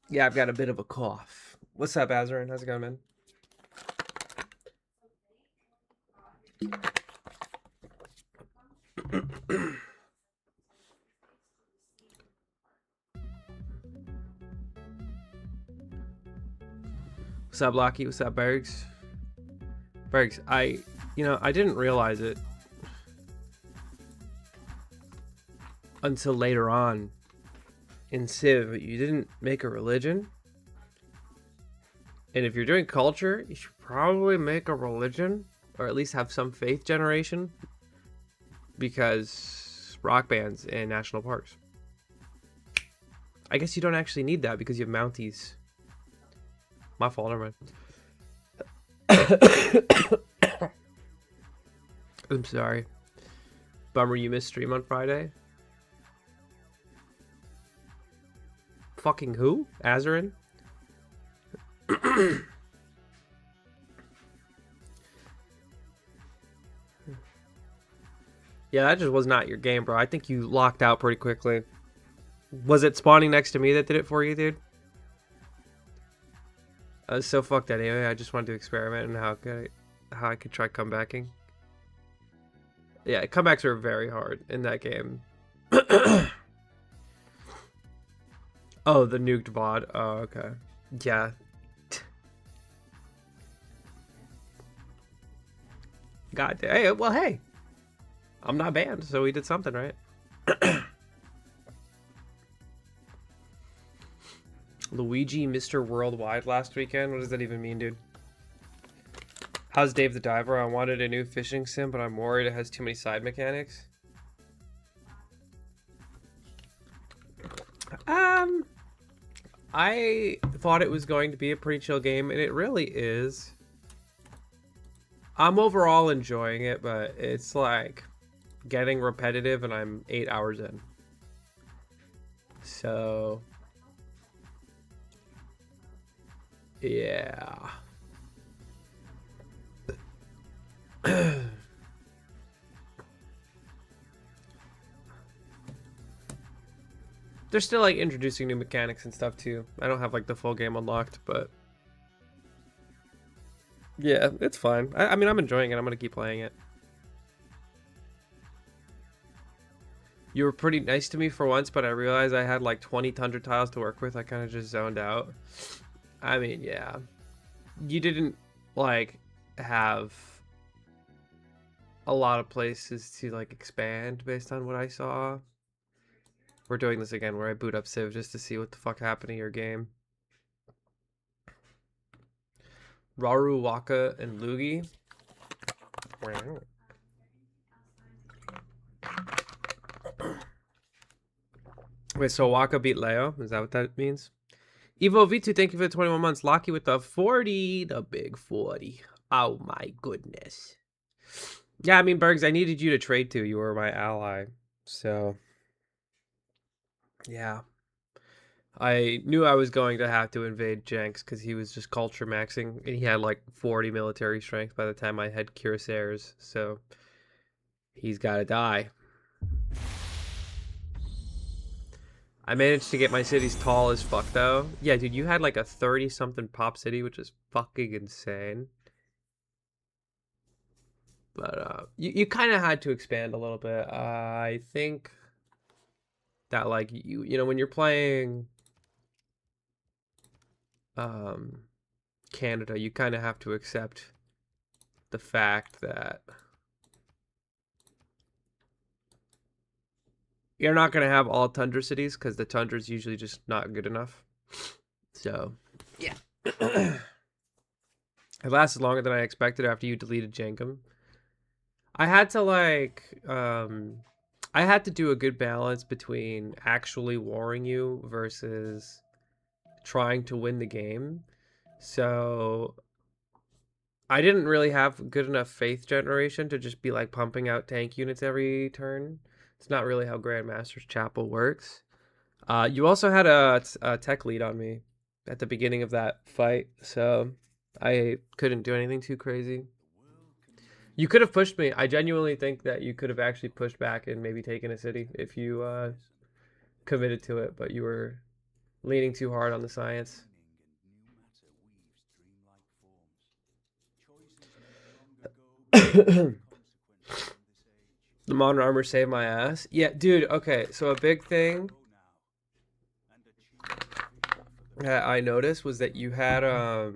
Yeah, I've got a bit of a cough. What's up, Azarin? How's it going, man? What's up, Lockie? What's up, Bergs? Bergs, I didn't realize it until later on in Civ. You didn't make a religion. And if you're doing culture, you should probably make a religion, or at least have some faith generation, because rock bands and national parks. I guess you don't actually need that because you have Mounties. My fault, never mind. I'm sorry. Bummer you missed stream on Friday. Fucking who? Azarin? Yeah, that just was not your game, bro. I think you locked out pretty quickly. Was it spawning next to me that did it for you, dude? I was so fucked anyway. I just wanted to experiment and how I could try comebacking. Yeah, comebacks are very hard in that game. Oh, the nuked VOD. Oh, okay. Yeah. God damn. Hey, well, hey. I'm not banned, so we did something, right? Luigi Mr. Worldwide last weekend? What does that even mean, dude? How's Dave the Diver? I wanted a new fishing sim, but I'm worried it has too many side mechanics. I thought it was going to be a pretty chill game, and it really is. I'm overall enjoying it, but it's like getting repetitive, and I'm 8 hours in. So, yeah. They're still like introducing new mechanics and stuff too. I don't have like the full game unlocked, but yeah, it's fine. I mean, I'm enjoying it. I'm gonna keep playing it. You were pretty nice to me for once, but I realized I had like 20 tundra tiles to work with. I kind of just zoned out. I mean, yeah. You didn't like have a lot of places to like expand based on what I saw. We're doing this again where I boot up Civ just to see what the fuck happened to your game. Raru, Waka, and Lugi. Wait, so Waka beat Leo? Is that what that means? Evo V2, thank you for the 21 months. Locky with the 40, the big 40. Oh my goodness. Yeah, I mean, Bergs, I needed you to trade to. You were my ally. So, yeah. I knew I was going to have to invade Jenks because he was just culture maxing. And he had like 40 military strength by the time I had Cuirassiers. So, he's got to die. I managed to get my cities tall as fuck, though. Yeah, dude, you had like a 30-something pop city, which is fucking insane. But you kind of had to expand a little bit. I think that like you know when you're playing um, Canada, you kind of have to accept the fact that you're not gonna have all tundra cities because the tundra is usually just not good enough. So yeah, it lasted longer than I expected after you deleted Jankum. I had to I had to do a good balance between actually warring you versus trying to win the game. So I didn't really have good enough faith generation to just be like pumping out tank units every turn. It's not really how Grandmaster's Chapel works. You also had a tech lead on me at the beginning of that fight, so I couldn't do anything too crazy. You could have pushed me. I genuinely think that you could have actually pushed back and maybe taken a city if you committed to it, but you were Leaning too hard on the science. The modern armor saved my ass. Yeah, dude. Okay, so a big thing that I noticed was that you had a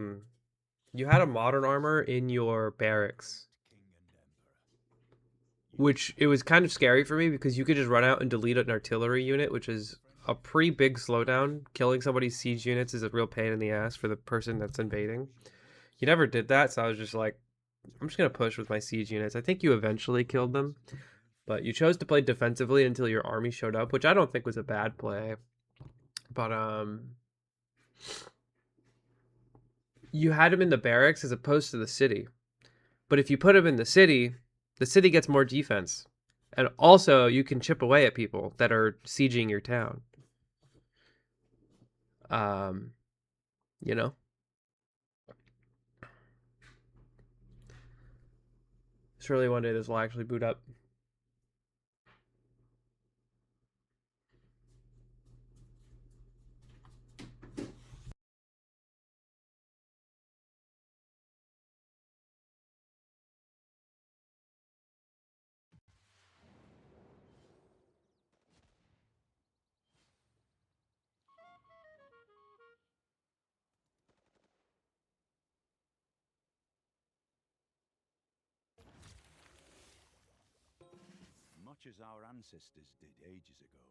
modern armor in your barracks, which it was kind of scary for me because you could just run out and delete an artillery unit, which is a pretty big slowdown. Killing somebody's siege units is a real pain in the ass for the person that's invading. You never did that, so I was just like, I'm just gonna push with my siege units. I think you eventually killed them, but you chose to play defensively until your army showed up, which I don't think was a bad play. But you had him in the barracks as opposed to the city. But if you put him in the city gets more defense. And also, you can chip away at people that are sieging your town. Um, you know? Surely one day this will actually boot up. Much as our ancestors did ages ago,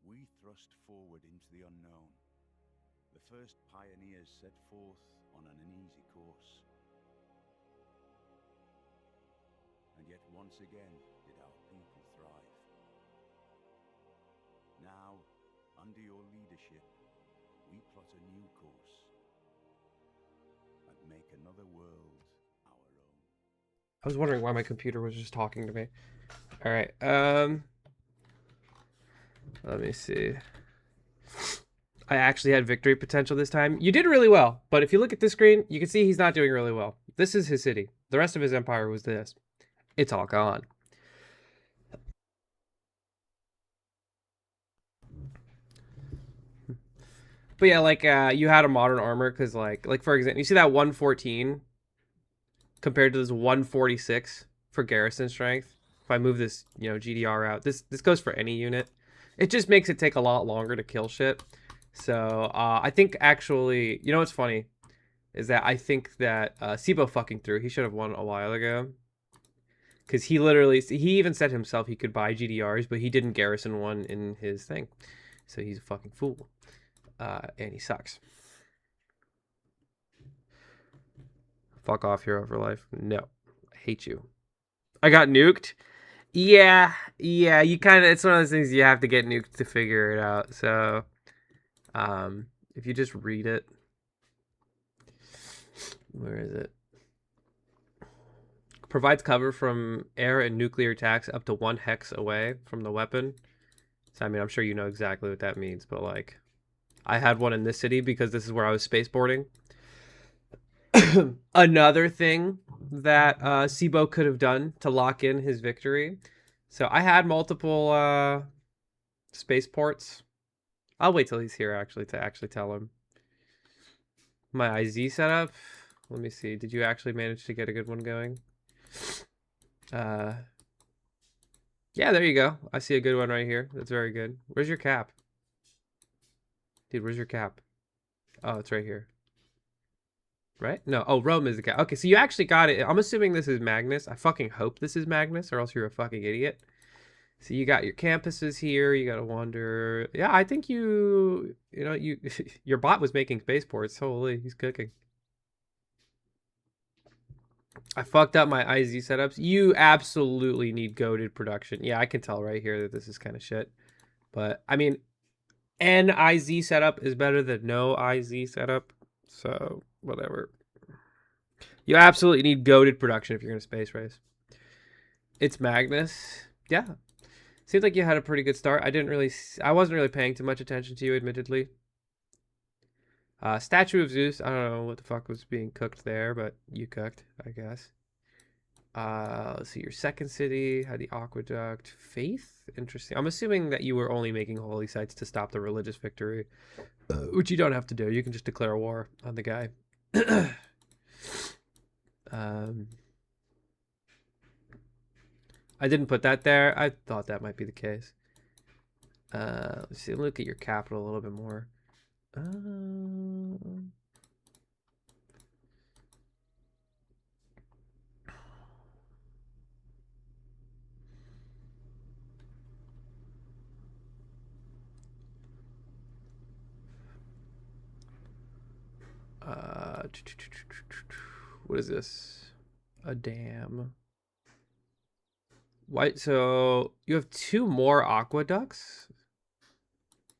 we thrust forward into the unknown. The first pioneers set forth on an uneasy course. And yet once again did our people thrive. Now, under your leadership, we plot a new course and make another world our own. I was wondering why my computer was just talking to me. All right. Let me see. I actually had victory potential this time. You did really well, but if you look at this screen, you can see he's not doing really well. This is his city. The rest of his empire was this. It's all gone. But yeah, like you had a modern armor because like for example, you see that 114 compared to this 146 for garrison strength. If I move this, GDR out, this goes for any unit. It just makes it take a lot longer to kill shit. So I think actually, you know what's funny is that I think that Sibo fucking threw. He should have won a while ago. Because he even said himself he could buy GDRs, but he didn't garrison one in his thing. So he's a fucking fool. And he sucks. Fuck off, hero for life. No. I hate you. I got nuked? Yeah, you kind of, it's one of those things you have to get nuked to figure it out. So, if you just read it, where is it? Provides cover from air and nuclear attacks up to 1 hex away from the weapon. So, I mean, I'm sure you know exactly what that means, but like, I had one in this city because this is where I was spaceboarding. Another thing that Sibo could have done to lock in his victory. So I had multiple spaceports. I'll wait till he's here actually to actually tell him. My IZ setup. Let me see. Did you actually manage to get a good one going? Yeah, there you go. I see a good one right here. That's very good. Where's your cap? Dude, where's your cap? Oh, it's right here. Right? No. Oh, Rome is the cap. Okay, so you actually got it. I'm assuming this is Magnus. I fucking hope this is Magnus, or else you're a fucking idiot. So you got your campuses here. You got to wonder. Yeah, I think you your bot was making spaceports. Holy, he's cooking. I fucked up my IZ setups. You absolutely need goated production. Yeah, I can tell right here that this is kind of shit. But I mean, an IZ setup is better than no IZ setup. So whatever. You absolutely need goated production if you're gonna space race. It's Magnus. Yeah. Seems like you had a pretty good start. I wasn't really paying too much attention to you, admittedly. Statue of Zeus. I don't know what the fuck was being cooked there, but you cooked, I guess. Let's see, your second city had the aqueduct. Faith? Interesting. I'm assuming that you were only making holy sites to stop the religious victory, which you don't have to do. You can just declare war on the guy. um, I didn't put that there. I thought that might be the case. Let's see. Look at your capital a little bit more. What is this? A dam. White. So you have 2 more aqueducts,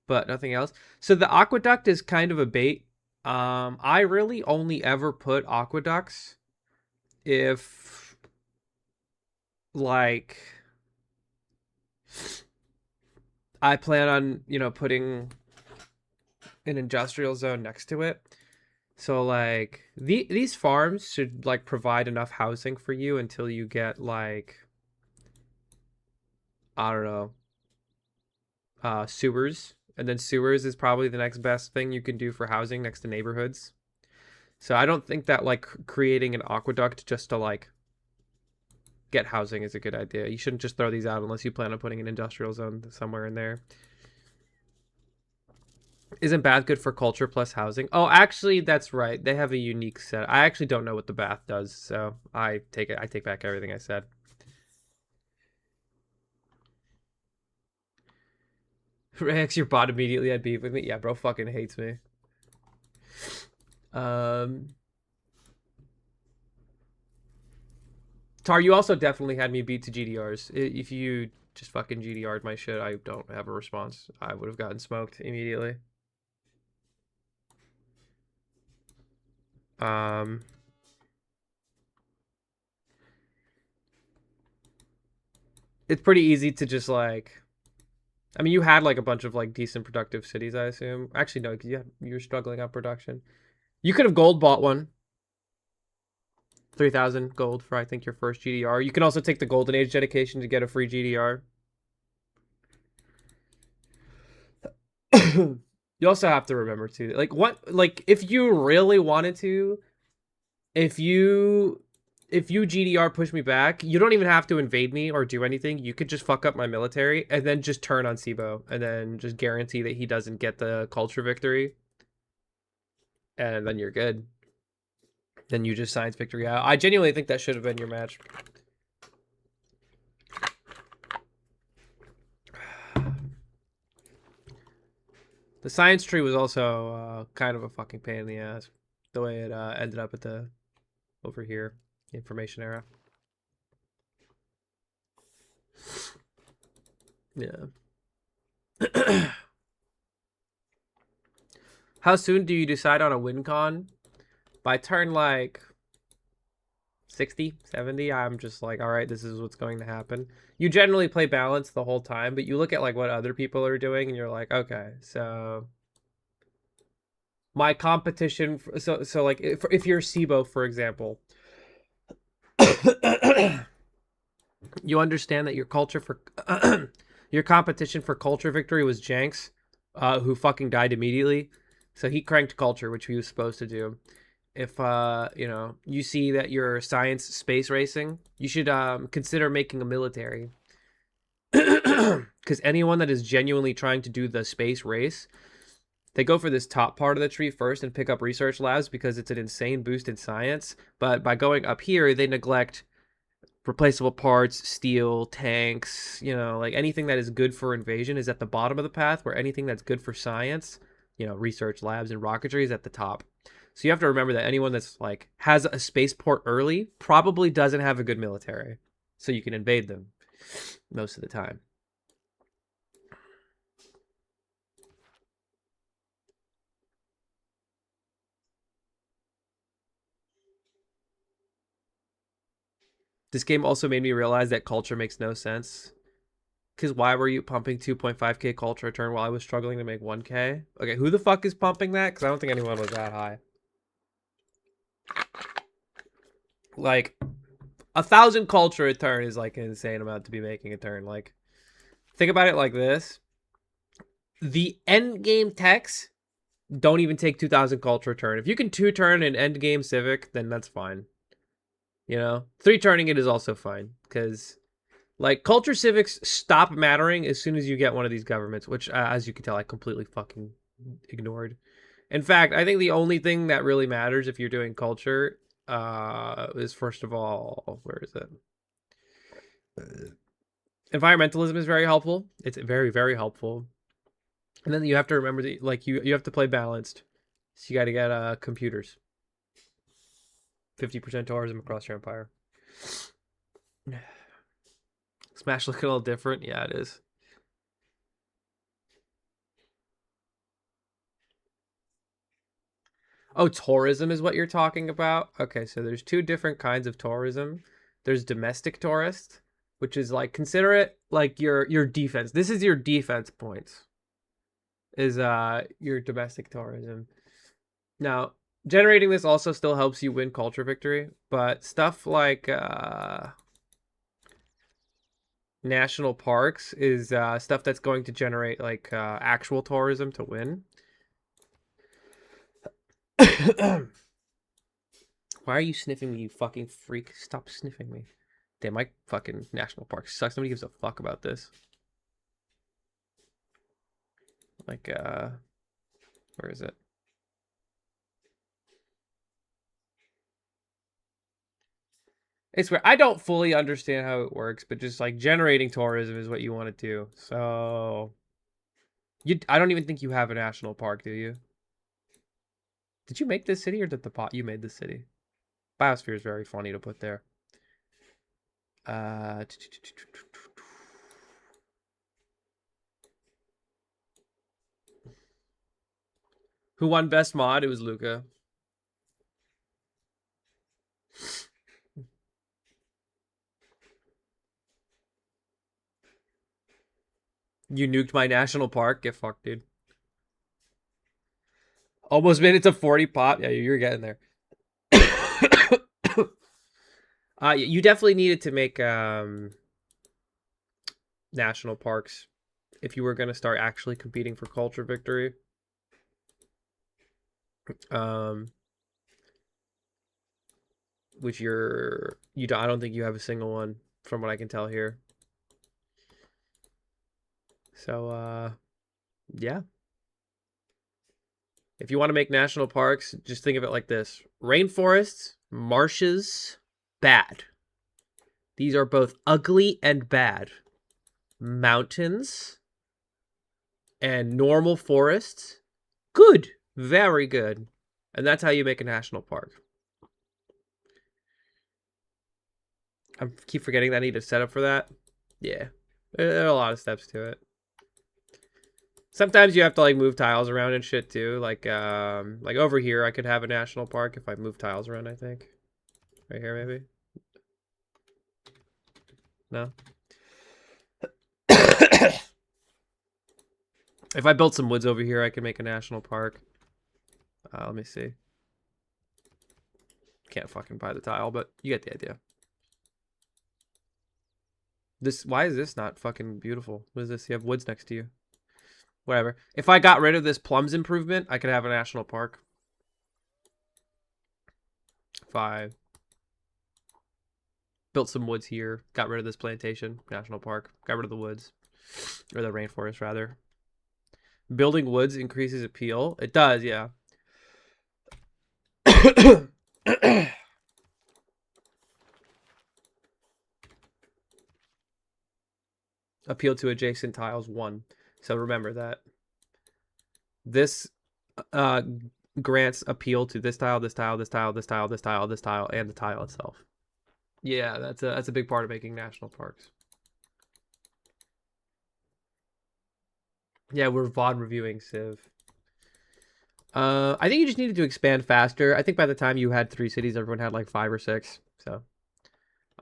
but nothing else. So the aqueduct is kind of a bait. I really only ever put aqueducts if, like, I plan on, putting an industrial zone next to it. So, like, these farms should, like, provide enough housing for you until you get, like, I don't know, sewers. And then sewers is probably the next best thing you can do for housing next to neighborhoods. So I don't think that, like, creating an aqueduct just to, like, get housing is a good idea. You shouldn't just throw these out unless you plan on putting an industrial zone somewhere in there. Isn't bath good for culture plus housing? Oh, actually, that's right. They have a unique set. I actually don't know what the bath does, so I take back everything I said. Rex, your bot immediately had beef with me. Yeah, bro fucking hates me. Tar, you also definitely had me beat to GDRs. If you just fucking GDR'd my shit, I don't have a response. I would have gotten smoked immediately. It's pretty easy to just, like, I mean, you had, like, a bunch of, like, decent productive cities, I assume. Actually, no, because you're struggling on production. You could have gold bought one. 3,000 gold for, I think, your first GDR. You can also take the Golden Age dedication to get a free GDR. You also have to remember, too, like, if you really wanted to, if you GDR push me back, you don't even have to invade me or do anything. You could just fuck up my military and then just turn on Sibo and then just guarantee that he doesn't get the culture victory. And then you're good. Then you just science victory out. I genuinely think that should have been your match. The science tree was also kind of a fucking pain in the ass. The way it ended up at the over here, information era. Yeah. How soon do you decide on a win con? By turn, like, 60, 70, I'm just like, all right, this is what's going to happen. You generally play balance the whole time, but you look at, like, what other people are doing and you're like, okay, so my competition, so like, if you're Sibo, for example, you understand that your culture for your competition for culture victory was Jenks, who fucking died immediately. So he cranked culture, which he was supposed to do. If you see that you're science space racing, you should consider making a military. Because anyone that is genuinely trying to do the space race, they go for this top part of the tree first and pick up research labs because it's an insane boost in science. But by going up here, they neglect replaceable parts, steel, tanks, like anything that is good for invasion is at the bottom of the path, where anything that's good for science, research labs and rocketry is at the top. So you have to remember that anyone that's, like, has a spaceport early probably doesn't have a good military. So you can invade them most of the time. This game also made me realize that culture makes no sense. Because why were you pumping 2.5k culture a turn while I was struggling to make 1k? Okay, who the fuck is pumping that? Because I don't think anyone was that high. Like, 1,000 culture a turn is like an insane amount to be making a turn. Like, think about it like this: the end game techs don't even take 2,000 culture a turn. If you can 2-turn an end game civic, then that's fine. You know, 3-turning it is also fine because like culture civics stop mattering as soon as you get one of these governments, which, as you can tell, I completely fucking ignored. In fact, I think the only thing that really matters if you're doing culture is, first of all, where is it? Environmentalism is very helpful. It's very, very helpful. And then you have to remember that, like, you have to play balanced. So you got to get computers. 50% tourism across your empire. Smash looking a little different. Yeah, it is. Oh, tourism is what you're talking about? Okay, so there's two different kinds of tourism. There's domestic tourist, which is like, consider it like your defense. This is your defense points. Is your domestic tourism. Now, generating this also still helps you win culture victory, but stuff like national parks is stuff that's going to generate like actual tourism to win. Why are you sniffing me, you fucking freak? Stop sniffing me. Damn, my fucking national park sucks. Nobody gives a fuck about this. Like, where is it? It's where I don't fully understand how it works, but just like generating tourism is what you want to do. So, I don't even think you have a national park, do you? Did you make this city or did the pot you made this city? Biosphere is very funny to put there. Uh, who won best mod? It was Luca. You nuked my national park. Get fucked, dude. Almost made it to 40 pop. Yeah, you're getting there. You definitely needed to make national parks if you were going to start actually competing for culture victory. Which I don't think you have a single one from what I can tell here. So yeah. If you want to make national parks, just think of it like this: rainforests, marshes, bad. These are both ugly and bad. Mountains and normal forests, good, very good. And that's how you make a national park. I keep forgetting that I need a setup for that. Yeah, there are a lot of steps to it. Sometimes you have to like move tiles around and shit too. Like over here, I could have a national park if I move tiles around. I think right here maybe. No. If I built some woods over here, I could make a national park. Let me see. Can't fucking buy the tile, but you get the idea. Why is this not fucking beautiful? What is this? You have woods next to you. Whatever. If I got rid of this plums improvement, I could have a national park. 5. Built some woods here. Got rid of this plantation. National park. Got rid of the woods. Or the rainforest, rather. Building woods increases appeal. It does, yeah. Appeal to adjacent tiles 1. So remember that. This grants appeal to this tile, this tile, this tile, this tile, this tile, this tile, and the tile itself. Yeah, that's a big part of making national parks. Yeah, we're VOD reviewing Civ. I think you just needed to expand faster. I think by the time you had 3 cities, everyone had like 5 or 6. So,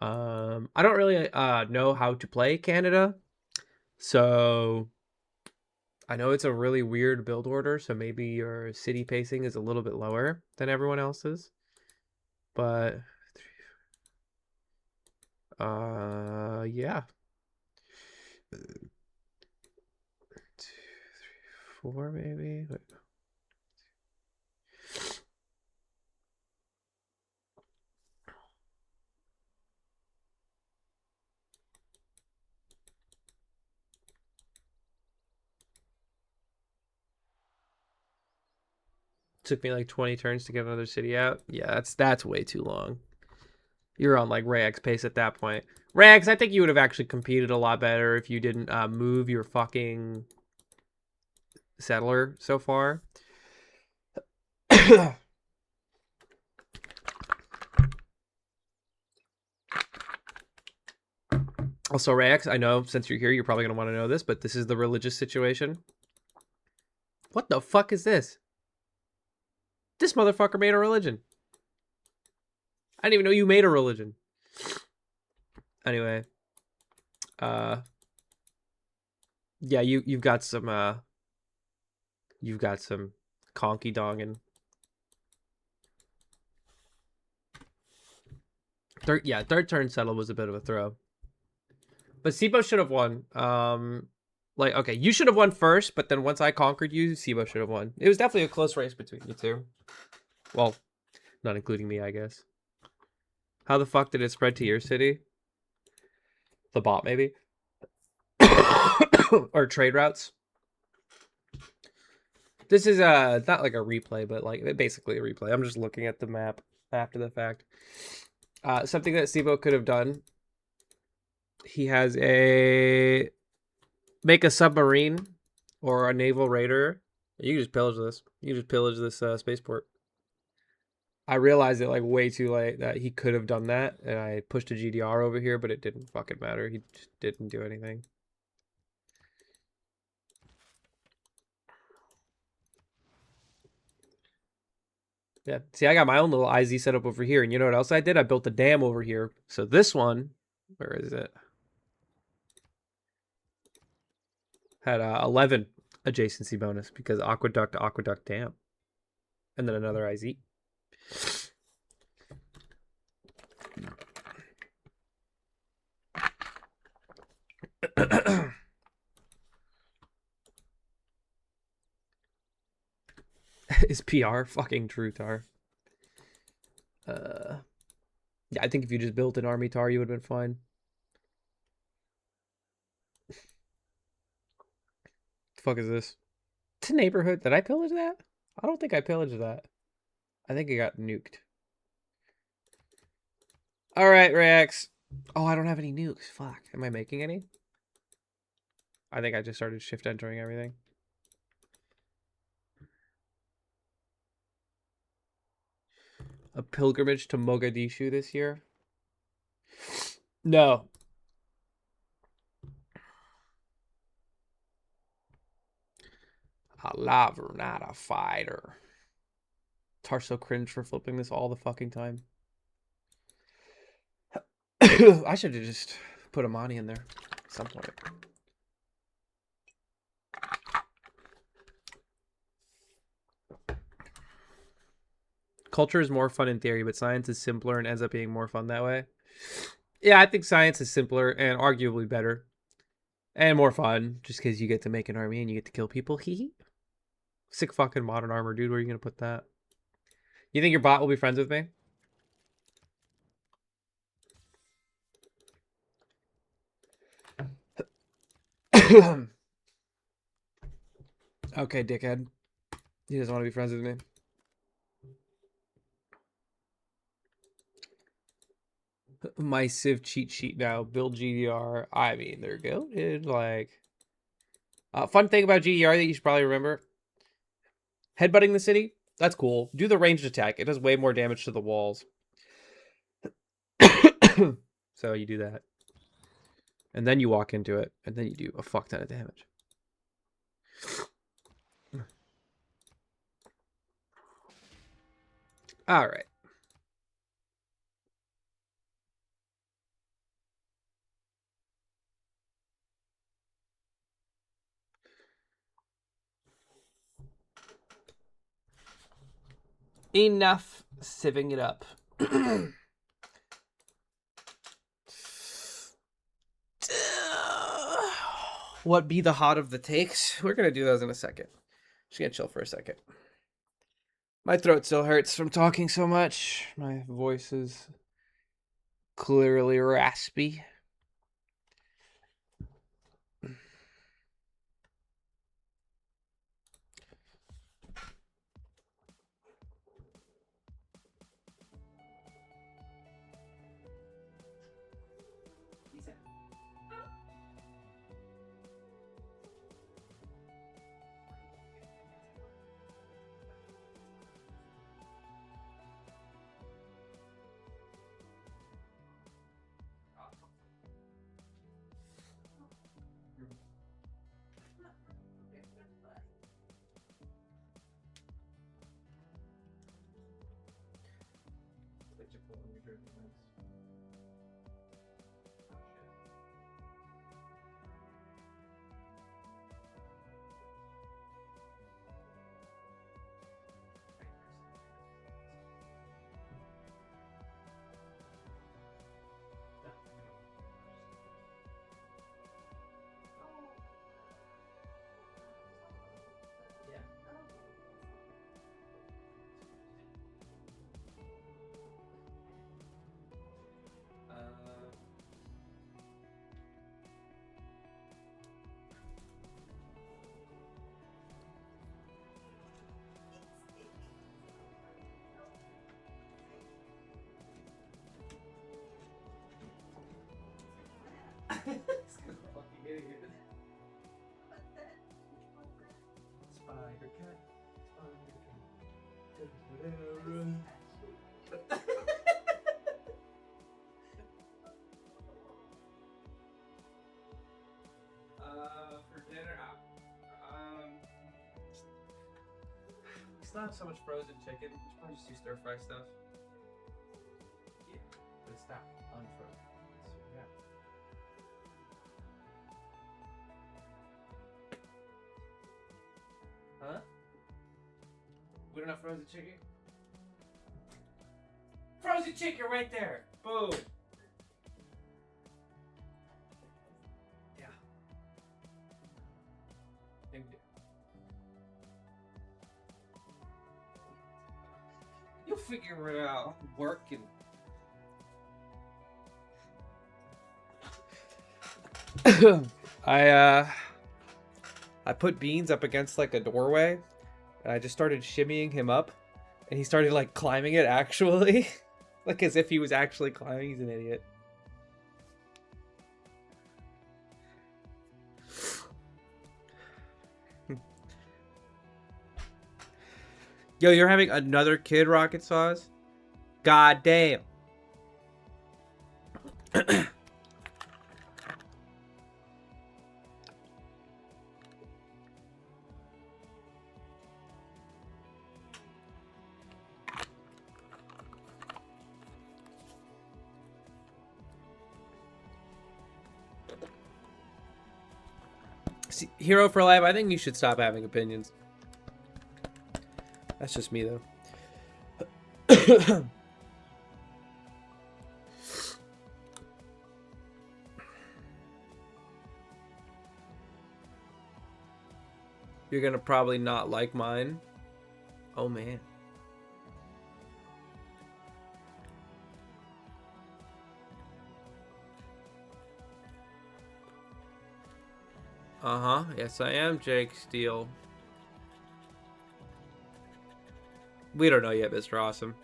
I don't really know how to play Canada. So, I know it's a really weird build order. So maybe your city pacing is a little bit lower than everyone else's. But Yeah. 2, 3, 4 maybe. Wait. Took me like 20 turns to get another city out. Yeah, that's way too long. You're on like Rayx pace at that point. Rayx, I think you would have actually competed a lot better if you didn't move your fucking settler so far. Also, Rayx, I know since you're here, you're probably going to want to know this, but this is the religious situation. What the fuck is this? This motherfucker made a religion. I didn't even know you made a religion. Anyway, yeah, you've got some conky donging. Third turn settle was a bit of a throw, but Sibo should have won. Like, okay, you should have won first, but then once I conquered you, Sibo should have won. It was definitely a close race between you two. Well, not including me, I guess. How the fuck did it spread to your city? The bot, maybe? Or trade routes? This is not like a replay, but like basically a replay. I'm just looking at the map after the fact. Something that Sibo could have done. He has a make a submarine or a naval raider. You can just pillage this. You can just pillage this spaceport. I realized it like way too late that he could have done that, and I pushed a GDR over here, but it didn't fucking matter. He just didn't do anything. Yeah. See, I got my own little IZ set up over here, and you know what else I did? I built a dam over here. So this one, where is it? Had 11 adjacency bonus because aqueduct to aqueduct dam. And then another IZ. Is PR fucking true tar? Yeah, I think if you just built an army tar, you would have been fine. The fuck is this? It's a neighborhood. Did I pillage that? I don't think I pillaged that. I think it got nuked. All right, Rex. Oh, I don't have any nukes. Fuck. Am I making any? I think I just started shift entering everything. A pilgrimage to Mogadishu this year? No. A lover, not a fighter. Tarso cringe for flipping this all the fucking time. I should have just put Amani in there at some point. Culture is more fun in theory, but science is simpler and ends up being more fun that way. Yeah, I think science is simpler and arguably better. And more fun, just because you get to make an army and you get to kill people. Hee. Sick fucking modern armor, dude. Where are you going to put that? You think your bot will be friends with me? Okay, dickhead. He doesn't want to be friends with me. My Civ cheat sheet now. Build GDR. I mean, they're goated. Like, fun thing about GDR that you should probably remember. Headbutting the city. That's cool. Do the ranged attack. It does way more damage to the walls. So you do that. And then you walk into it. And then you do a fuck ton of damage. All right. Enough civing it up. what be the hot of the takes. We're gonna do those in a second. Just gonna chill for a second. My throat still hurts from talking so much. My voice is clearly raspy. Fucking idiot. Spider cat. For dinner, we still have so much frozen chicken. We should probably just do stir fry stuff. Yeah, but it's not unfrozen. So, yeah. Huh? We don't have frozen chicken? Frozen chicken right there! Boom! Yeah. Thank you. You'll figure it out. I'm working. I put Beans up against like a doorway, and I just started shimmying him up, and he started like climbing it actually, like as if he was actually climbing. He's an idiot. Yo, you're having another kid, Rocket Sauce? God damn. See, Hero for Life, I think you should stop having opinions. That's just me, though. You're gonna probably not like mine. Oh, man. Uh-huh. Yes, I am Jake Steele. We don't know yet, Mr. Awesome.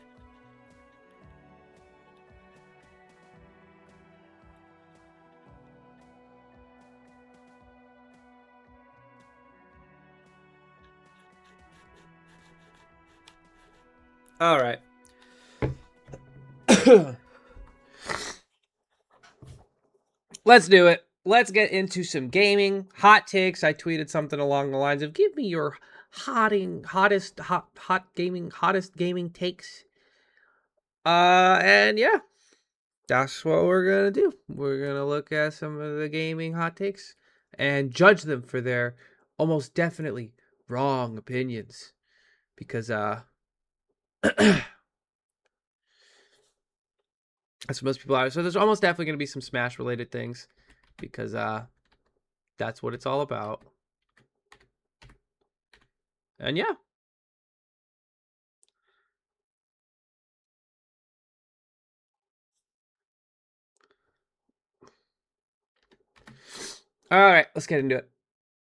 All right. Let's do it. Let's get into some gaming hot takes. I tweeted something along the lines of give me your hot gaming takes. And yeah, that's what we're gonna do. We're gonna look at some of the gaming hot takes and judge them for their almost definitely wrong opinions. Because that's what most people are. So there's almost definitely gonna be some Smash related things. Because That's what it's all about. And yeah. All right, let's get into it.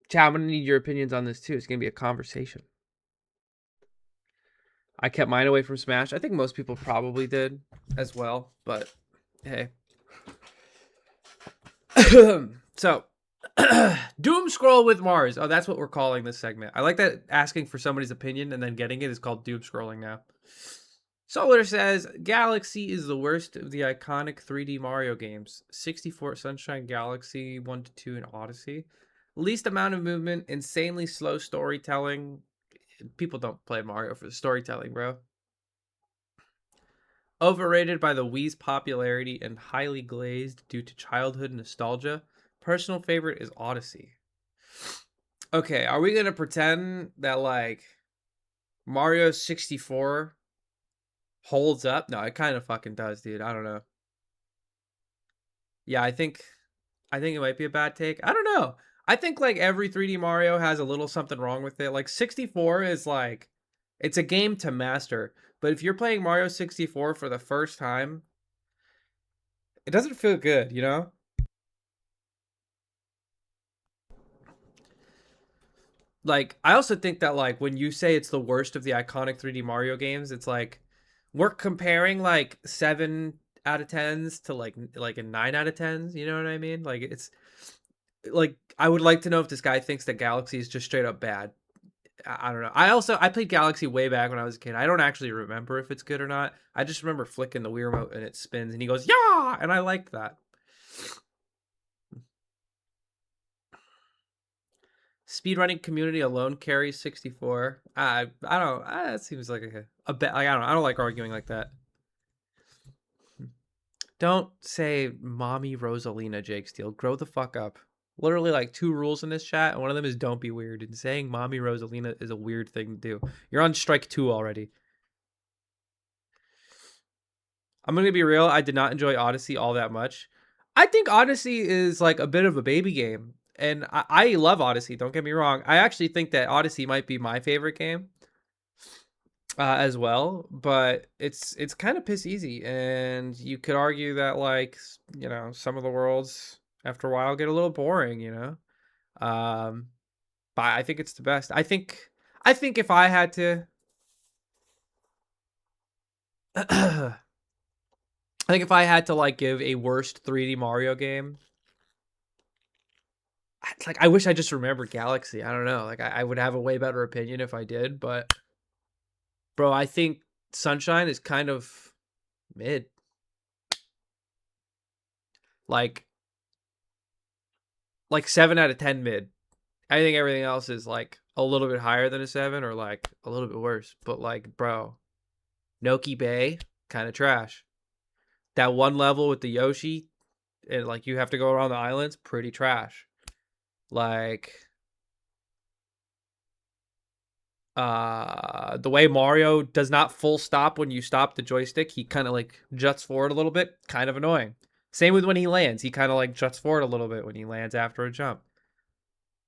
Chad, I'm gonna need your opinions on this too. It's gonna be a conversation. I kept mine away from Smash. I think most people probably did as well, but hey. So, Doom Scroll with Mars. Oh, that's what we're calling this segment. I like that asking for somebody's opinion and then getting it is called Doom Scrolling now. Solar says Galaxy is the worst of the iconic 3D Mario games. 64 Sunshine Galaxy, 1 to 2 and Odyssey. Least amount of movement, insanely slow storytelling. People don't play Mario for the storytelling, bro. Overrated by the Wii's popularity and highly glazed due to childhood nostalgia. Personal favorite is Odyssey. Okay, are we gonna pretend that like Mario 64 holds up? No, it kind of fucking does, dude. I don't know. Yeah, I think it might be a bad take. I don't know. I think like every 3D Mario has a little something wrong with it. Like 64 is like it's a game to master. But if you're playing Mario 64 for the first time, it doesn't feel good, you know? Like I also think that like when you say it's the worst of the iconic 3D Mario games, it's like we're comparing like 7 out of 10s to like a 9 out of 10s, you know what I mean? Like it's like I would like to know if this guy thinks that Galaxy is just straight up bad. I don't know. I played Galaxy way back when I was a kid. I don't actually remember if it's good or not. I just remember flicking the Wii remote and it spins and he goes, "Yeah!" and I liked that. Speedrunning community alone carries 64. I don't. That seems like a bet. Like, I don't like arguing like that. Don't say mommy Rosalina, Jake Steele. Grow the fuck up. Literally like 2 rules in this chat, and one of them is don't be weird. And saying mommy Rosalina is a weird thing to do. You're on strike 2 already. I'm gonna be real. I did not enjoy Odyssey all that much. I think Odyssey is like a bit of a baby game, and I love Odyssey. Don't get me wrong. I actually think that Odyssey might be my favorite game as well. But it's kind of piss easy, and you could argue that like some of the worlds after a while get a little boring. But I think it's the best. I think if I had to. I think if I had to like give a worst 3D Mario game, like I wish I just remembered Galaxy. I don't know. Like I would have a way better opinion if I did, but bro, I think Sunshine is kind of mid. Like 7 out of 10 mid. I think everything else is like a little bit higher than a 7 or like a little bit worse. But like, bro, Noki Bay, kind of trash. That one level with the Yoshi and like you have to go around the islands, pretty trash. Like the way Mario does not full stop when you stop the joystick, he kind of like juts forward a little bit, kind of annoying. Same with when he lands, he kind of like juts forward a little bit when he lands after a jump.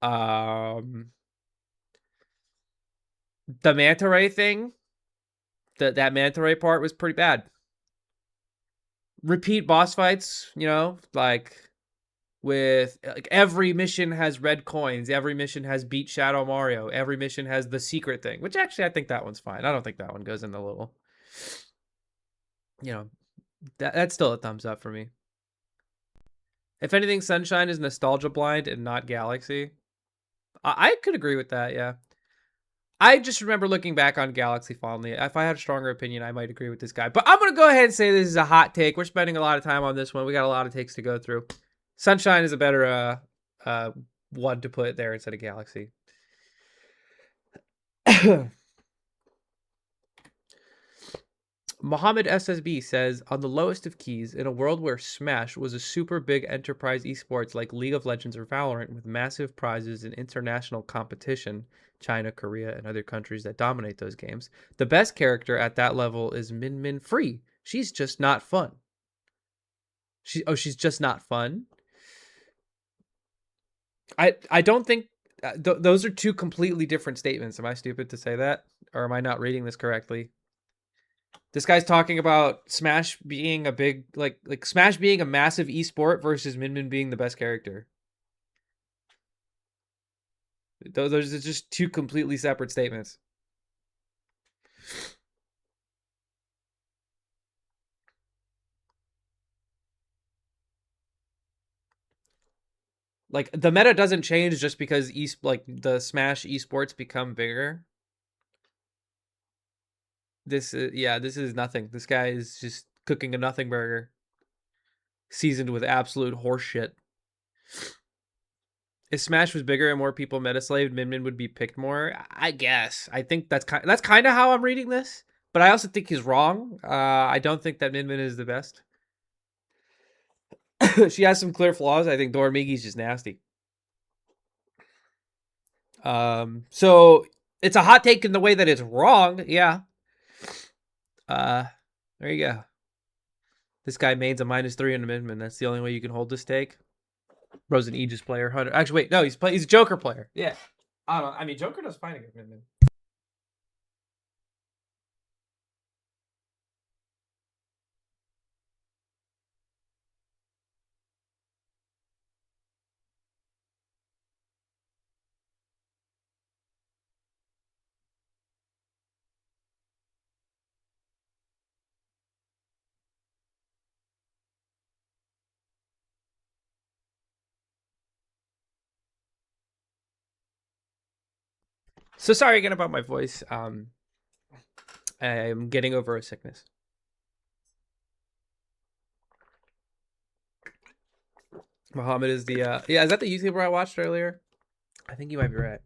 Um the manta ray thing, that manta ray part was pretty bad. Repeat boss fights, like with like every mission has red coins, every mission has beat Shadow Mario, every mission has the secret thing, which actually I think that one's fine. I don't think that one goes in the little, you know, that's still a thumbs up for me. If anything, Sunshine is nostalgia blind and not Galaxy. I could agree with that, yeah. I just remember looking back on Galaxy fondly. If I had a stronger opinion, I might agree with this guy. But I'm going to go ahead and say this is a hot take. We're spending a lot of time on this one. We got a lot of takes to go through. Sunshine is a better one to put there instead of Galaxy. Mohammed SSB says, on the lowest of keys, in a world where Smash was a super big enterprise esports like League of Legends or Valorant with massive prizes and international competition, China, Korea, and other countries that dominate those games, the best character at that level is Min Min Free. She's just not fun. She's just not fun. I don't think those are two completely different statements. Am I stupid to say that, or am I not reading this correctly? This guy's talking about Smash being a big like Smash being a massive esport versus Min Min being the best character. Those are just two completely separate statements. Like the meta doesn't change just because like the Smash esports become bigger. This is yeah, this is nothing. This guy is just cooking a nothing burger, seasoned with absolute horseshit. If Smash was bigger and more people metaslaved, Min Min would be picked more. I guess. I think that's kind of how I'm reading this. But I also think he's wrong. I don't think that Min Min is the best. She has some clear flaws. I think Dormigi's just nasty. So it's a hot take in the way that it's wrong. Yeah. Uh, there you go. This guy main's a -3 in Min Min. That's the only way you can hold this take. Bro's an Aegis player. 100. Actually, wait, no, he's a Joker player. Yeah. I don't know. I mean, Joker does fine against Min Min. So sorry again about my voice. I'm getting over a sickness. Muhammad is the yeah, is that the YouTuber I watched earlier? I think you might be right.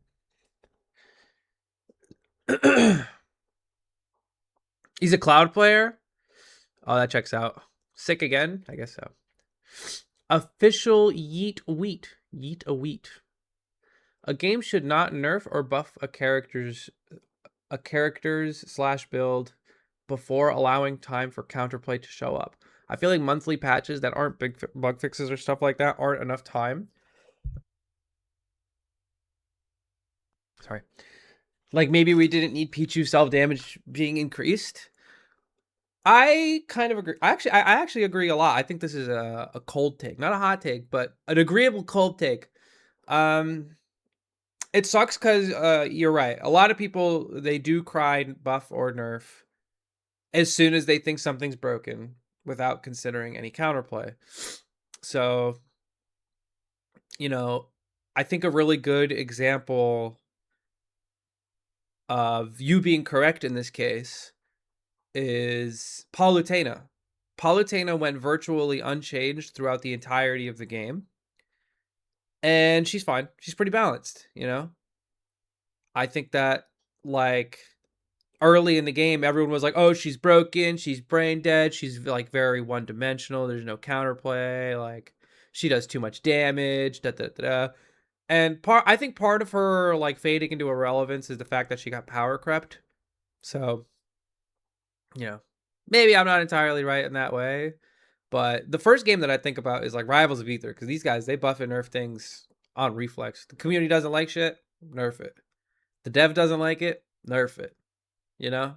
He's a cloud player. Oh, that checks out. Sick again? I guess so. Official Yeet Wheat. Yeet a Wheat. A game should not nerf or buff a character's slash build before allowing time for counterplay to show up. I feel like monthly patches that aren't big bug fixes or stuff like that aren't enough time. Sorry. Like maybe we didn't need Pichu self damage being increased. I kind of agree. I actually agree a lot. I think this is a cold take, not a hot take, but an agreeable cold take. It sucks because you're right. A lot of people they do cry buff or nerf as soon as they think something's broken without considering any counterplay. So, you know, I think a really good example of you being correct in this case is Palutena. Palutena went virtually unchanged throughout the entirety of the game. And she's fine. She's pretty balanced, you know? I think that, like, early in the game, everyone was like, oh, she's broken. She's brain dead. She's, like, very one dimensional. There's no counterplay. Like, she does too much damage. Da, da, da, da. And I think part of her, like, fading into irrelevance is the fact that she got power crept. So, you know, maybe I'm not entirely right in that way. But the first game that I think about is like Rivals of Ether, because these guys, they buff and nerf things on reflex. The community doesn't like shit, nerf it. The dev doesn't like it, nerf it. You know?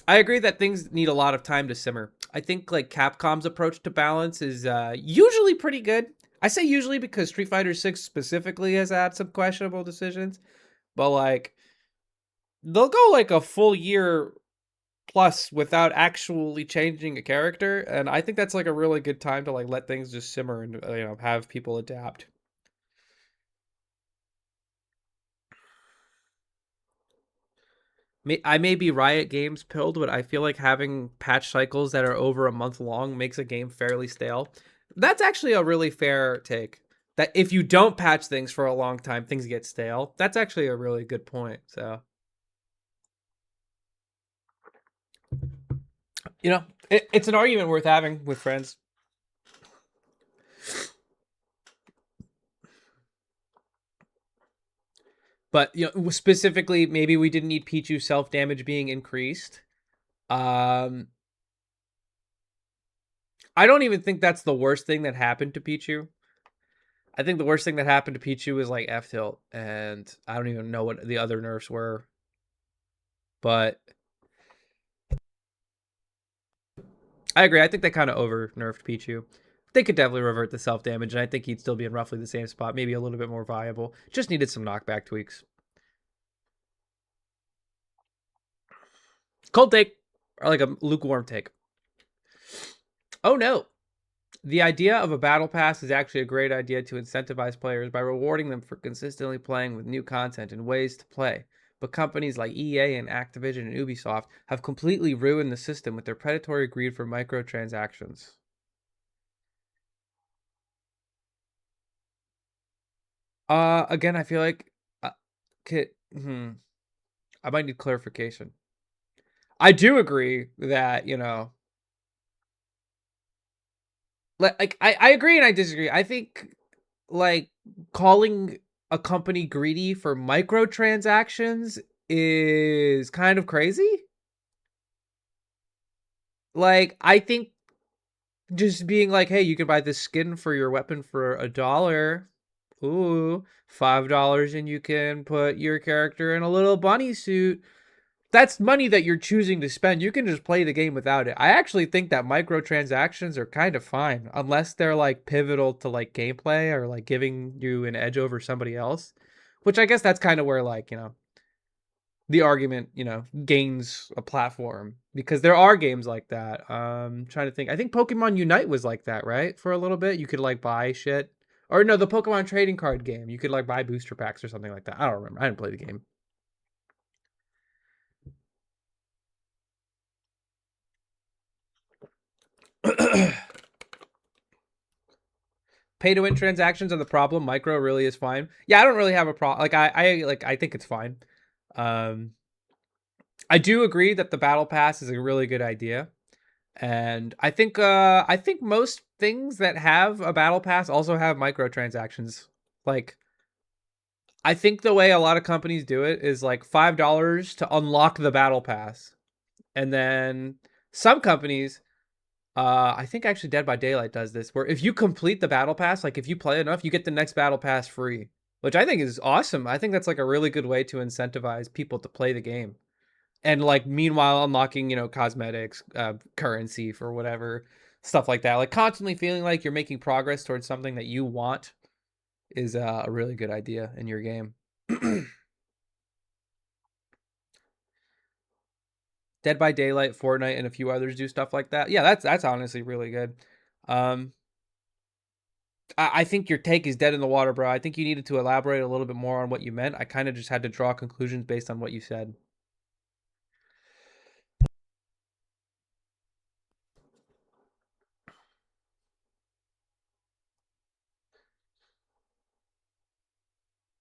I agree that things need a lot of time to simmer. I think like Capcom's approach to balance is usually pretty good. I say usually because Street Fighter 6 specifically has had some questionable decisions. But like they'll go like a full year plus without actually changing a character, and I think that's like a really good time to like let things just simmer and have people adapt. I may be Riot Games pilled, but I feel like having patch cycles that are over a month long makes a game fairly stale. That's actually a really fair take. That if you don't patch things for a long time, things get stale. That's actually a really good point. So, it's an argument worth having with friends. But specifically, maybe we didn't need Pichu self damage being increased. I don't even think that's the worst thing that happened to Pichu. I think the worst thing that happened to Pichu was like F tilt, and I don't even know what the other nerfs were. But I agree. I think they kind of over nerfed Pichu. They could definitely revert the self damage, and I think he'd still be in roughly the same spot, maybe a little bit more viable. Just needed some knockback tweaks. Cold take, or like a lukewarm take. Oh no. The idea of a battle pass is actually a great idea to incentivize players by rewarding them for consistently playing with new content and ways to play. But companies like EA and Activision and Ubisoft have completely ruined the system with their predatory greed for microtransactions. Again, I feel like uh, hmm, I might need clarification. I do agree that, like I agree and I disagree. I think like calling a company greedy for microtransactions is kind of crazy. Like I think just being like, hey, you can buy this skin for your weapon for $1. Ooh, $5 and you can put your character in a little bunny suit. That's money that you're choosing to spend. You can just play the game without it. I actually think that microtransactions are kind of fine unless they're like pivotal to like gameplay or like giving you an edge over somebody else. Which I guess that's kind of where like, the argument, gains a platform because there are games like that. Trying to think. I think Pokemon Unite was like that, right? For a little bit, you could like buy shit. Or no, the Pokemon trading card game. You could like buy booster packs or something like that. I don't remember. I didn't play the game. Pay to win transactions are the problem. Micro really is fine. Yeah, I don't really have a problem. Like I think it's fine. Um, I do agree that the battle pass is a really good idea. And I think most things that have a battle pass also have microtransactions. Like I think the way a lot of companies do it is like $5 to unlock the battle pass. And then some companies, I think actually Dead by Daylight does this, where if you complete the battle pass, like if you play enough, you get the next battle pass free, which I think is awesome. I think that's like a really good way to incentivize people to play the game. And like meanwhile unlocking, cosmetics, currency for whatever stuff like that. Like constantly feeling like you're making progress towards something that you want is a really good idea in your game. Dead by Daylight, Fortnite, and a few others do stuff like that. Yeah, that's honestly really good. Um, I think your take is dead in the water, bro. I think you needed to elaborate a little bit more on what you meant. I kind of just had to draw conclusions based on what you said.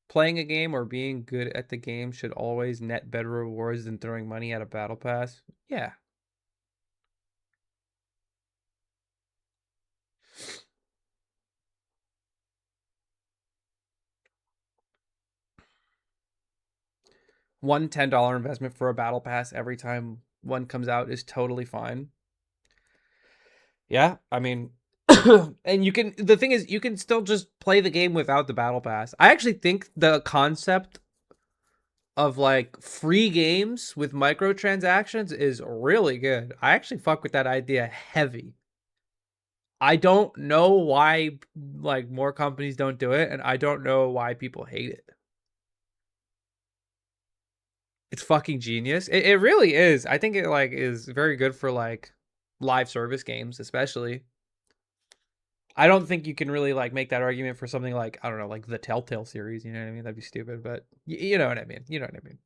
Playing a game or being good at the game should always net better rewards than throwing money at a battle pass. Yeah. One $10 investment for a battle pass every time one comes out is totally fine. Yeah, I mean, and the thing is, you can still just play the game without the battle pass. I actually think the concept of like free games with microtransactions is really good. I actually fuck with that idea heavy. I don't know why like more companies don't do it, and I don't know why people hate it. It's fucking genius. It really is. I think it like is very good for like live service games, especially. I don't think you can really like make that argument for something like I don't know, like the Telltale series. You know what I mean? That'd be stupid, but you know what I mean. You know what I mean.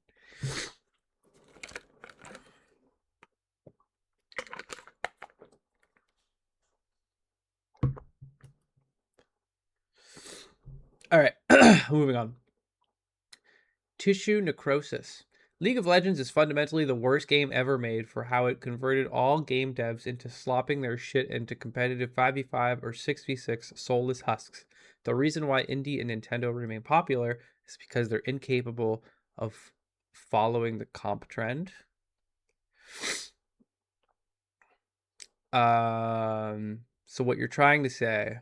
All right, moving on. Tissue necrosis. League of Legends is fundamentally the worst game ever made for how it converted all game devs into slopping their shit into competitive 5v5 or 6v6 soulless husks. The reason why indie and Nintendo remain popular is because they're incapable of following the comp trend. Um So what you're trying to say...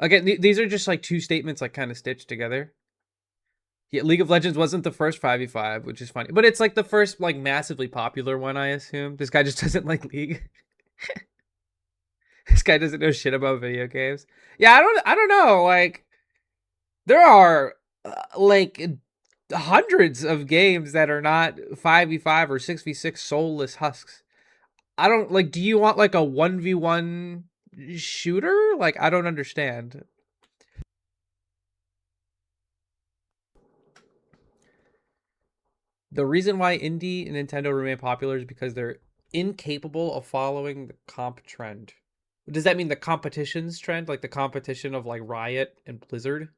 Again, these are just like two statements like kind of stitched together. Yeah, League of Legends wasn't the first 5v5, which is funny. But it's like the first like massively popular one, I assume. This guy just doesn't like League. This guy doesn't know shit about video games. Yeah, I don't know. Like there are like hundreds of games that are not 5v5 or 6v6 soulless husks. I don't like do you want like a 1v1 shooter? Like I don't understand. The reason why indie and Nintendo remain popular is because they're incapable of following the comp trend. Does that mean the competitions trend, like the competition of like Riot and Blizzard?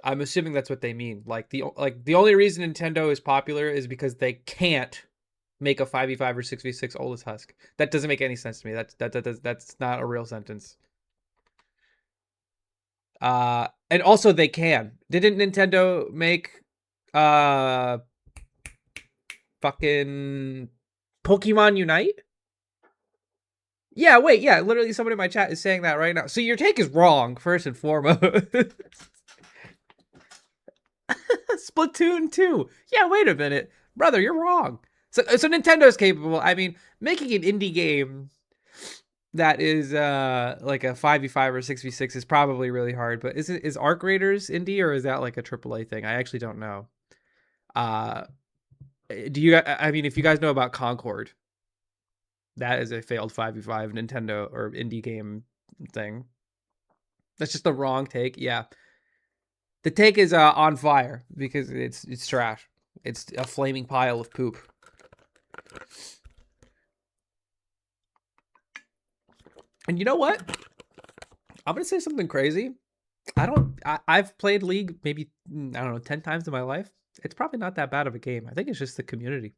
I'm assuming that's what they mean. Like the only reason Nintendo is popular is because they can't make a 5v5 or 6v6 oldest husk. That doesn't make any sense to me. That's not a real sentence. And also they can. Didn't Nintendo make uh fucking Pokemon Unite? Yeah, wait, yeah, literally somebody in my chat is saying that right now. So your take is wrong, first and foremost. Splatoon 2. Yeah, wait a minute. Brother, you're wrong. So Nintendo's capable. I mean, making an indie game that is like a 5v5 or 6v6 is probably really hard, but is Arc Raiders indie or is that like a AAA thing? I actually don't know. Uh do you I mean if you guys know about Concord, that is a failed 5v5 Nintendo or indie game thing. That's just the wrong take. Yeah. The take is on fire because it's trash. It's a flaming pile of poop. And you know what? I'm gonna say something crazy. I've played League maybe I don't know 10 times in my life. It's probably not that bad of a game. I think it's just the community.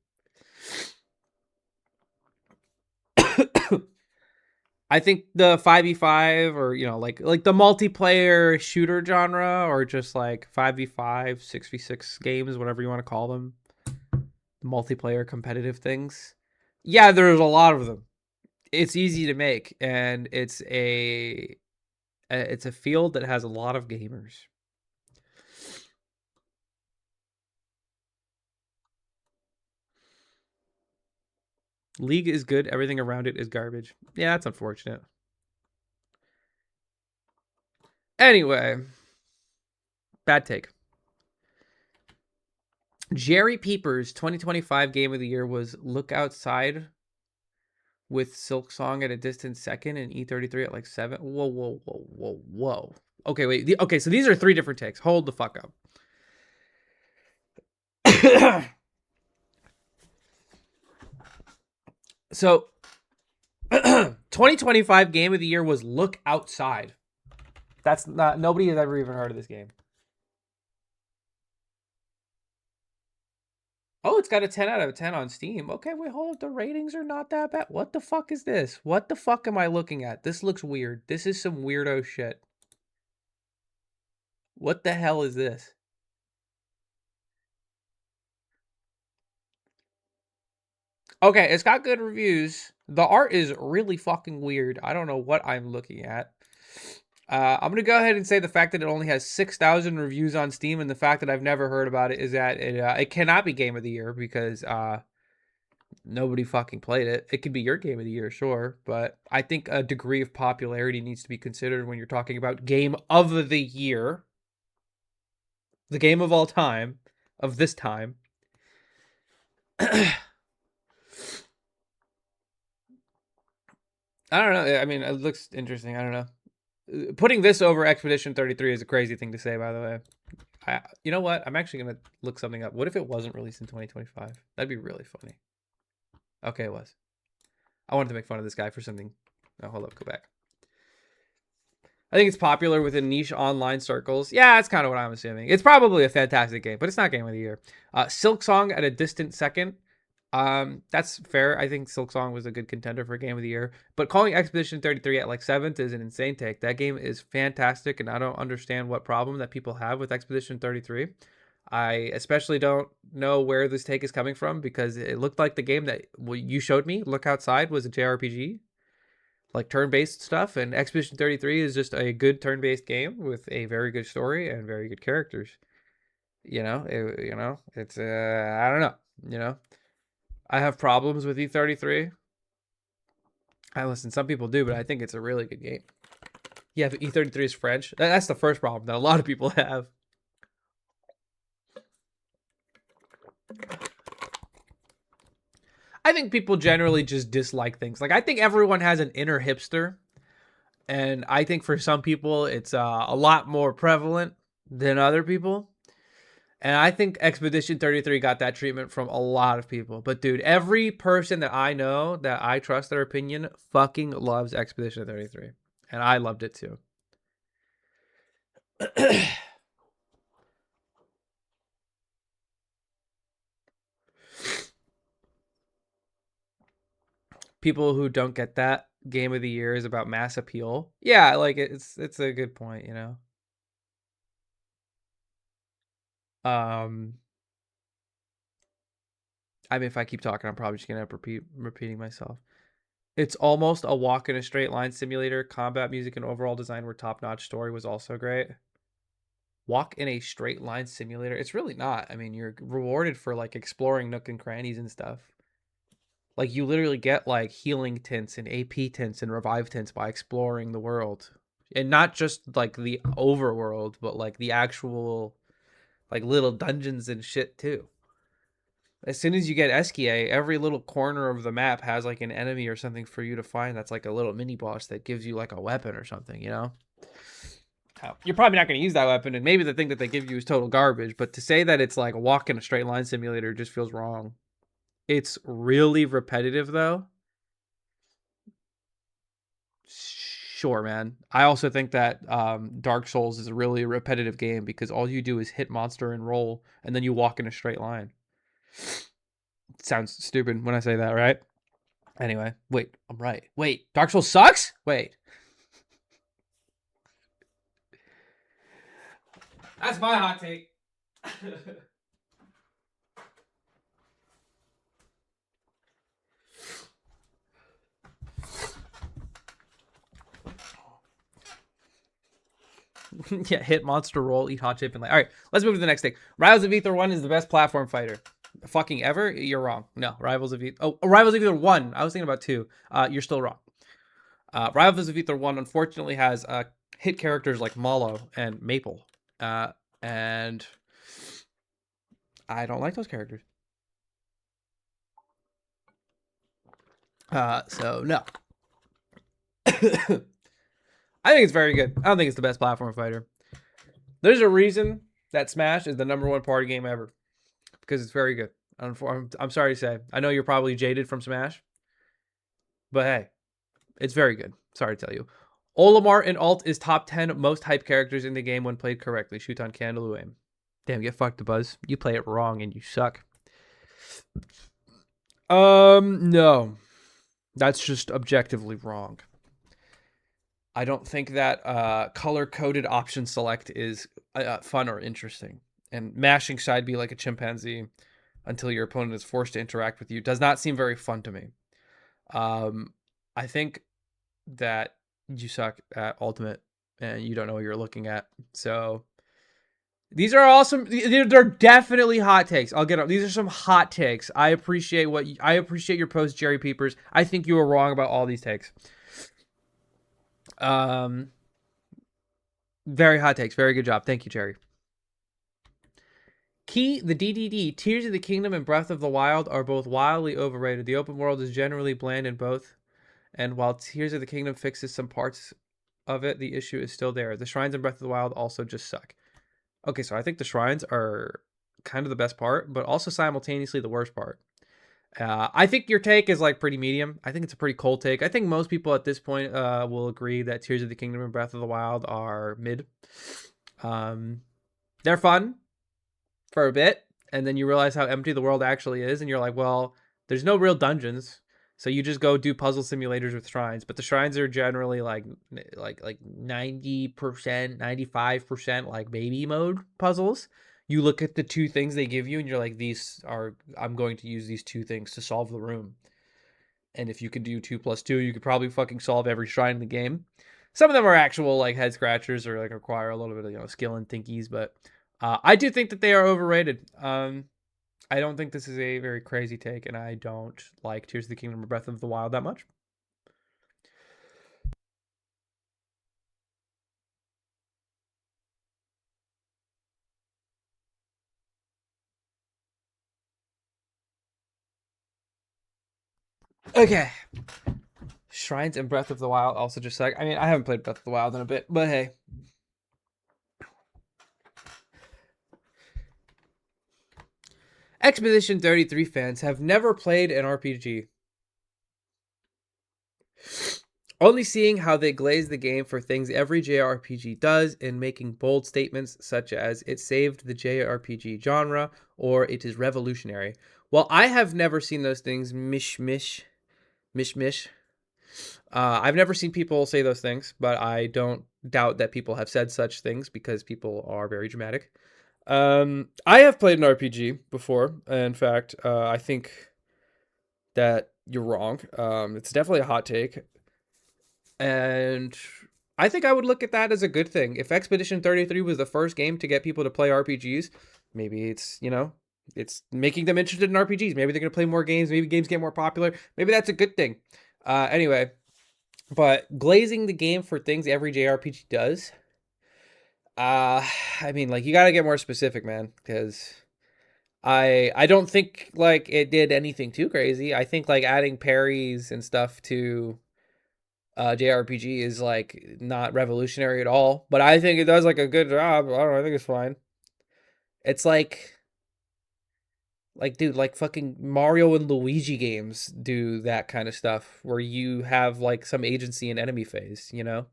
I think the 5v5 or like the multiplayer shooter genre or just like 5v5, 6v6 games, whatever you want to call them, multiplayer competitive things. Yeah, there's a lot of them. It's easy to make and it's a field that has a lot of gamers. League is good, everything around it is garbage. Yeah, that's unfortunate. Anyway, bad take. Jerry Peepers' 2025 game of the year was Look Outside with Silk Song at a distant second and E33 at like 7. Whoa, whoa, whoa, whoa, whoa. Okay, wait. Okay, so these are three different takes. Hold the fuck up. So 2025 game of the year was Look Outside. That's not nobody has ever even heard of this game. Oh, it's got a 10 out of 10 on Steam. Okay, wait, hold up. The ratings are not that bad. What the fuck is this? What the fuck am I looking at? This looks weird. This is some weirdo shit. What the hell is this? Okay, it's got good reviews. The art is really fucking weird. I don't know what I'm looking at. I'm gonna go ahead and say the fact that it only has 6,000 reviews on Steam and the fact that I've never heard about it is that it cannot be Game of the Year because nobody fucking played it. It could be your Game of the Year, sure, but I think a degree of popularity needs to be considered when you're talking about Game of the Year, the game of all time, of this time. I don't know. I mean, it looks interesting. I don't know. Putting this over Expedition 33 is a crazy thing to say, by the way. You know what? I'm actually going to look something up. What if it wasn't released in 2025? That'd be really funny. Okay, it was. I wanted to make fun of this guy for something. Oh, hold up. Go back. I think it's popular within niche online circles. Yeah, that's kind of what I'm assuming. It's probably a fantastic game, but it's not Game of the Year. Silk Song at a distant second. That's fair. I think Silk Song was a good contender for Game of the Year. But calling Expedition 33 at like 7th is an insane take. That game is fantastic, and I don't understand what problem that people have with Expedition 33. I especially don't know where this take is coming from because it looked like the game that you showed me, Look Outside, was a JRPG, like turn-based stuff, and Expedition 33 is just a good turn-based game with a very good story and very good characters. It's I don't know. You know, I have problems with E33. I listen, some people do, but I think it's a really good game. Yeah, but E33 is French. That's the first problem that a lot of people have. I think people generally just dislike things. Like I think everyone has an inner hipster, and I think for some people it's a lot more prevalent than other people. And I think Expedition 33 got that treatment from a lot of people. But dude, every person that I know that I trust their opinion fucking loves Expedition 33. And I loved it too. People who don't get that game of the year is about mass appeal. Yeah, like it's a good point, you know. Um I mean, if I keep talking, I'm probably just gonna end up repeating myself. It's almost a walk in a straight line simulator. Combat music and overall design were top notch. Story was also great. Walk in a straight line simulator. It's really not. I mean, you're rewarded for like exploring nook and crannies and stuff. Like you literally get like healing tints and AP tints and revive tints by exploring the world. And not just like the overworld, but like the actual like little dungeons and shit too. As soon as you get Eskia, every little corner of the map has like an enemy or something for you to find that's like a little mini boss that gives you like a weapon or something, you know? You're probably not going to use that weapon, and maybe the thing that they give you is total garbage, but to say that it's like a walk in a straight line simulator just feels wrong. It's really repetitive, though. Sure, man. I also think that Dark Souls is a really repetitive game because all you do is hit monster and roll, and then you walk in a straight line. Sounds stupid when I say that, right? Anyway, wait, I'm right. Wait, Dark Souls sucks? Wait. That's my hot take. Yeah, hit monster roll, eat hot chip, and like. All right, let's move to the next thing. Rivals of Ether 1 is the best platform fighter. Fucking ever? You're wrong. No, Rivals of Ether. Oh, Rivals of Ether 1. I was thinking about 2. You're still wrong. Rivals of Ether 1 unfortunately has hit characters like Mallow and Maple. And I don't like those characters. So no. I think it's very good. I don't think it's the best platform fighter. There's a reason that Smash is the #1 party game ever. Because it's very good. I'm sorry to say. I know you're probably jaded from Smash. But hey, it's very good. Sorry to tell you. Olimar in Alt is top 10 most hype characters in the game when played correctly. Shoot on Candle aim. Damn, get fucked, Buzz. You play it wrong and you suck. No. That's just objectively wrong. I don't think that color-coded option select is fun or interesting. And mashing side B like a chimpanzee until your opponent is forced to interact with you does not seem very fun to me. I think that you suck at Ultimate and you don't know what you're looking at. So these are awesome. They're definitely hot takes. I'll get them. These are some hot takes. I appreciate your post, Jerry Peepers. I think you were wrong about all these takes. Very hot takes. Very good job. Thank you, Jerry. Key, the DDD, Tears of the Kingdom and Breath of the Wild are both wildly overrated. The open world is generally bland in both. And while Tears of the Kingdom fixes some parts of it, the issue is still there. The shrines in Breath of the Wild also just suck. Okay, so I think the shrines are kind of the best part, but also simultaneously the worst part. I think your take is like pretty medium. I think it's a pretty cold take. I think most people at this point will agree that Tears of the Kingdom and Breath of the Wild are mid. They're fun for a bit, and then you realize how empty the world actually is, and you're like, well, there's no real dungeons, so you just go do puzzle simulators with shrines. But the shrines are generally like 90%, 95% like baby mode puzzles. You look at the two things they give you and you're like, these are, I'm going to use these two things to solve the room. And if you could do 2 plus 2, you could probably fucking solve every shrine in the game. Some of them are actual like head scratchers or like require a little bit of skill and thinkies, but I do think that they are overrated. I don't think this is a very crazy take, and I don't like Tears of the Kingdom or Breath of the Wild that much. Okay, Shrines and Breath of the Wild also just like, I mean, I haven't played Breath of the Wild in a bit, but hey. Expedition 33 fans have never played an RPG. Only seeing how they glaze the game for things every JRPG does in making bold statements such as it saved the JRPG genre or it is revolutionary. While I have never seen those things mish. I've never seen people say those things, but I don't doubt that people have said such things because people are very dramatic. I have played an RPG before. In fact, I think that you're wrong. It's definitely a hot take. And I think I would look at that as a good thing. If Expedition 33 was the first game to get people to play RPGs, maybe it's, it's making them interested in RPGs. Maybe they're going to play more games. Maybe games get more popular. Maybe that's a good thing. Anyway, but glazing the game for things every JRPG does, I mean, like, you got to get more specific, man, because I don't think like it did anything too crazy. I think like adding parries and stuff to JRPG is like not revolutionary at all, but I think it does like a good job. I don't know, I think it's fine. It's like dude, like fucking Mario and Luigi games do that kind of stuff where you have like some agency in enemy phase, you know?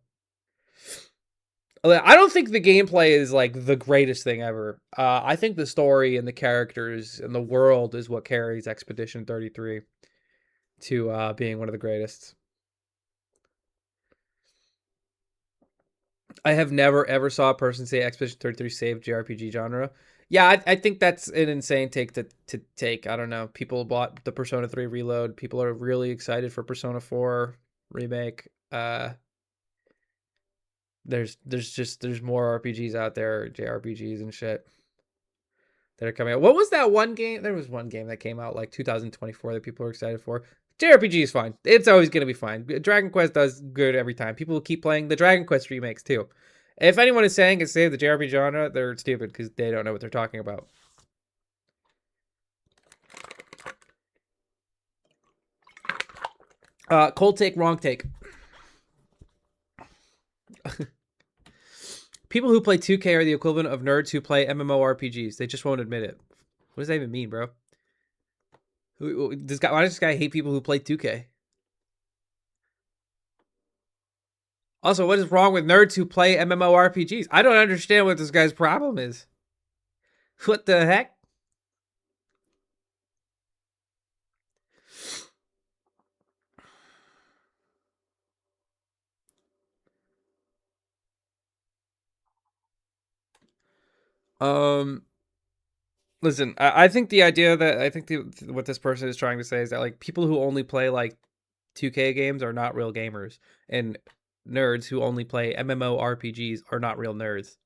I don't think the gameplay is like the greatest thing ever. I think the story and the characters and the world is what carries Expedition 33 to being one of the greatest. I have never ever saw a person say Expedition 33 saved JRPG genre. Yeah, I think that's an insane take to take. I don't know. People bought the Persona 3 Reload. People are really excited for Persona 4 remake. There's more RPGs out there, JRPGs and shit that are coming out. What was that one game? There was one game that came out like 2024 that people are excited for. JRPG is fine. It's always going to be fine. Dragon Quest does good every time. People will keep playing the Dragon Quest remakes too. If anyone is saying it's saved the JRPG genre, they're stupid because they don't know what they're talking about. Cold take, wrong take. People who play 2K are the equivalent of nerds who play MMORPGs. They just won't admit it. What does that even mean, bro? Why does this guy hate people who play 2K? Also, what is wrong with nerds who play MMORPGs? I don't understand what this guy's problem is. What the heck? Um, Listen, I think the idea that what this person is trying to say is that like people who only play like 2K games are not real gamers, and nerds who only play MMORPGs are not real nerds.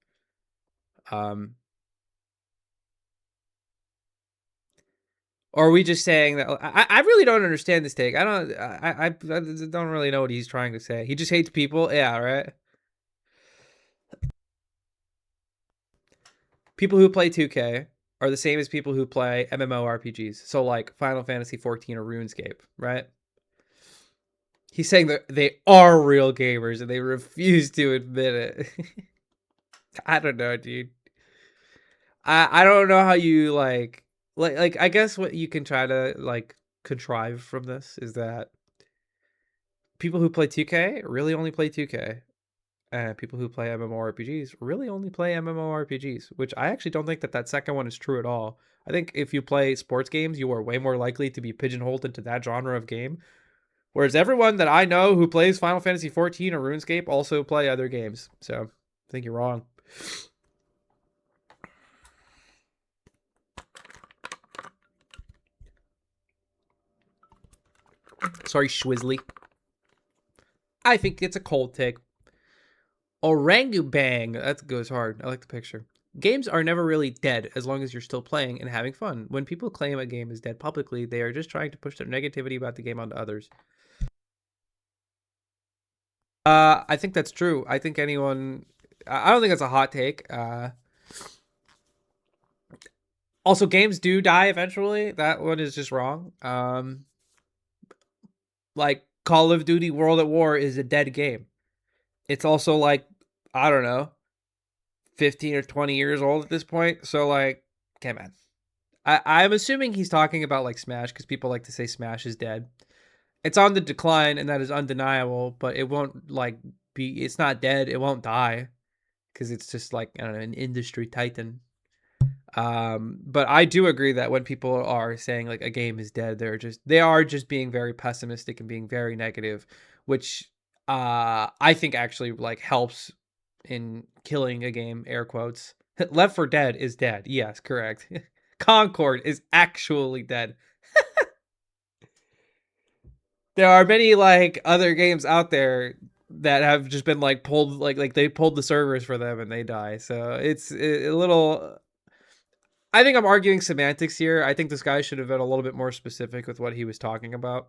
Um, or are we just saying that? I really don't understand this take. I don't really know what he's trying to say. He just hates people. Yeah, right. People who play 2K are the same as people who play MMORPGs. So like Final Fantasy 14 or RuneScape, right? He's saying that they are real gamers and they refuse to admit it. I don't know, dude. I don't know how you like I guess what you can try to like contrive from this is that people who play 2K really only play 2K. And people who play MMORPGs really only play MMORPGs, which I actually don't think that second one is true at all. I think if you play sports games, you are way more likely to be pigeonholed into that genre of game. Whereas everyone that I know who plays Final Fantasy 14 or RuneScape also play other games. So I think you're wrong. Sorry, Schwizzly. I think it's a cold take. Orangubang. That goes hard. I like the picture. Games are never really dead as long as you're still playing and having fun. When people claim a game is dead publicly, they are just trying to push their negativity about the game onto others. I think that's true. I think anyone. I don't think that's a hot take. Also, games do die eventually. That one is just wrong. Like Call of Duty World at War is a dead game. It's also like, I don't know, 15 or 20 years old at this point. So like, okay, man. I'm assuming he's talking about like Smash because people like to say Smash is dead. It's on the decline and that is undeniable, but it won't like be. It's not dead. It won't die because it's just like, I don't know, an industry titan. But I do agree that when people are saying like a game is dead, they are just being very pessimistic and being very negative, which I think actually like helps in killing a game. Air quotes. Left 4 Dead is dead. Yes, correct. Concord is actually dead. There are many like other games out there that have just been like pulled like they pulled the servers for them and they die. So it's a little. I think I'm arguing semantics here. I think this guy should have been a little bit more specific with what he was talking about.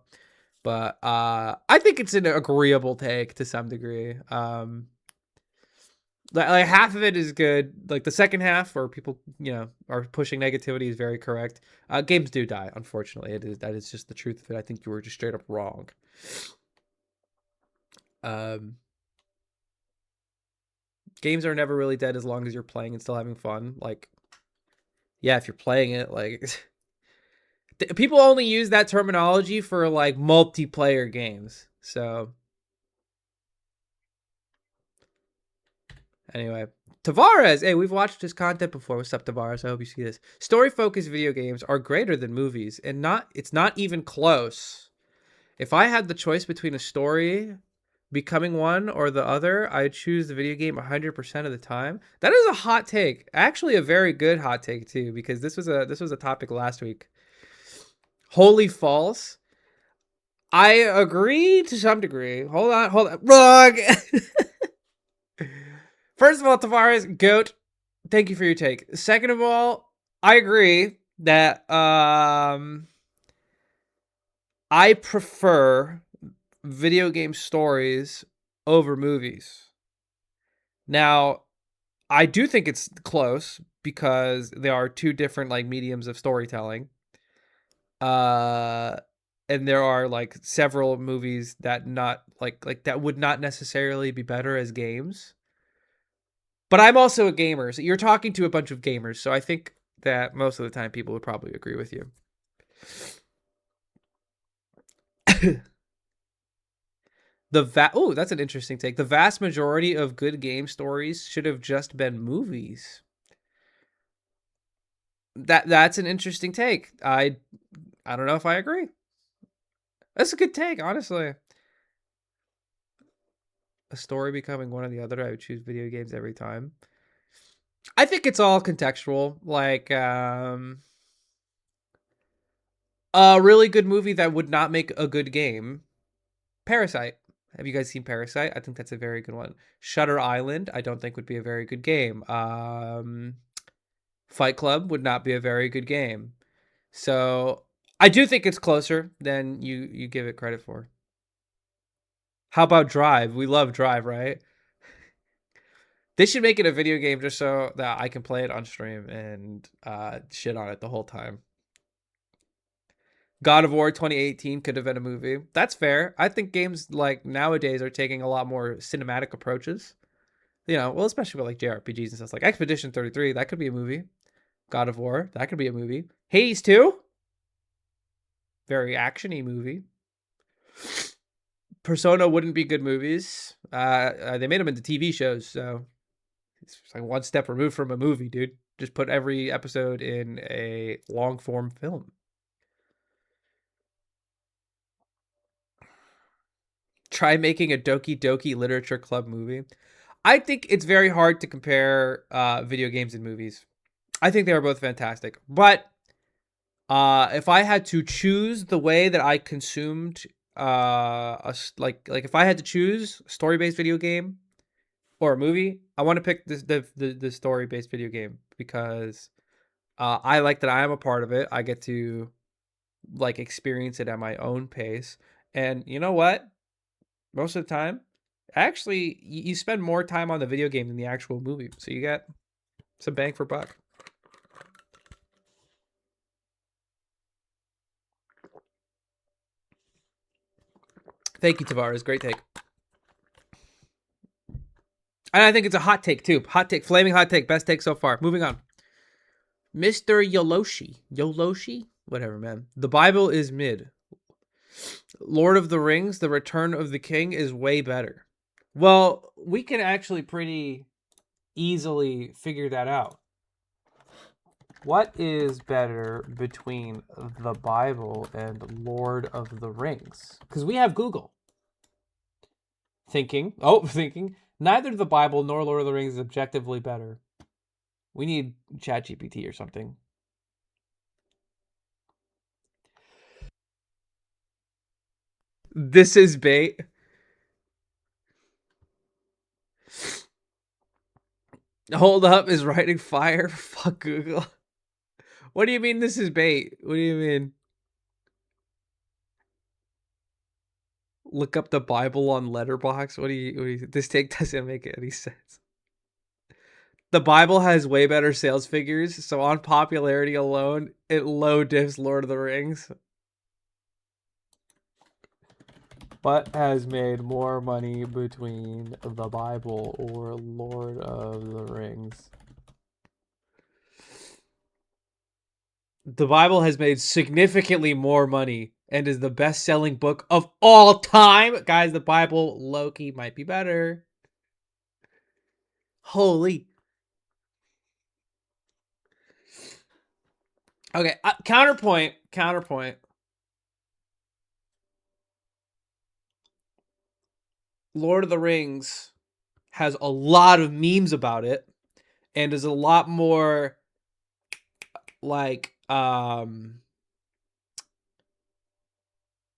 But I think it's an agreeable take to some degree. Like half of it is good. Like the second half, where people are pushing negativity, is very correct. Games do die, unfortunately. That is just the truth of it. I think you were just straight up wrong. Um, Games are never really dead as long as you're playing and still having fun. Like, yeah, if you're playing it, like people only use that terminology for like multiplayer games. So anyway, Tavares. Hey, we've watched his content before. What's up, Tavares? I hope you see this. Story-focused video games are greater than movies, and it's not even close. If I had the choice between a story becoming one or the other, I'd choose the video game 100% of the time. That is a hot take. Actually, a very good hot take too, because this was a topic last week. Holy false. I agree to some degree. Hold on. Wrong. First of all, Tavares, goat. Thank you for your take. Second of all, I agree that I prefer video game stories over movies. Now, I do think it's close because there are two different like mediums of storytelling. Uh and there are like several movies that not like that would not necessarily be better as games. But I'm also a gamer. So you're talking to a bunch of gamers, so I think that most of the time people would probably agree with you. That's an interesting take. The vast majority of good game stories should have just been movies. That's an interesting take. I don't know if I agree. That's a good take, honestly. A story becoming one or the other, I would choose video games every time. I think it's all contextual. Like a really good movie that would not make a good game. Parasite. Have you guys seen Parasite? I think that's a very good one. Shutter Island, I don't think would be a very good game. Fight Club would not be a very good game. So I do think it's closer than you give it credit for. How about Drive? We love Drive, right? They should make it a video game just so that I can play it on stream and shit on it the whole time. God of War 2018 could have been a movie. That's fair. I think games like nowadays are taking a lot more cinematic approaches. Well, especially with like JRPGs and stuff like Expedition 33, that could be a movie. God of War, that could be a movie. Hades 2, very actiony movie. Persona wouldn't be good movies. They made them into TV shows, so it's like one step removed from a movie, dude. Just put every episode in a long form film. Try making a Doki Doki Literature Club movie. I think it's very hard to compare video games and movies. I think they are both fantastic. But if I had to choose the way that I consumed like if I had to choose a story-based video game or a movie, I want to pick the story-based video game because I like that I am a part of it. I get to like experience it at my own pace. And you know what? Most of the time, actually, you spend more time on the video game than the actual movie, so you get some bang for buck. Thank you, Tavares. Great take. And I think it's a hot take too. Hot take, flaming hot take, best take so far. Moving on. Mr. Yoloshi, whatever, man. The Bible is mid. Lord of the Rings, The Return of the King is way better. Well, we can actually pretty easily figure that out. What is better between the Bible and Lord of the Rings? Because we have Google. Thinking. Neither the Bible nor Lord of the Rings is objectively better. We need ChatGPT or something. This is bait. Hold up is writing fire. Fuck Google. What do you mean this is bait? What do you mean? Look up the Bible on Letterbox. What do you this take doesn't make any sense. The Bible has way better sales figures, so on popularity alone, it low diffs Lord of the Rings. What has made more money between the Bible or Lord of the Rings? The Bible has made significantly more money and is the best-selling book of all time. Guys, the Bible, low-key, might be better. Holy. Okay, counterpoint. Lord of the Rings has a lot of memes about it and is a lot more like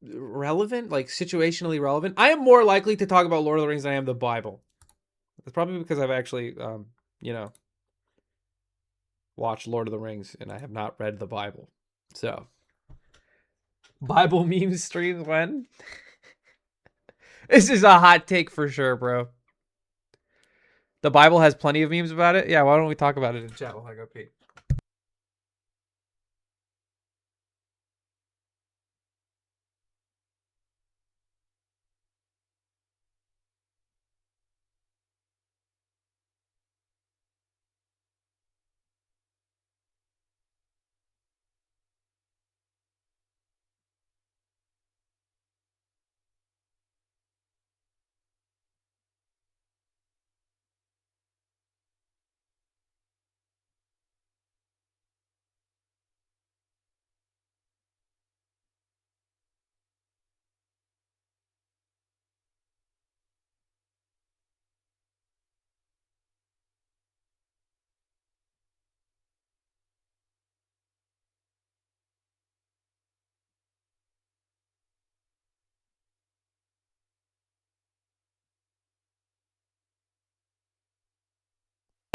relevant, like situationally relevant. I am more likely to talk about Lord of the Rings than I am the Bible. It's probably because I've actually you know, watched Lord of the Rings and I have not read the Bible. So, Bible memes streams when? This is a hot take for sure, bro. The Bible has plenty of memes about it. Yeah, why don't we talk about it in chat while I go pee?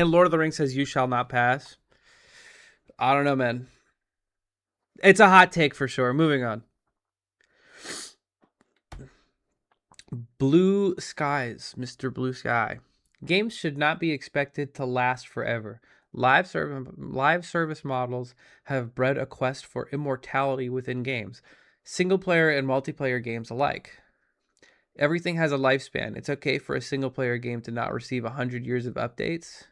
And Lord of the Rings says, "You shall not pass." I don't know, man. It's a hot take for sure. Moving on. Blue skies, Mr. Blue Sky. Games should not be expected to last forever. Live service models have bred a quest for immortality within games, single player and multiplayer games alike. Everything has a lifespan. It's okay for a single player game to not receive 100 years of updates.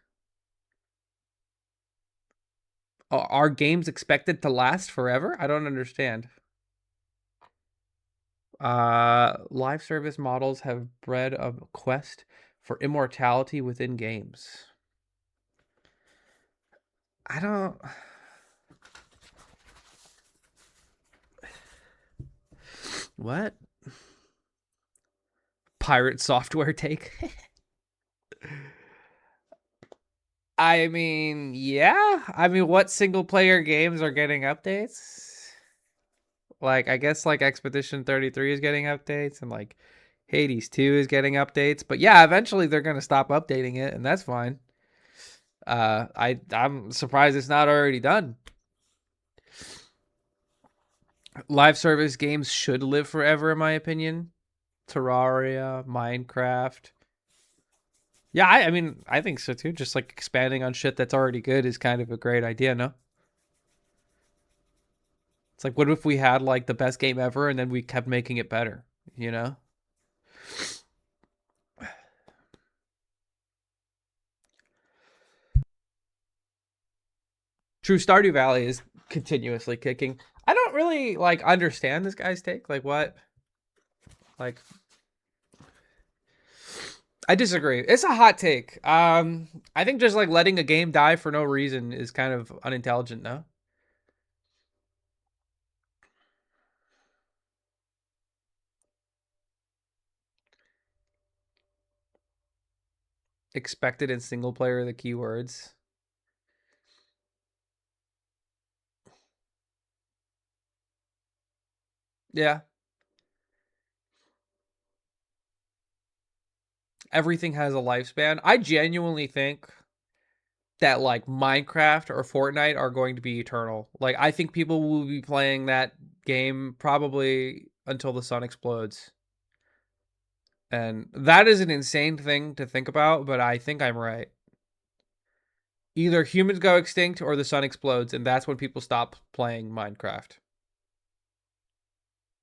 Are games expected to last forever? I don't understand. Live service models have bred a quest for immortality within games. I don't. What? Pirate software take? I mean, yeah. I mean, what single player games are getting updates? Like I guess like Expedition 33 is getting updates and like Hades 2 is getting updates, but yeah, eventually they're gonna stop updating it, and that's fine. I'm surprised it's not already done. Live service games should live forever, in my opinion. Terraria, Minecraft. Yeah, I mean, I think so too. Just like expanding on shit that's already good is kind of a great idea, no? It's like, what if we had like the best game ever and then we kept making it better, you know? True, Stardew Valley is continuously kicking. I don't really like understand this guy's take. Like, what? Like, I disagree. It's a hot take. I think just like letting a game die for no reason is kind of unintelligent, no? Expected in single player the keywords. Yeah. Everything has a lifespan. I genuinely think that like Minecraft or Fortnite are going to be eternal. Like I think people will be playing that game probably until the sun explodes. And that is an insane thing to think about, but I think I'm right. Either humans go extinct or the sun explodes, and that's when people stop playing Minecraft.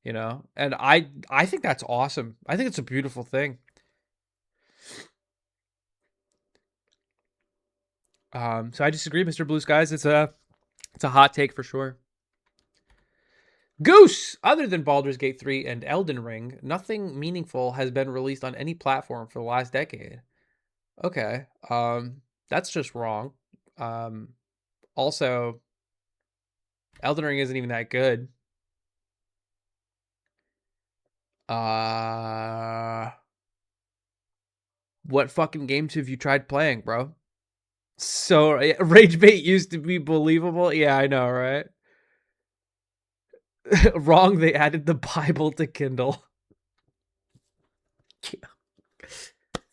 You know? And I think that's awesome. I think it's a beautiful thing. So I disagree, Mr. Blue Skies. It's a hot take for sure. Goose! Other than Baldur's Gate 3 and Elden Ring, nothing meaningful has been released on any platform for the last decade. Okay. That's just wrong. Um Also, Elden Ring isn't even that good. Uh what fucking games have you tried playing, bro? So Rage Bait used to be believable. Yeah, I know, right? Wrong, they added the Bible to Kindle.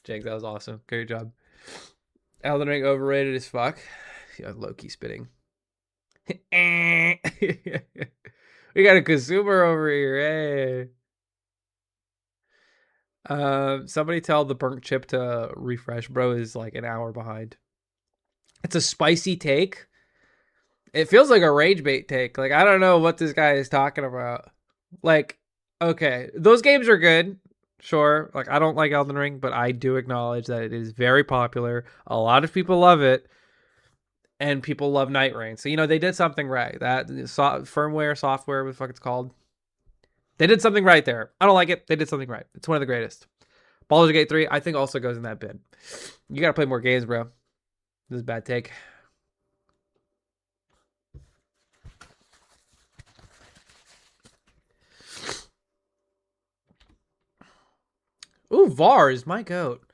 Jake, that was awesome. Great job. Elden Ring overrated as fuck. Yeah, Loki spitting. We got a consumer over here. Hey. Somebody tell the burnt chip to refresh. Bro is like an hour behind. It's a spicy take. It feels like a rage bait take. Like I don't know what this guy is talking about. Like, okay, those games are good. Sure. Like I don't like Elden Ring, but I do acknowledge that it is very popular. A lot of people love it. And people love Night Rain. So, they did something right. That firmware, software, what the fuck it's called. They did something right there. I don't like it. They did something right. It's one of the greatest. Baldur's Gate 3, I think, also goes in that bin. You gotta play more games, bro. This is a bad take. Ooh, Vars, my goat.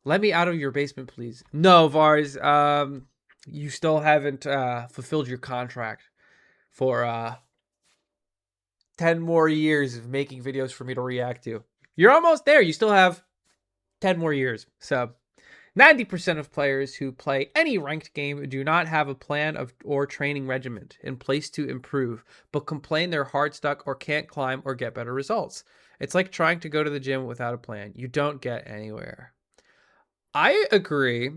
Let me out of your basement, please. No, Vars, you still haven't fulfilled your contract for 10 more years of making videos for me to react to. You're almost there. You still have 10 more years. So 90% of players who play any ranked game do not have a plan or training regimen in place to improve, but complain they're hard stuck or can't climb or get better results. It's like trying to go to the gym without a plan. You don't get anywhere. I agree.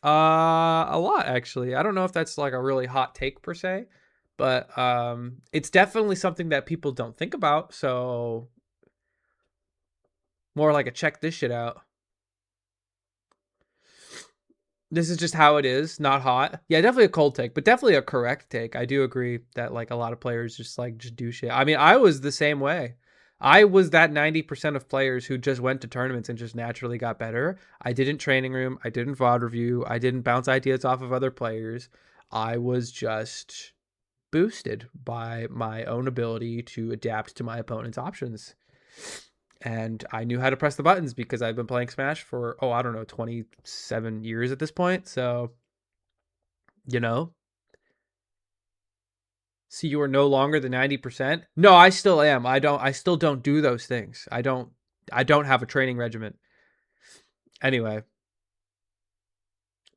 A lot actually. I don't know if that's like a really hot take per se, but it's definitely something that people don't think about. So more like a check this shit out. This is just how it is, not hot. Yeah, definitely a cold take, but definitely a correct take. I do agree that like a lot of players just do shit. I mean, I was the same way. I was that 90% of players who just went to tournaments and just naturally got better. I didn't training room, I didn't VOD review, I didn't bounce ideas off of other players. I was just boosted by my own ability to adapt to my opponent's options. And I knew how to press the buttons because I've been playing Smash for, I don't know, 27 years at this point. So, you know, So you are no longer the 90%? No, I still am. I still don't do those things. I don't have a training regimen. Anyway,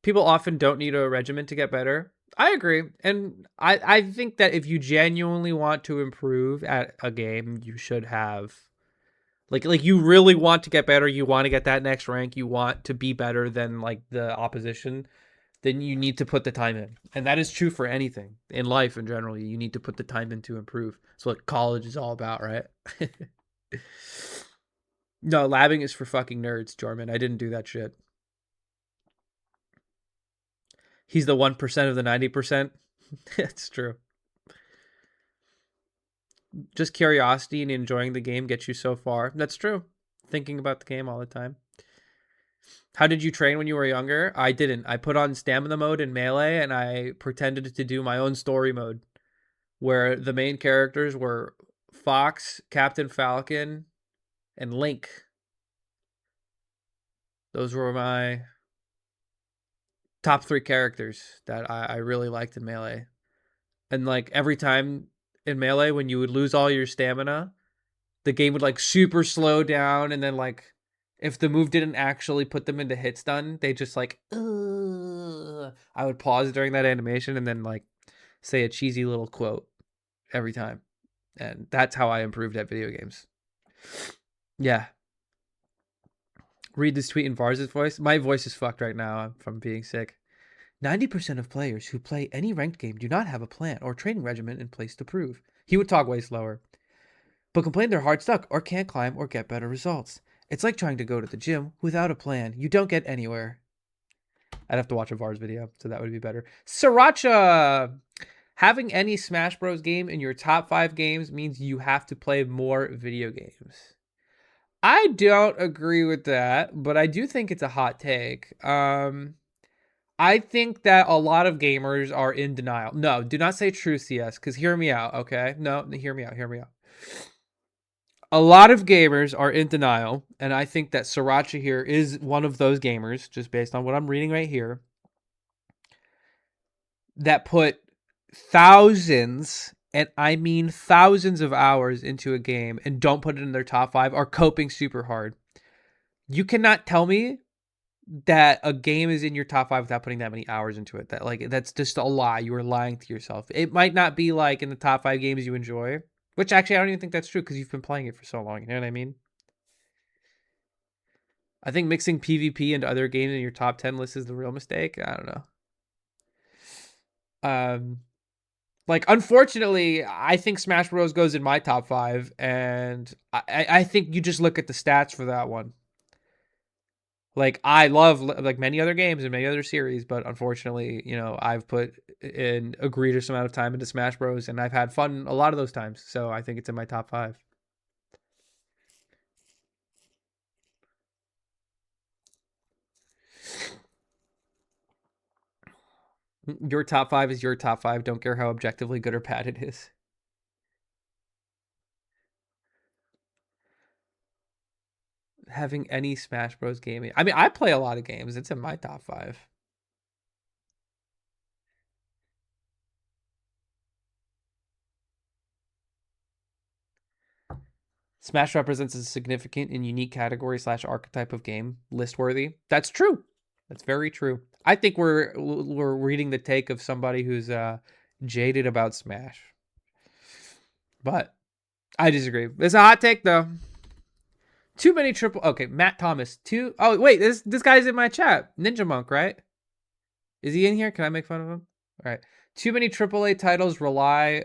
people often don't need a regimen to get better. I agree. And I think that if you genuinely want to improve at a game, you should have like you really want to get better, you want to get that next rank, you want to be better than like the opposition, then you need to put the time in. And that is true for anything in life in general. You need to put the time in to improve. That's what college is all about, right? No, labbing is for fucking nerds, Jorman. I didn't do that shit. He's the 1% of the 90%. It's true. Just curiosity and enjoying the game gets you so far. That's true. Thinking about the game all the time. How did you train when you were younger? I didn't. I put on stamina mode in Melee and I pretended to do my own story mode where the main characters were Fox, Captain Falcon, and Link. Those were my top 3 characters that I really liked in Melee. And like every time in Melee when you would lose all your stamina, the game would like super slow down, and then like if the move didn't actually put them into hit stun, they just like ugh. I would pause during that animation and then like say a cheesy little quote every time. And that's how I improved at video games. Yeah. Read this tweet in Vars's voice. My voice is fucked right now from being sick. 90% of players who play any ranked game do not have a plan or training regimen in place to prove. He would talk way slower, but complain they're hard stuck or can't climb or get better results. It's like trying to go to the gym without a plan. You don't get anywhere. I'd have to watch a Vars video, so that would be better. Sriracha! Having any Smash Bros. Game in your top 5 games means you have to play more video games. I don't agree with that, but I do think it's a hot take. I think that a lot of gamers are in denial. No, do not say true CS, because hear me out, okay? No, hear me out, hear me out. A lot of gamers are in denial, and I think that Sriracha here is one of those gamers, just based on what I'm reading right here, that put thousands, and I mean thousands of hours into a game and don't put it in their top 5, are coping super hard. You cannot tell me that a game is in your top 5 without putting that many hours into it. That's just a lie. You are lying to yourself. It might not be like in the top 5 games you enjoy, which actually I don't even think that's true because you've been playing it for so long. You know what I mean? I think mixing PvP into other games in your top 10 list is the real mistake. I don't know. Like unfortunately, I think Smash Bros goes in my top 5, and I think you just look at the stats for that one. Like I love like many other games and many other series, but unfortunately, you know, I've put an egregious amount of time into Smash Bros, and I've had fun a lot of those times. So I think it's in my top 5. Your top 5 is your top 5. Don't care how objectively good or bad it is. Having any Smash Bros gaming. I mean, I play a lot of games. It's in my top 5. Smash represents a significant and unique category / archetype of game, list worthy. That's true. That's very true. I think we're reading the take of somebody who's jaded about Smash. But I disagree. It's a hot take though. Too many triple. Okay, Matt Thomas. Oh wait, this guy's in my chat. Ninja Monk, right? Is he in here? Can I make fun of him? All right. Too many AAA titles rely.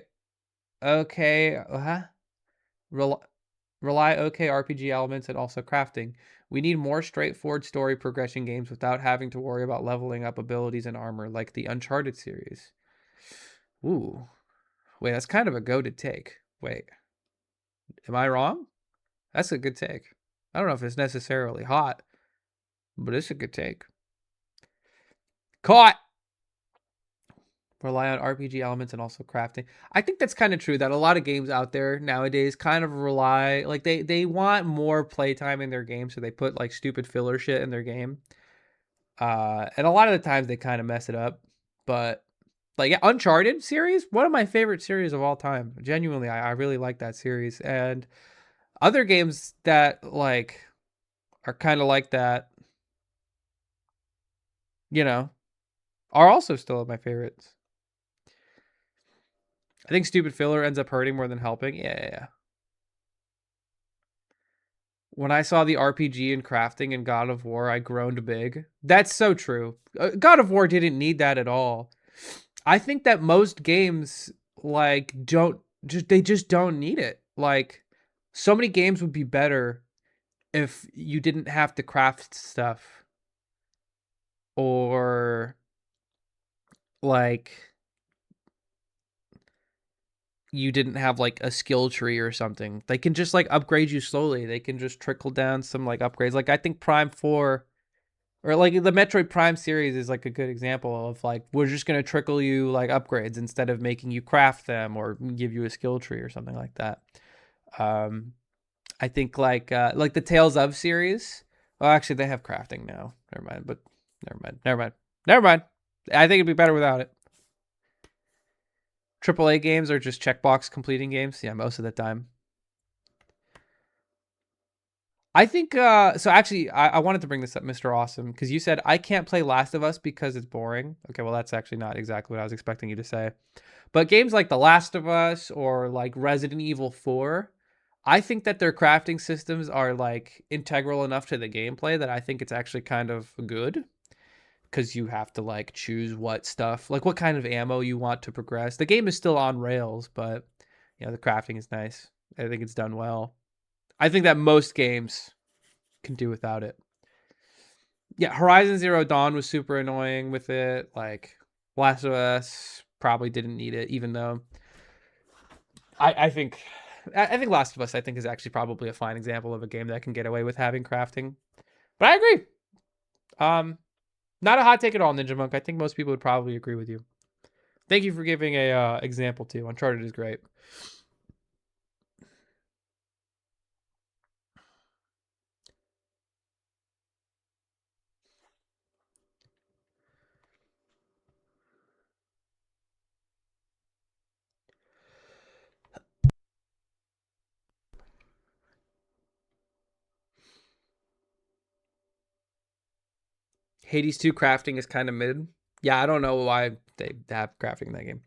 Okay. Rely okay RPG elements and also crafting. We need more straightforward story progression games without having to worry about leveling up abilities and armor like the Uncharted series. Ooh. Wait, that's kind of a goated take. Wait. Am I wrong? That's a good take. I don't know if it's necessarily hot, but it's a good take. Caught! Rely on RPG elements and also crafting. I think that's kind of true that a lot of games out there nowadays kind of rely, like they want more playtime in their game, so they put like stupid filler shit in their game. And a lot of the times they kind of mess it up, but Like, yeah, Uncharted series, one of my favorite series of all time. Genuinely, I really like that series. And other games that like are kind of like that, you know, are also still my favorites. I think stupid filler ends up hurting more than helping. Yeah. When I saw the RPG and crafting in God of War, I groaned big. That's so true. God of War didn't need that at all. I think that most games like don't just they just don't need it. Like so many games would be better if you didn't have to craft stuff or like you didn't have like a skill tree or something. They can just like upgrade you slowly. They can just trickle down some like upgrades. Like I think Prime 4 or like the Metroid Prime series is like a good example of like we're just going to trickle you like upgrades instead of making you craft them or give you a skill tree or something like that. Um I think like the Tales of series. Well, actually they have crafting now. Never mind, but never mind. I think it'd be better without it. AAA games are just checkbox completing games. Yeah, most of the time. I think so actually I wanted to bring this up, Mr. Awesome, because you said I can't play Last of Us because it's boring. Okay, well that's actually not exactly what I was expecting you to say. But games like The Last of Us or like Resident Evil 4, I think that their crafting systems are like integral enough to the gameplay that I think it's actually kind of good because you have to like choose what stuff, like what kind of ammo you want to progress. The game is still on rails, but you know, the crafting is nice. I think it's done well. I think that most games can do without it. Yeah, Horizon Zero Dawn was super annoying with it. Like Last of Us probably didn't need it, even though I think I think Last of Us I think is actually probably a fine example of a game that can get away with having crafting. But I agree. Um, not a hot take at all, Ninja Monk. I think most people would probably agree with you. Thank you for giving a example too. Uncharted is great. Hades 2 crafting is kind of mid. Yeah, I don't know why they have crafting in that game.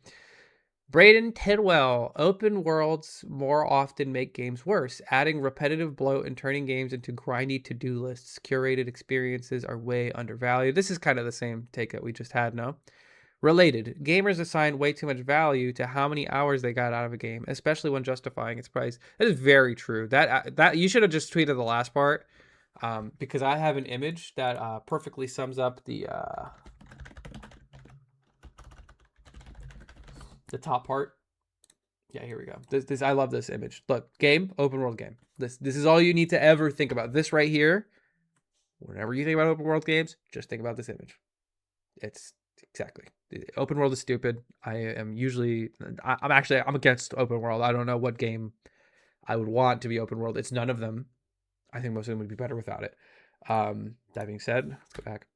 Braden Tidwell, open worlds more often make games worse. Adding repetitive bloat and turning games into grindy to-do lists. Curated experiences are way undervalued. This is kind of the same take that we just had, no? Related, gamers assign way too much value to how many hours they got out of a game, especially when justifying its price. That is very true. That you should have just tweeted the last part, because I have an image that perfectly sums up the top part. Yeah, here we go. This I love this image. Look, game, open world game. This is all you need to ever think about. This right here. Whenever you think about open world games, just think about this image. It's exactly open world is stupid. I am usually I'm against open world. I don't know what game I would want to be open world. It's none of them. I think most of them would be better without it. That being said, let's go back.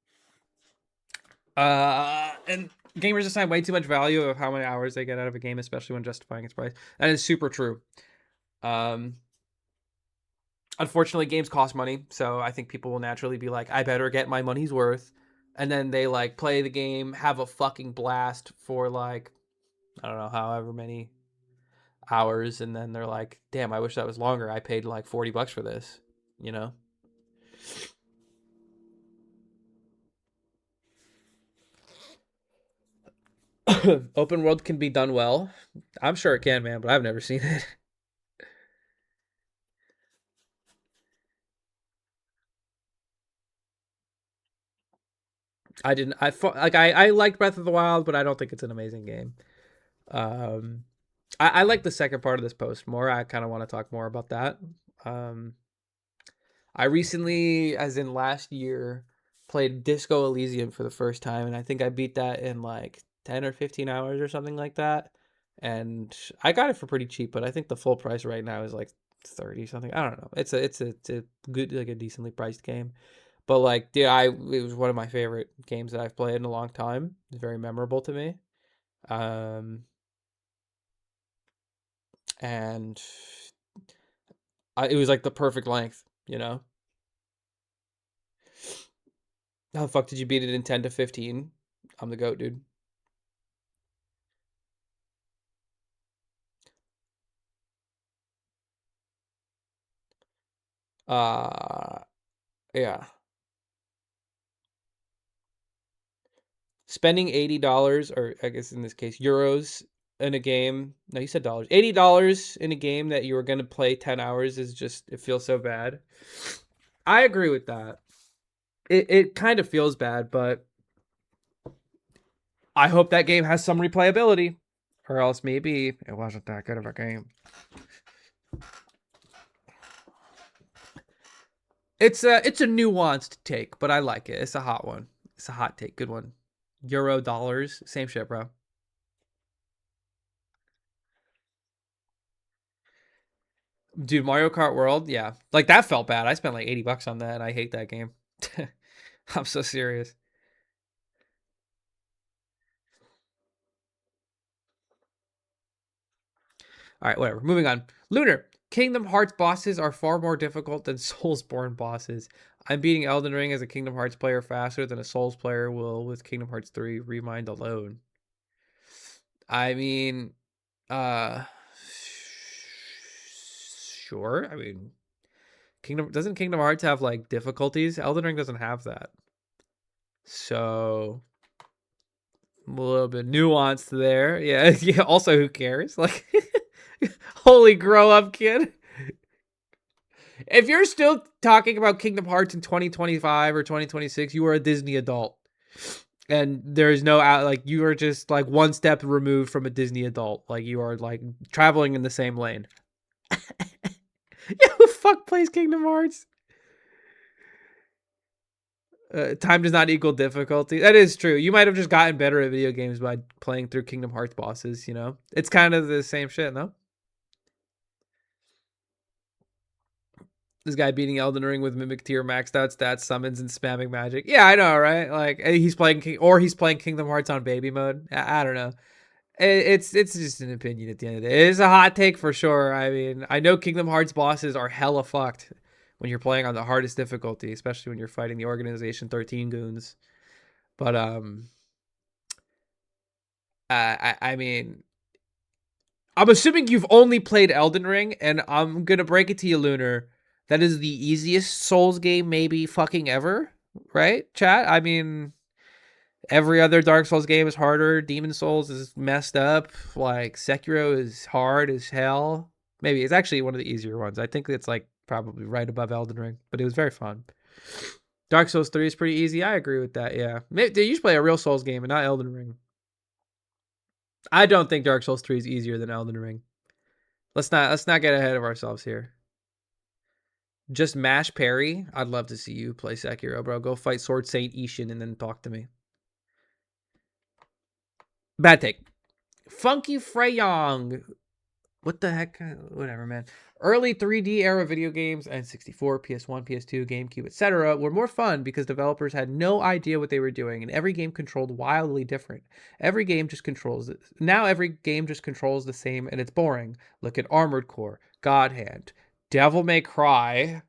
And gamers assign way too much value of how many hours they get out of a game, especially when justifying its price. That is super true. Um, Unfortunately, games cost money, so I think people will naturally be like, I better get my money's worth. And then they like play the game, have a fucking blast for like, I don't know, however many hours. And then they're like, damn, I wish that was longer. I paid like $40 for this, you know? Open world can be done well. I'm sure it can, man, but I've never seen it. I didn't. I liked Breath of the Wild, but I don't think it's an amazing game. Um, I like the second part of this post more. I kind of want to talk more about that. Um, I recently, as in last year, played Disco Elysium for the first time, and I think I beat that in like 10 or 15 hours or something like that. And I got it for pretty cheap, but I think the full price right now is like 30 something. I don't know. It's a good, like a decently priced game. But like, dude, it was one of my favorite games that I've played in a long time. It's very memorable to me. Um, and it was like the perfect length, you know? How the fuck did you beat it in 10 to 15? I'm the GOAT, dude. Uh, yeah. Spending $80, or I guess in this case, euros in a game. No, you said dollars. $80 in a game that you were going to play 10 hours is just, it feels so bad. I agree with that. It kind of feels bad, but I hope that game has some replayability, or else maybe it wasn't that good of a game. It's a nuanced take, but I like it. It's a hot one. It's a hot take. Good one. Euro dollars, same shit, bro. Dude, Mario Kart World, yeah. Like that felt bad. I spent like $80 on that and I hate that game. I'm so serious. All right, whatever. Moving on. Lunar. Kingdom Hearts bosses are far more difficult than Soulsborne bosses. I'm beating Elden Ring as a Kingdom Hearts player faster than a Souls player will with Kingdom Hearts 3 Remind alone. I mean, uh sure. I mean, Kingdom Hearts have like difficulties? Elden Ring doesn't have that. So a little bit nuanced there. Yeah, yeah. Also, who cares? Like, holy grow up, kid. If you're still talking about Kingdom Hearts in 2025 or 2026, you are a Disney adult. And there's no like you are just like one step removed from a Disney adult. Like you are like traveling in the same lane. Yeah, who fuck plays Kingdom Hearts? Time does not equal difficulty. That is true. You might have just gotten better at video games by playing through Kingdom Hearts bosses. You know, it's kind of the same shit, no? This guy beating Elden Ring with Mimic Tier maxed out stats, summons, and spamming magic. Yeah, I know, right? Like he's playing he's playing Kingdom Hearts on baby mode. I don't know. It's just an opinion at the end of the day. It's a hot take for sure. I mean, I know Kingdom Hearts bosses are hella fucked when you're playing on the hardest difficulty, especially when you're fighting the Organization 13 goons. But I mean, I'm assuming you've only played Elden Ring, and I'm gonna break it to you, Lunar. That is the easiest Souls game maybe fucking ever, right? Chat. I mean, every other Dark Souls game is harder. Demon Souls is messed up. Like Sekiro is hard as hell. Maybe it's actually one of the easier ones. I think it's like probably right above Elden Ring, but it was very fun. Dark Souls 3 is pretty easy. I agree with that. Yeah, you should play a real Souls game and not Elden Ring. I don't think Dark Souls 3 is easier than Elden Ring. Let's not get ahead of ourselves here. Just mash parry. I'd love to see you play Sekiro, bro. Go fight Sword Saint Ishin and then talk to me. Bad take. Funky Freyong. What the heck? Whatever, man. Early 3D era video games, N64, PS1, PS2, GameCube, etc., were more fun because developers had no idea what they were doing, and every game controlled wildly different. Every game just controls it. Now every game just controls the same, and it's boring. Look at Armored Core, God Hand, Devil May Cry,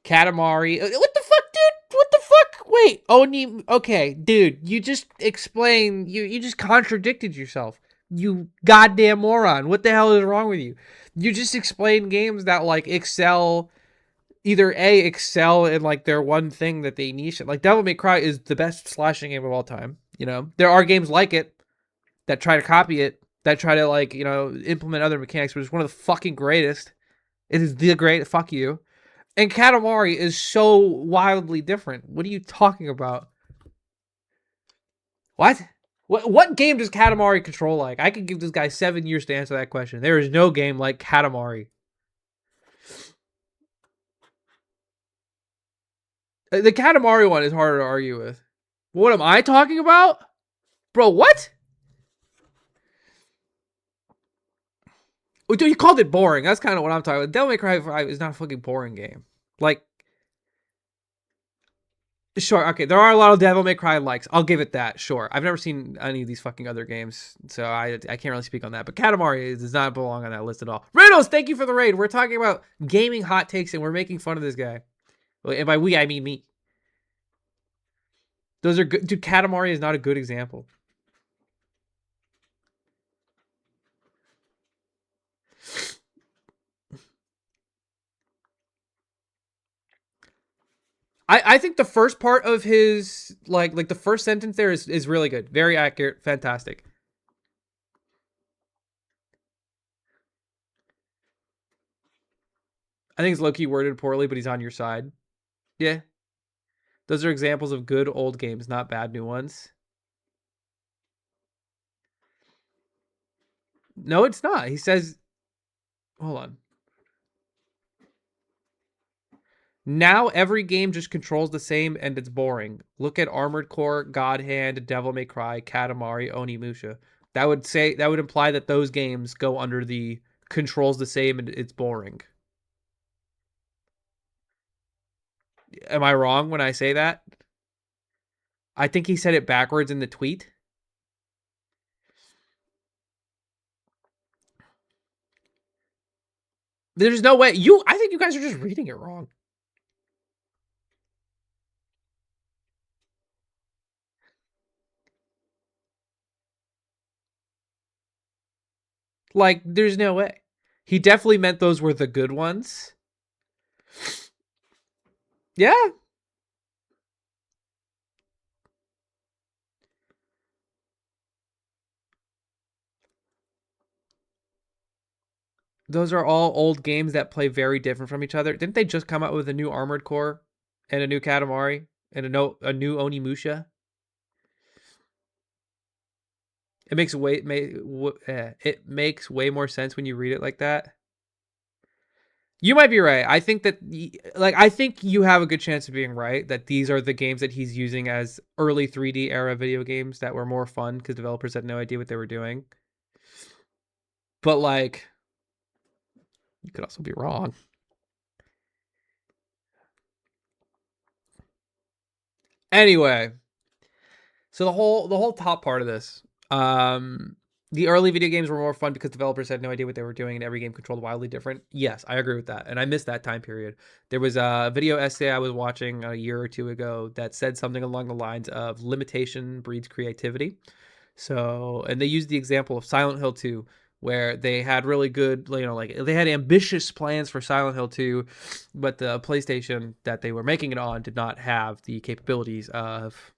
Katamari. What the fuck, dude? What the fuck? Wait, Oni. Okay, dude, you just explained. You just contradicted yourself. You goddamn moron. What the hell is wrong with you? You just explained games that like excel. Either excel in like their one thing that they niche. Like Devil May Cry is the best slashing game of all time. You know, there are games like it that try to copy it, that try to like implement other mechanics, but it's one of the fucking greatest. It is the great. Fuck you. And Katamari is so wildly different. What are you talking about? What? What game does Katamari control like? I could give this guy 7 years to answer that question. There is no game like Katamari. The Katamari one is harder to argue with. What am I talking about? Bro, what? Oh, dude, you called it boring. That's kind of what I'm talking about. Devil May Cry 5 is not a fucking boring game. Like, Sure, okay. There are a lot of Devil May Cry likes. I'll give it that. Sure, I've never seen any of these fucking other games, so I can't really speak on that. But Katamari does not belong on that list at all. Riddles, thank you for the raid. We're talking about gaming hot takes, and we're making fun of this guy. And by we, I mean me. Those are good. Dude, Katamari is not a good example. I think the first part of his like the first sentence there is really good, very accurate, fantastic. I think it's low key worded poorly, but he's on your side. Yeah, those are examples of good old games, not bad new ones. No, it's not. He says, hold on. Now every game just controls the same and it's boring. Look at Armored Core, God Hand, Devil May Cry, Katamari, Onimusha. That would imply that those games go under the controls the same and it's boring. Am I wrong when I say that? I think he said it backwards in the tweet. There's no way. I think you guys are just reading it wrong. Like, there's no way. He definitely meant those were the good ones. Yeah. Those are all old games that play very different from each other. Didn't they just come out with a new Armored Core and a new Katamari and a new Onimusha? It makes way more sense when you read it like that. You might be right. I think that I think you have a good chance of being right that these are the games that he's using as early 3D era video games that were more fun because developers had no idea what they were doing. But like, you could also be wrong. Anyway, so the whole top part of this, the early video games were more fun because developers had no idea what they were doing and every game controlled wildly different. Yes, I agree with that. And I missed that time period. There was a video essay I was watching a year or two ago that said something along the lines of limitation breeds creativity. So, and they used the example of Silent Hill 2, where they had really good, like they had ambitious plans for Silent Hill 2, but the PlayStation that they were making it on did not have the capabilities of,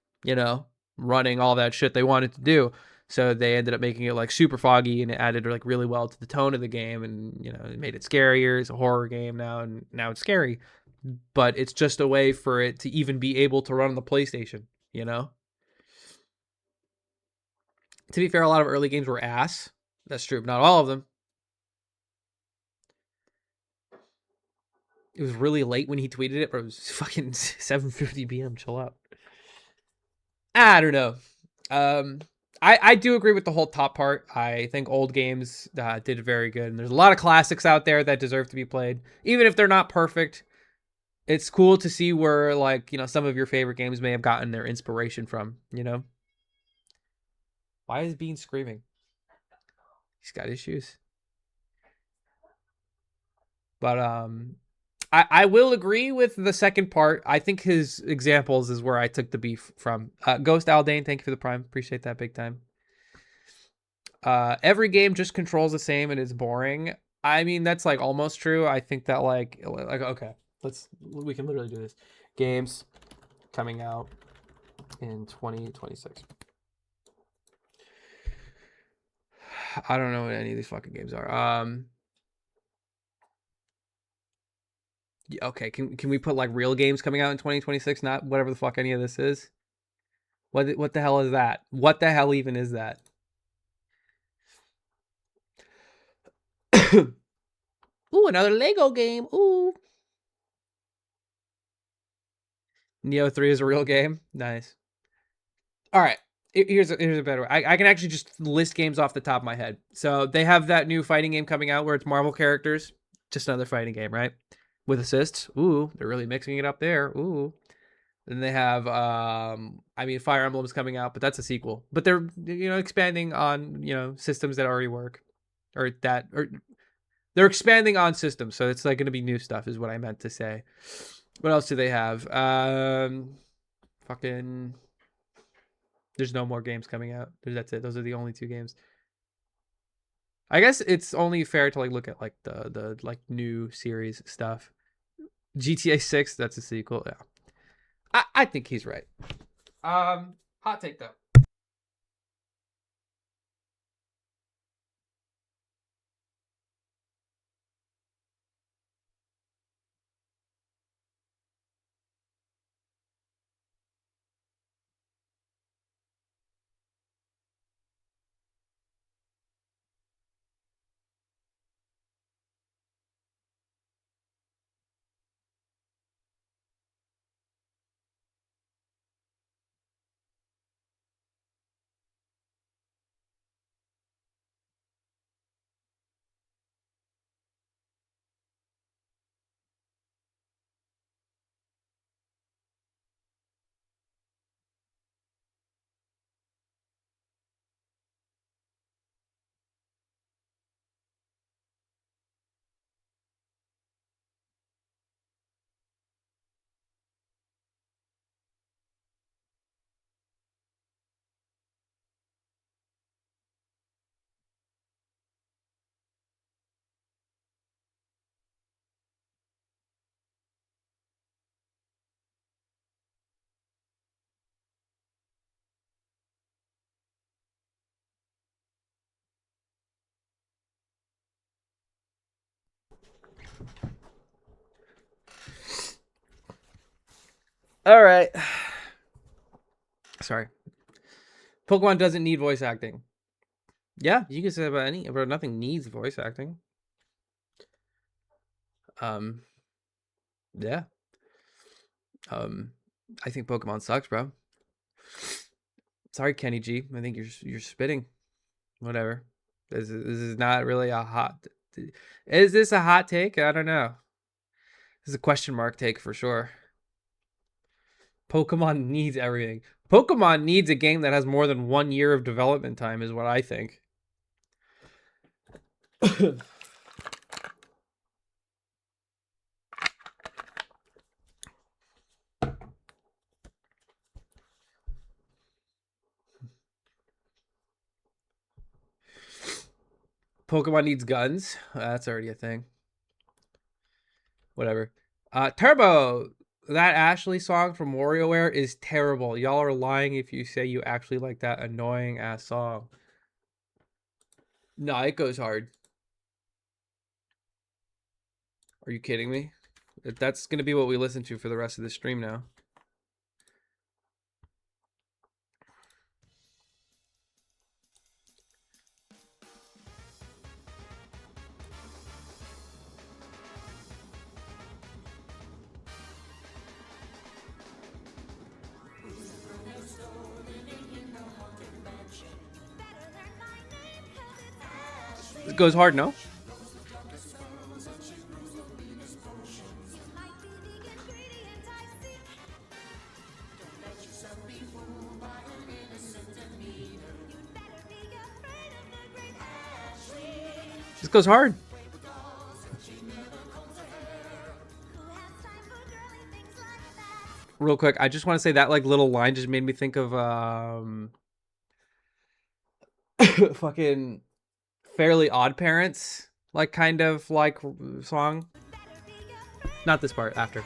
running all that shit they wanted to do. So they ended up making it like super foggy and it added like really well to the tone of the game and, it made it scarier. It's a horror game now and now it's scary, but it's just a way for it to even be able to run on the PlayStation, you know? To be fair, a lot of early games were ass. That's true, but not all of them. It was really late when he tweeted it, but it was fucking 7:50 p.m. Chill out. I don't know. I do agree with the whole top part. I think old games did very good, and there's a lot of classics out there that deserve to be played, even if they're not perfect. It's cool to see where some of your favorite games may have gotten their inspiration from. Why is Bean screaming? He's got issues. But I will agree with the second part. I think his examples is where I took the beef from. Ghost Aldane, thank you for the prime. Appreciate that big time. Every game just controls the same and it's boring. I mean, that's like almost true. I think that okay, we can literally do this. Games coming out in 2026. I don't know what any of these fucking games are. Okay, can we put like real games coming out in 2026, not whatever the fuck any of this is? What the hell is that? What the hell even is that? Ooh, another Lego game. Ooh. Neo 3 is a real game. Nice. All right. Here's a better way. I can actually just list games off the top of my head. So they have that new fighting game coming out where it's Marvel characters. Just another fighting game, right? With assists. Ooh, they're really mixing it up there. Ooh. Then they have, I mean, Fire Emblem's coming out, but that's a sequel. But they're, expanding on, systems that already work, or they're expanding on systems. So it's like going to be new stuff, is what I meant to say. What else do they have? Fucking, there's no more games coming out. That's it. Those are the only 2 games. I guess it's only fair to like look at like the like new series stuff. GTA 6, that's a sequel. Yeah. I think he's right. Hot take though. All right. Sorry. Pokemon doesn't need voice acting. Yeah, you can say about any, but nothing needs voice acting. Yeah. I think Pokemon sucks, bro. Sorry, Kenny G. I think you're spitting. Whatever. This is not really a hot. Is this a hot take? I don't know. This is a question mark take for sure. Pokemon needs everything. Pokemon needs a game that has more than 1 year of development time, is what I think. Pokemon needs guns. That's already a thing. Whatever. Turbo. That Ashley song from WarioWare is terrible. Y'all are lying if you say you actually like that annoying ass song. No, it goes hard. Are you kidding me? That's going to be what we listen to for the rest of the stream now. It goes hard, no? This goes hard. Real quick, I just want to say that like little line just made me think of fucking Fairly Odd Parents, like kind of like song. Not this part, after.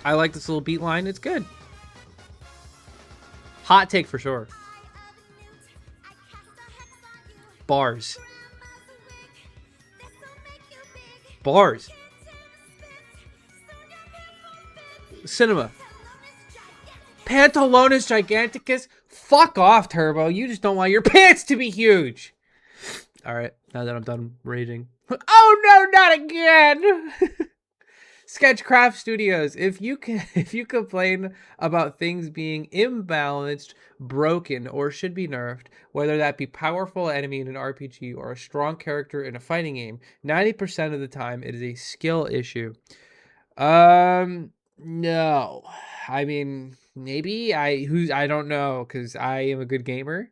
I like this little beat line. It's good. Hot take for sure. Bars. Bars. Cinema. Pantalones Giganticus. Fuck off, Turbo. You just don't want your pants to be huge. All right, now that I'm done raging. Oh no, not again. Sketchcraft Studios. If you can, if you complain about things being imbalanced, broken, or should be nerfed, whether that be powerful enemy in an RPG or a strong character in a fighting game, 90% of the time it is a skill issue. No. I mean, maybe I don't know because I am a good gamer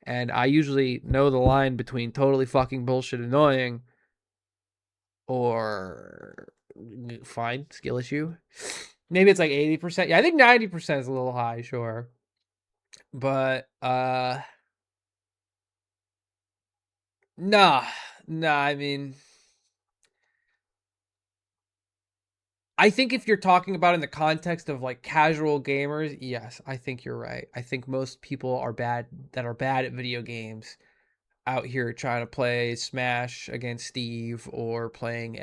and I usually know the line between totally fucking bullshit annoying or fine skill issue. Maybe it's like 80%. Yeah, I think 90% is a little high, sure. But nah. Nah, I mean, I think if you're talking about in the context of like casual gamers, yes, I think you're right. I think most people are bad at video games out here trying to play Smash against Steve or playing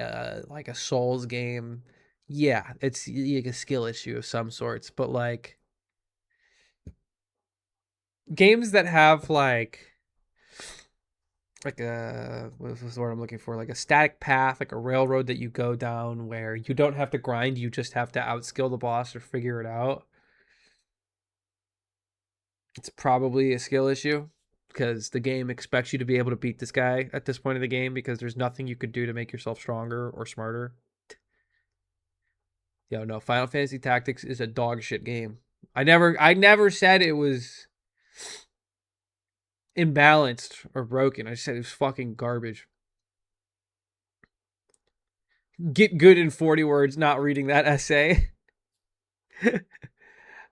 like a Souls game. Yeah, it's like a skill issue of some sorts, but like games that have like a what's the word I'm looking for? Like a static path, like a railroad that you go down where you don't have to grind, you just have to outskill the boss or figure it out. It's probably a skill issue because the game expects you to be able to beat this guy at this point of the game because there's nothing you could do to make yourself stronger or smarter. Yo, no, Final Fantasy Tactics is a dog shit game. I never said it was imbalanced or broken. I said it was fucking garbage. Get good in 40 words, not reading that essay.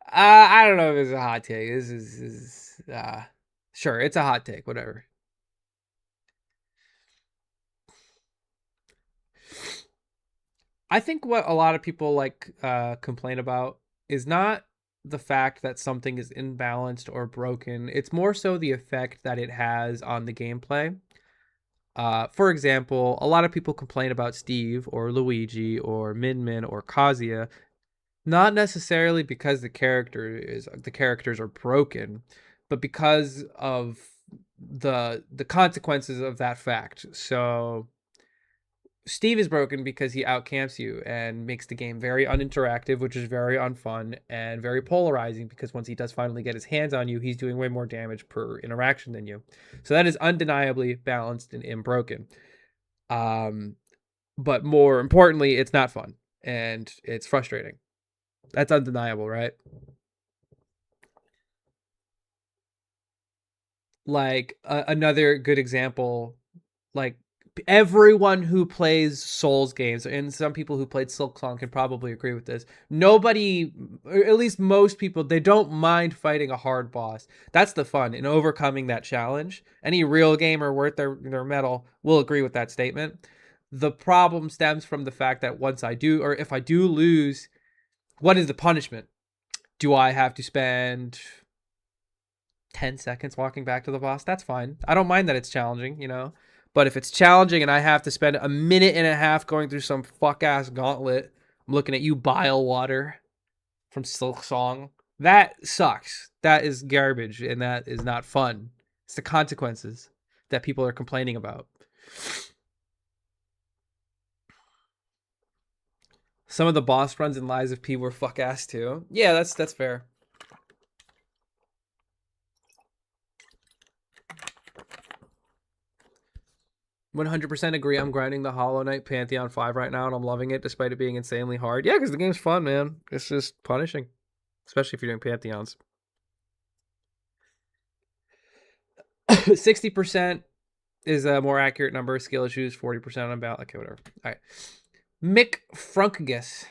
I don't know if it's a hot take. This is sure, it's a hot take, whatever. I think what a lot of people like complain about is not the fact that something is imbalanced or broken. It's more so the effect that it has on the gameplay. For example, a lot of people complain about Steve or Luigi or Min Min or Kazuya, not necessarily because the characters are broken, but because of the consequences of that fact. So Steve is broken because he outcamps you and makes the game very uninteractive, which is very unfun and very polarizing because once he does finally get his hands on you, he's doing way more damage per interaction than you. So that is undeniably balanced and broken. Um, but more importantly, it's not fun and it's frustrating. That's undeniable, right? Like another good example, like everyone who plays Souls games and some people who played Silksong can probably agree with this. Nobody, or at least most people, they don't mind fighting a hard boss. That's the fun in overcoming that challenge. Any real gamer worth their metal will agree with that statement. The problem stems from the fact that once I do, or if I do lose, what is the punishment? Do I have to spend 10 seconds walking back to the boss? That's fine. I don't mind that it's challenging, you know? But if it's challenging and I have to spend a minute and a half going through some fuck ass gauntlet, I'm looking at you, Bile Water from Silk Song. That sucks. That is garbage and that is not fun. It's the consequences that people are complaining about. Some of the boss runs in Lies of P were fuck ass too. Yeah, that's fair. 100% agree. I'm grinding the Hollow Knight Pantheon 5 right now, and I'm loving it despite it being insanely hard. Yeah, because the game's fun, man. It's just punishing, especially if you're doing Pantheons. 60% is a more accurate number. Skill issues, 40% on about. Okay, whatever. All right. Mick Frunkus.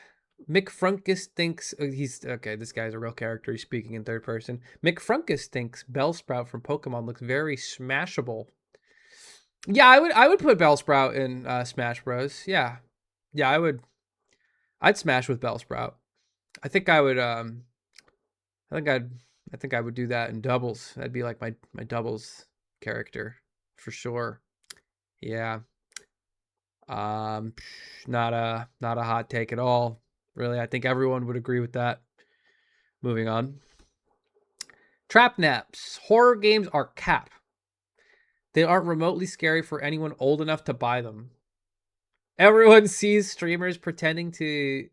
Mick Frunkus thinks he's okay. This guy's a real character. He's speaking in third person. Mick Frunkus thinks Bellsprout from Pokemon looks very smashable. Yeah, I would put Bellsprout in Smash Bros. Yeah, yeah, I'd smash with Bellsprout. I think I would. I think I'd. I think I would do that in doubles. That'd be like my doubles character for sure. Yeah. Um, not a hot take at all. Really, I think everyone would agree with that. Moving on. Trap naps. Horror games are cap. They aren't remotely scary for anyone old enough to buy them. Everyone sees streamers pretending to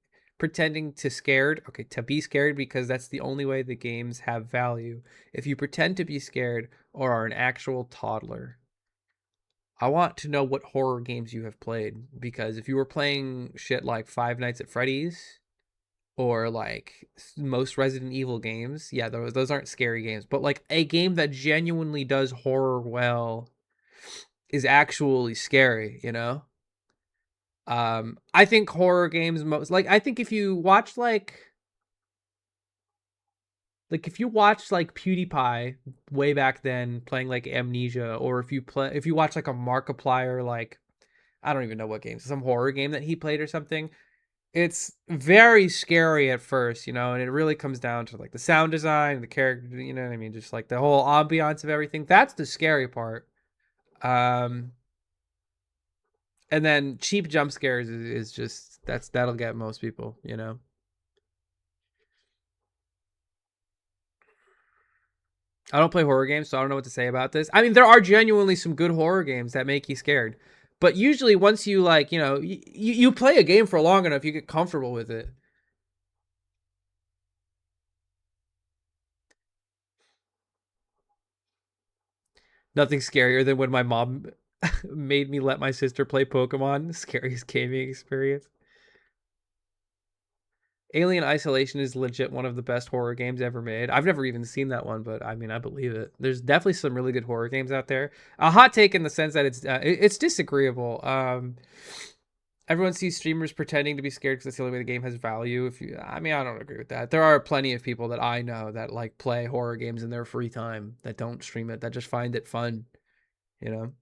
scared. Okay, to be scared because that's the only way the games have value. If you pretend to be scared or are an actual toddler. I want to know what horror games you have played because if you were playing shit like Five Nights at Freddy's or like most Resident Evil games, yeah, those aren't scary games, but like a game that genuinely does horror well is actually scary, you know? I think horror games most like I think if you watch like if you watch like PewDiePie way back then playing like Amnesia, or if you watch like a Markiplier, like I don't even know what game, some horror game that he played or something. It's very scary at first, you know, and it really comes down to like the sound design, the character, you know what I mean, just like the whole ambiance of everything. That's the scary part. Um, and then cheap jump scares is just that'll get most people, you know. I don't play horror games, so I don't know what to say about this. I mean, there are genuinely some good horror games that make you scared, but usually once you like, you know, you play a game for long enough, you get comfortable with it. Nothing scarier than when my mom made me let my sister play Pokemon. Scariest gaming experience. Alien Isolation is legit one of the best horror games ever made. I've never even seen that one, but I mean, I believe it. There's definitely some really good horror games out there. A hot take in the sense that it's disagreeable. Everyone sees streamers pretending to be scared because that's the only way the game has value. If you, I mean, I don't agree with that. There are plenty of people that I know that like play horror games in their free time that don't stream it, that just find it fun. You know,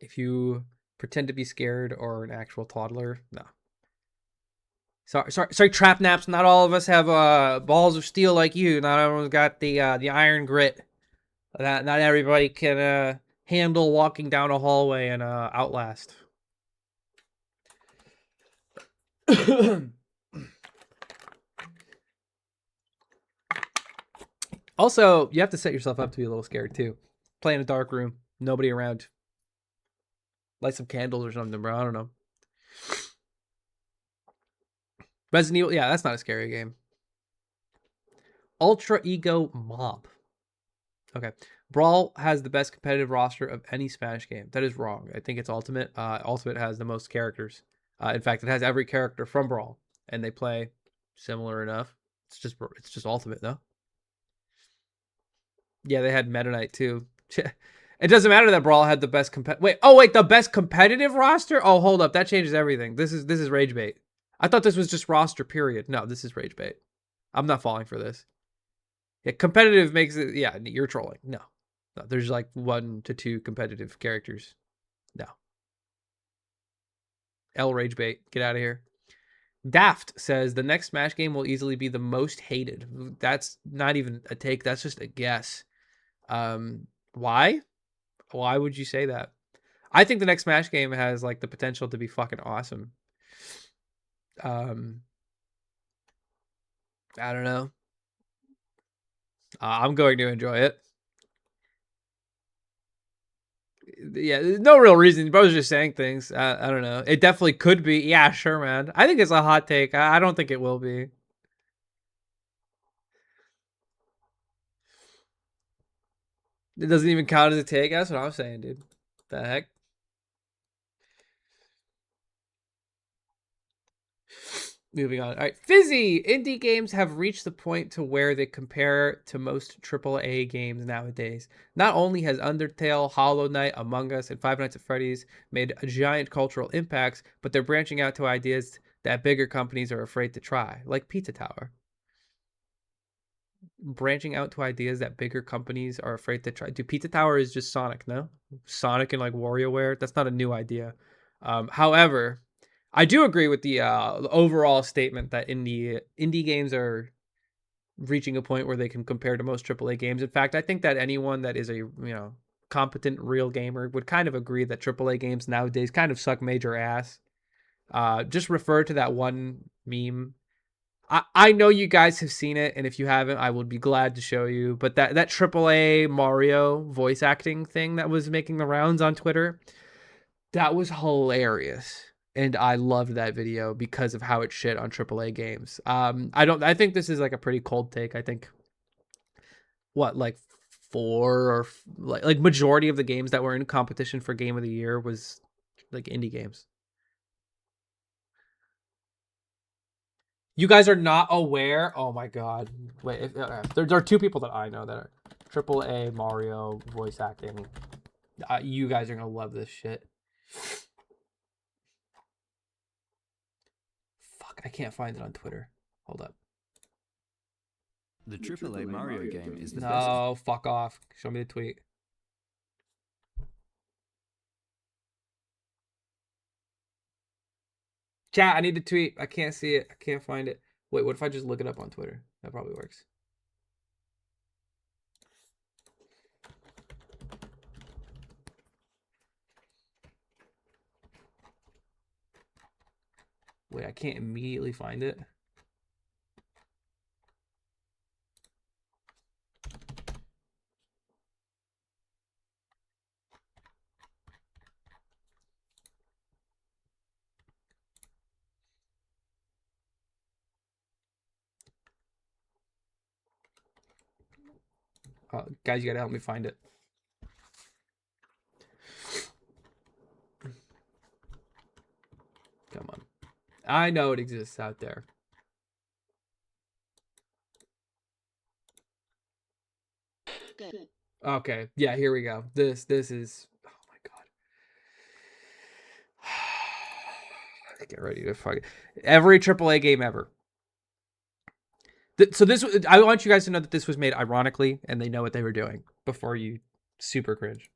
if you pretend to be scared or an actual toddler, no. Sorry, trap naps. Not all of us have balls of steel like you. Not everyone's got the iron grit. Not everybody can handle walking down a hallway and Outlast. Also, you have to set yourself up to be a little scared too. Play in a dark room, nobody around. Light some candles or something, bro. I don't know. Resident Evil, yeah, that's not a scary game. Ultra Ego Mob. Okay. Brawl has the best competitive roster of any Smash game. That is wrong. I think it's Ultimate. Ultimate has the most characters. In fact, it has every character from Brawl, and they play similar enough. It's just Ultimate though. Yeah, they had Meta Knight too. It doesn't matter that Brawl had the best the best competitive roster? Oh, hold up. That changes everything. This is rage bait. I thought this was just roster period. No, this is rage bait. I'm not falling for this. Yeah, competitive makes it, yeah, you're trolling. No. No, there's like 1 to 2 competitive characters. No. L rage bait. Get out of here. Daft says the next Smash game will easily be the most hated. That's not even a take. That's just a guess. Why? Why would you say that? I think the next Smash game has like the potential to be fucking awesome. Um, I don't know. I'm going to enjoy it. Yeah, no real reason. I was just saying things. I don't know. It definitely could be. Yeah, sure, man. I think it's a hot take. I don't think it will be. It doesn't even count as a take. That's what I'm saying, dude. The heck? Moving on. All right, Fizzy. Indie games have reached the point to where they compare to most AAA games nowadays. Not only has Undertale, Hollow Knight, Among Us, and Five Nights at Freddy's made a giant cultural impacts, but they're branching out to ideas that bigger companies are afraid to try, like Pizza Tower. Branching out to ideas that bigger companies are afraid to try. Dude, Pizza Tower is just Sonic, no? Sonic and like WarioWare. That's not a new idea. However, I do agree with the overall statement that indie games are reaching a point where they can compare to most AAA games. In fact, I think that anyone that is a competent real gamer would kind of agree that AAA games nowadays kind of suck major ass. Just refer to that one meme. I know you guys have seen it, and if you haven't, I would be glad to show you. But that AAA Mario voice acting thing that was making the rounds on Twitter, That was hilarious. And I loved that video because of how it shit on AAA games. I think this is like a pretty cold take. I think what like four or like majority of the games that were in competition for game of the year was like indie games. You guys are not aware? Oh my god! Wait, there are two people that I know that are AAA Mario voice acting. You guys are gonna love this shit. Fuck, I can't find it on Twitter. Hold up. The AAA Mario game is the best. No, fuck off. Show me the tweet. Chat, I need the tweet. I can't see it. I can't find it. Wait, what if I just look it up on Twitter? That probably works. Wait, I can't immediately find it. Guys, you gotta help me find it. Come on. I know it exists out there. Good. Okay, yeah, here we go. This is, oh my god. Get ready to fuck it. Every AAA game ever. So this, I want you guys to know that this was made ironically, and they know what they were doing before you super cringe.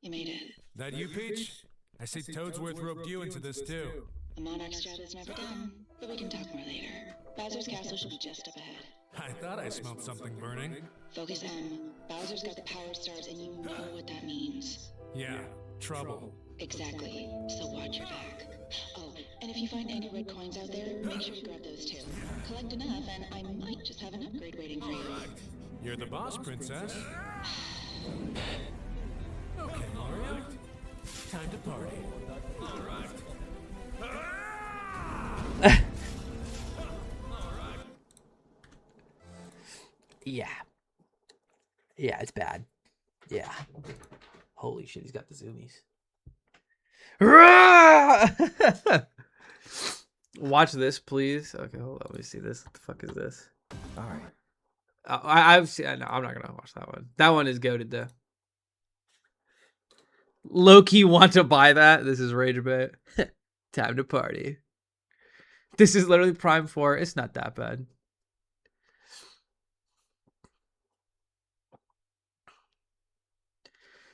You made it. That you, Peach? I see Toadsworth roped you into this too. The Monarch's job is never done, but we can talk more later. Bowser's castle should be just up ahead. I thought I smelled something burning. Focus M. Bowser's got the power stars, and you know what that means. Yeah, trouble. Exactly. So watch your back. Oh, and if you find any red coins out there, make sure you grab those too. Collect enough, and I might just have an upgrade waiting for you. You're the boss, princess. Okay, Mario. Time to party. All right. Yeah. Yeah, it's bad. Yeah. Holy shit, he's got the zoomies. Watch this, please. Okay, hold on. Let me see this. What the fuck is this? All right. I've seen. No, I'm not gonna watch that one. That one is goated though. Low-key want to buy that. This is rage bait. Time to party. This is literally Prime 4. It's not that bad.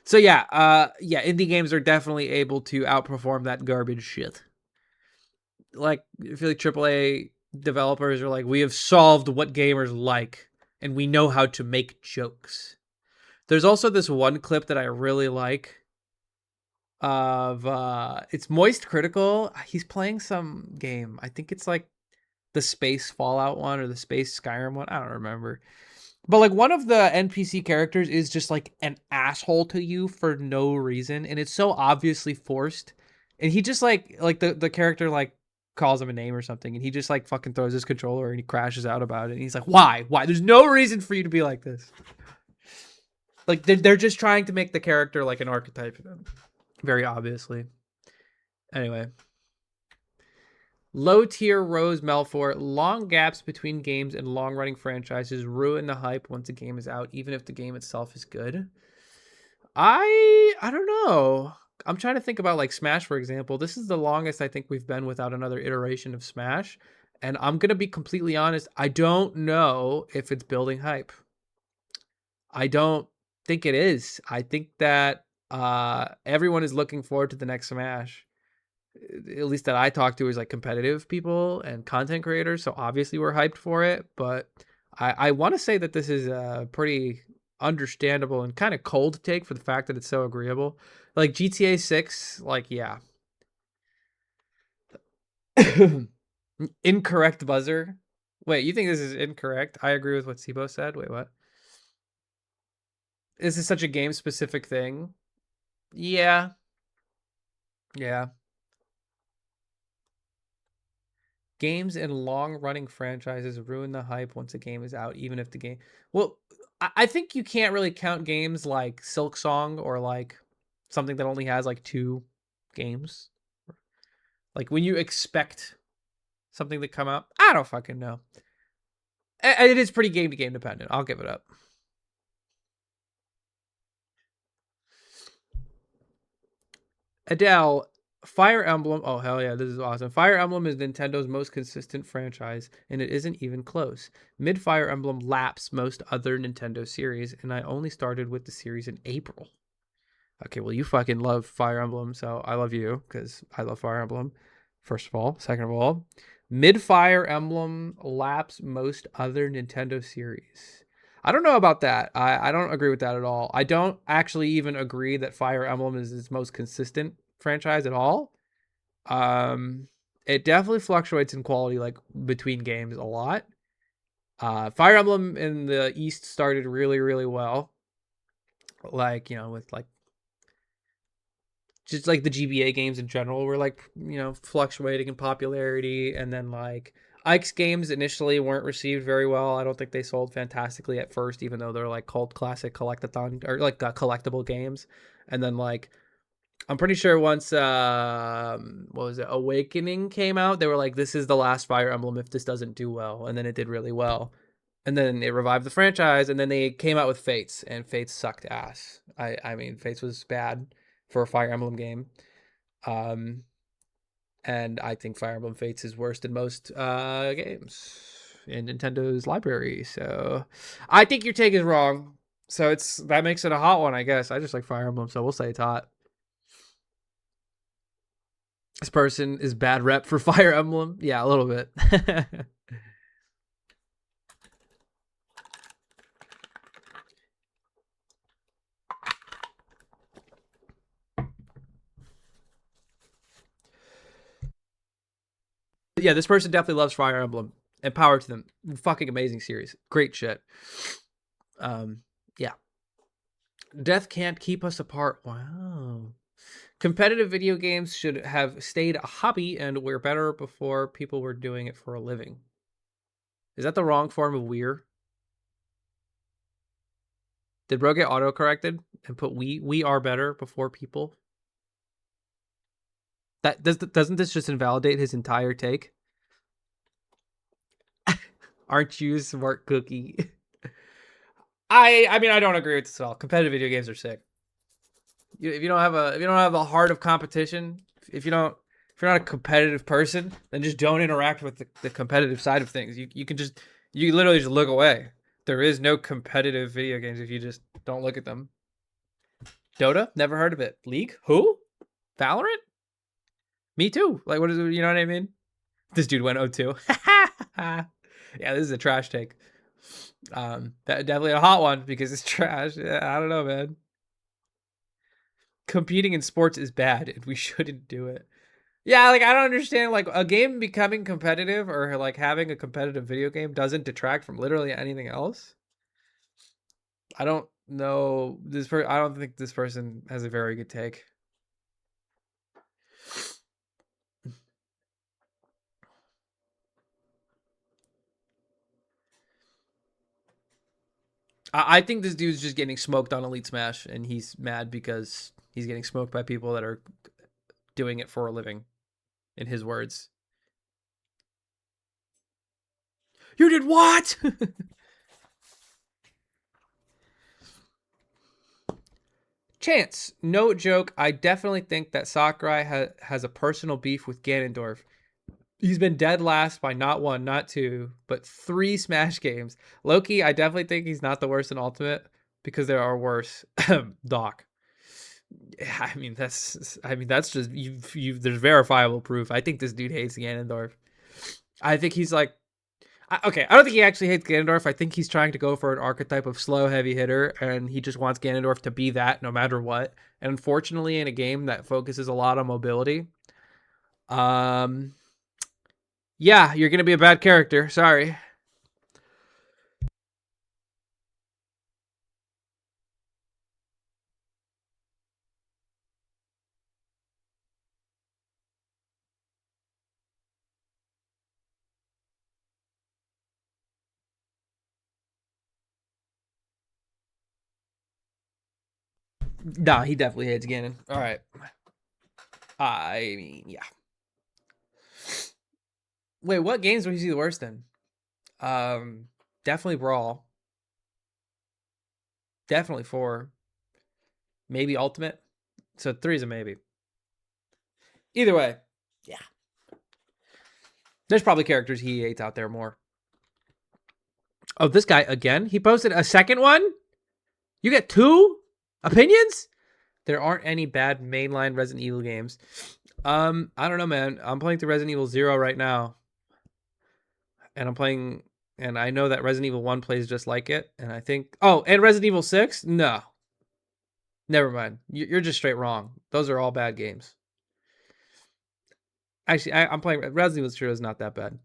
So yeah, indie games are definitely able to outperform that garbage shit. Like, I feel like AAA developers are like, we have solved what gamers like, and we know how to make jokes. There's also this one clip that I really like of it's Moist Critical. He's playing some game. I think it's like the Space Fallout one or the Space Skyrim one. I don't remember. But like one of the NPC characters is just like an asshole to you for no reason, and it's so obviously forced. And he just like the character like calls him a name or something, and he just like fucking throws his controller and he crashes out about it. And he's like, "Why? Why? There's no reason for you to be like this." Like they're just trying to make the character like an archetype, very obviously. Anyway. Low tier Rose Melfort. Long gaps between games and long running franchises ruin the hype once a game is out, even if the game itself is good. I don't know. I'm trying to think about like Smash, for example. This is the longest I think we've been without another iteration of Smash. And I'm going to be completely honest. I don't know if it's building hype. I don't think it is. I think that everyone is looking forward to the next Smash. At least that I talk to is like competitive people and content creators. So obviously we're hyped for it. But I want to say that this is a pretty understandable and kind of cold take for the fact that it's so agreeable. Like GTA 6, like, yeah. Incorrect buzzer. Wait, you think this is incorrect? I agree with what Sibo said. Wait, what? This is such a game specific thing. Yeah. Yeah. Games and long-running franchises ruin the hype once a game is out, even if the game. Well, I think you can't really count games like Silk Song or like something that only has like 2 games. Like when you expect something to come out, I don't fucking know. It is pretty game to game dependent. I'll give it up. Adele, Fire Emblem. Oh, hell yeah, this is awesome. Fire Emblem is Nintendo's most consistent franchise, and it isn't even close. Mid Fire Emblem laps most other Nintendo series, and I only started with the series in April. Okay, well, you fucking love Fire Emblem, so I love you because I love Fire Emblem, first of all. Second of all, Mid Fire Emblem laps most other Nintendo series. I don't know about that. I don't agree with that at all. I don't actually even agree that Fire Emblem is its most consistent franchise at all. Um, it definitely fluctuates in quality like between games a lot. Fire Emblem in the East started really, really well. Like, with like just like the GBA games in general were like, fluctuating in popularity. And then like Ike's games initially weren't received very well. I don't think they sold fantastically at first, even though they're like cult classic collectathon or like collectible games. And then like, I'm pretty sure once, what was it? Awakening came out. They were like, this is the last Fire Emblem if this doesn't do well. And then it did really well. And then it revived the franchise, and then they came out with Fates, and Fates sucked ass. I mean, Fates was bad for a Fire Emblem game. Um, and I think Fire Emblem Fates is worse than most games in Nintendo's library. So I think your take is wrong. So that makes it a hot one, I guess. I just like Fire Emblem, so we'll say it's hot. This person is bad rep for Fire Emblem. Yeah, a little bit. Yeah, this person definitely loves Fire Emblem. And power to them. Fucking amazing series. Great shit. Yeah. Death can't keep us apart. Wow. Competitive video games should have stayed a hobby and were better before people were doing it for a living. Is that the wrong form of we're? Did bro get auto-corrected and put we are better before people? Doesn't this just invalidate his entire take? Aren't you a smart cookie? I mean I don't agree with this at all. Competitive video games are sick. If you don't have a heart of competition, if you're not a competitive person, then just don't interact with the competitive side of things. You literally just look away. There is no competitive video games if you just don't look at them. Dota, never heard of it. League, who? Valorant, me too. Like what is it? You know what I mean? This dude went 0-2. Yeah, this is a trash take. That definitely a hot one because it's trash. Yeah, I don't know, man. Competing in sports is bad and we shouldn't do it. Yeah, like I don't understand like a game becoming competitive or like having a competitive video game doesn't detract from literally anything else. I don't know I don't think this person has a very good take. I think this dude's just getting smoked on Elite Smash and he's mad because he's getting smoked by people that are doing it for a living, in his words. You did what? Chance, no joke. I definitely think that Sakurai has a personal beef with Ganondorf. He's been dead last by not 1, not 2, but 3 Smash games. Loki, I definitely think he's not the worst in Ultimate because there are worse. Doc. That's just there's verifiable proof. I think this dude hates Ganondorf. I think he's like okay, I don't think he actually hates Ganondorf. I think he's trying to go for an archetype of slow heavy hitter, and he just wants Ganondorf to be that no matter what. And unfortunately, in a game that focuses a lot on mobility, um, yeah, you're gonna be a bad character. Sorry. Nah, he definitely hates Ganon. All right. I mean, yeah. Wait, what games was he the worst in? Definitely Brawl. Definitely 4. Maybe Ultimate. So 3 is a maybe. Either way, yeah. There's probably characters he hates out there more. Oh, this guy again? He posted a second one? You get 2 opinions? There aren't any bad mainline Resident Evil games. I don't know, man. I'm playing through Resident Evil 0 right now. And I know that Resident Evil 1 plays just like it. And I think, and Resident Evil 6? No. Never mind. You're just straight wrong. Those are all bad games. Actually, I'm playing Resident Evil 0 is not that bad.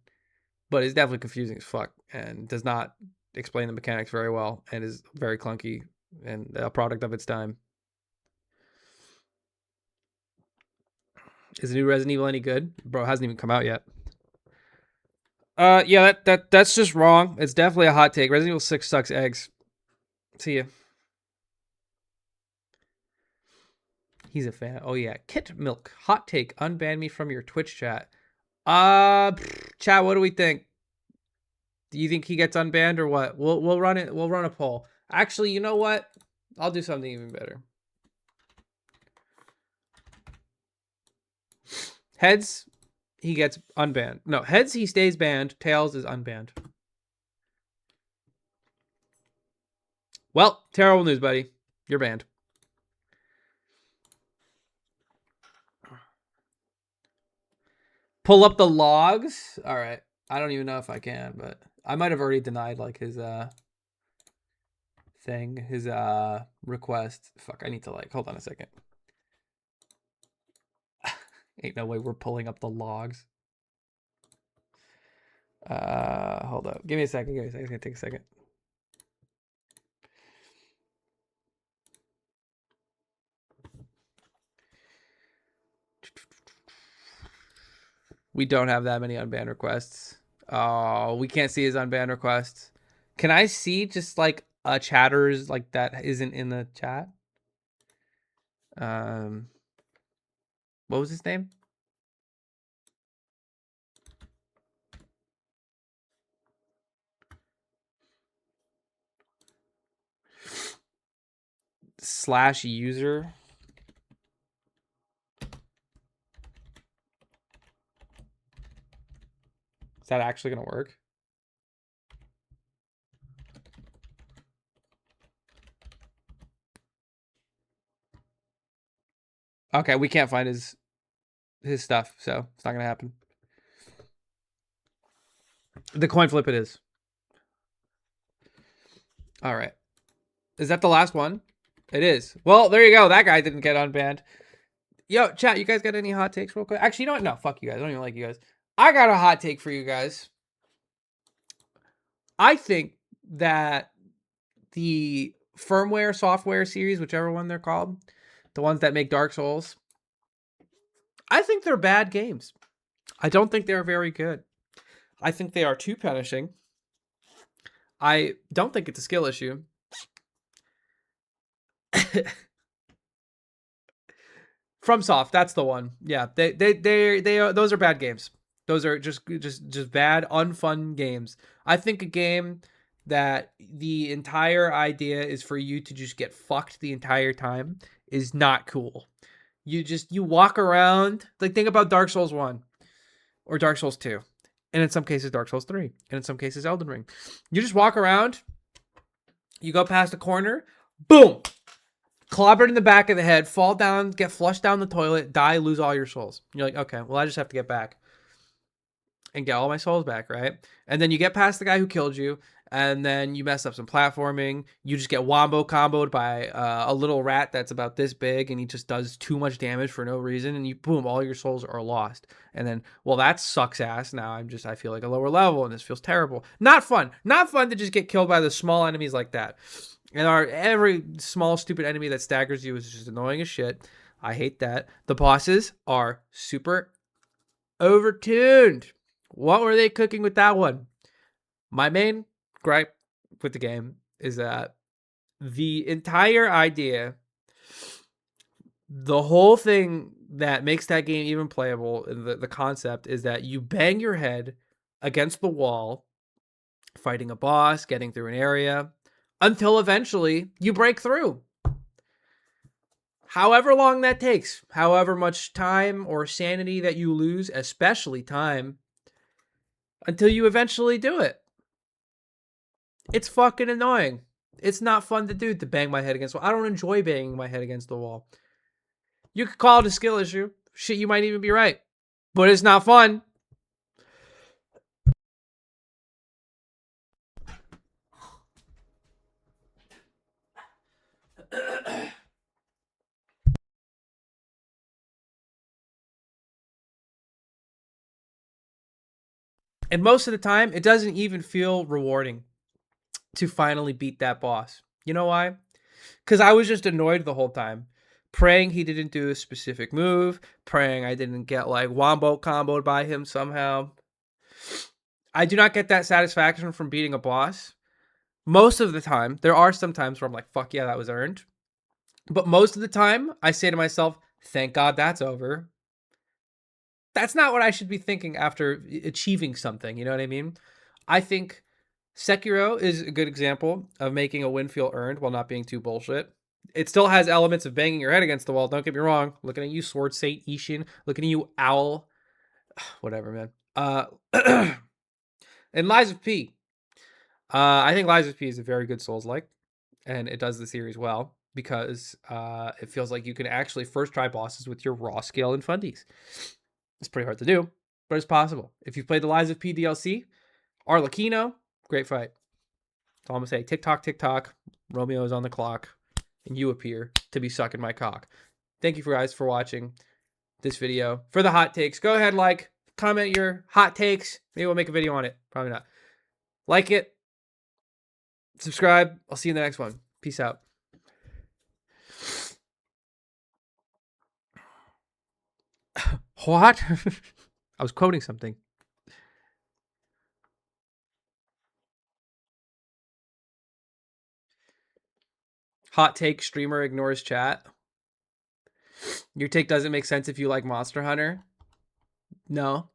But it's definitely confusing as fuck and does not explain the mechanics very well and is very clunky and a product of its time. Is the new Resident Evil any good? Bro, it hasn't even come out yet. Yeah, that's just wrong. It's definitely a hot take. Resident Evil 6 sucks eggs. See ya. He's a fan. Oh yeah, Kit Milk. Hot take. Unban me from your Twitch chat. Chat, what do we think? Do you think he gets unbanned or what? We'll run it. We'll run a poll. Actually, you know what? I'll do something even better. Heads, he gets unbanned. No, heads, he stays banned. Tails is unbanned. Well, terrible news, buddy. You're banned. Pull up the logs. All right. I don't even know if I can, but I might have already denied like his thing, his request. Fuck, I need to hold on a second. Ain't no way we're pulling up the logs. Hold up. Give me a second. It's gonna take a second. We don't have that many unbanned requests. Oh, we can't see his unbanned requests. Can I see just like a chatters like that isn't in the chat? What was his name? /user. Is that actually gonna work? Okay, we can't find his stuff, so it's not gonna happen. The coin flip it is. All right. Is that the last one? It is. Well, there you go. That guy didn't get unbanned. Yo, chat, you guys got any hot takes real quick? Actually, you know what? No, fuck you guys. I don't even like you guys. I got a hot take for you guys. I think that the firmware, software series, whichever one they're called, the ones that make Dark Souls, I think they're bad games. I don't think they're very good. I think they are too punishing. I don't think it's a skill issue. FromSoft, that's the one. Yeah, they those are bad games. Those are just bad, unfun games. I think a game that the entire idea is for you to just get fucked the entire time is not cool. You walk around, like think about Dark Souls 1 or Dark Souls 2. And in some cases Dark Souls 3, and in some cases Elden Ring. You just walk around, you go past a corner, boom! Clobbered in the back of the head, fall down, get flushed down the toilet, die, lose all your souls. You're like, okay, well, I just have to get back and get all my souls back, right? And then you get past the guy who killed you, and then you mess up some platforming. You just get wombo comboed by a little rat that's about this big, and he just does too much damage for no reason, and you boom, all your souls are lost. And then, well, that sucks ass. Now I feel like a lower level, and this feels terrible. Not fun. Not fun to just get killed by the small enemies like that. And every small stupid enemy that staggers you is just annoying as shit. I hate that. The bosses are super overtuned. What were they cooking with that one? My main gripe with the game is that the entire idea The whole thing that makes that game even playable, the concept, is that you bang your head against the wall, fighting a boss, getting through an area, until eventually you break through. However long that takes, however much time or sanity that you lose, especially time, until you eventually do it. It's fucking annoying. It's not fun to do, to bang my head against the wall. I don't enjoy banging my head against the wall. You could call it a skill issue. Shit, you might even be right. But it's not fun. And most of the time, it doesn't even feel rewarding to finally beat that boss. You know why? Because I was just annoyed the whole time. Praying he didn't do a specific move. Praying I didn't get like wombo comboed by him somehow. I do not get that satisfaction from beating a boss. Most of the time, there are some times where I'm like, fuck yeah, that was earned. But most of the time, I say to myself, thank God that's over. That's not what I should be thinking after achieving something. You know what I mean? I think Sekiro is a good example of making a win feel earned while not being too bullshit. It still has elements of banging your head against the wall. Don't get me wrong. Looking at you, Sword Saint Ishin. Looking at you, Owl. Whatever, man. And Lies of P. I think Lies of P is a very good Souls-like, and it does the series well because it feels like you can actually first try bosses with your raw skill and fundies. It's pretty hard to do, but it's possible. If you've played the Lies of P DLC, Arlecchino, great fight. That's all I'm gonna say. Tick tock, tick tock. Romeo is on the clock, and you appear to be sucking my cock. Thank you guys for watching this video. For the hot takes, go ahead, like, comment your hot takes. Maybe we'll make a video on it. Probably not. Like it. Subscribe. I'll see you in the next one. Peace out. What? I was quoting something. Hot take, streamer ignores chat. Your take doesn't make sense if you like Monster Hunter. No.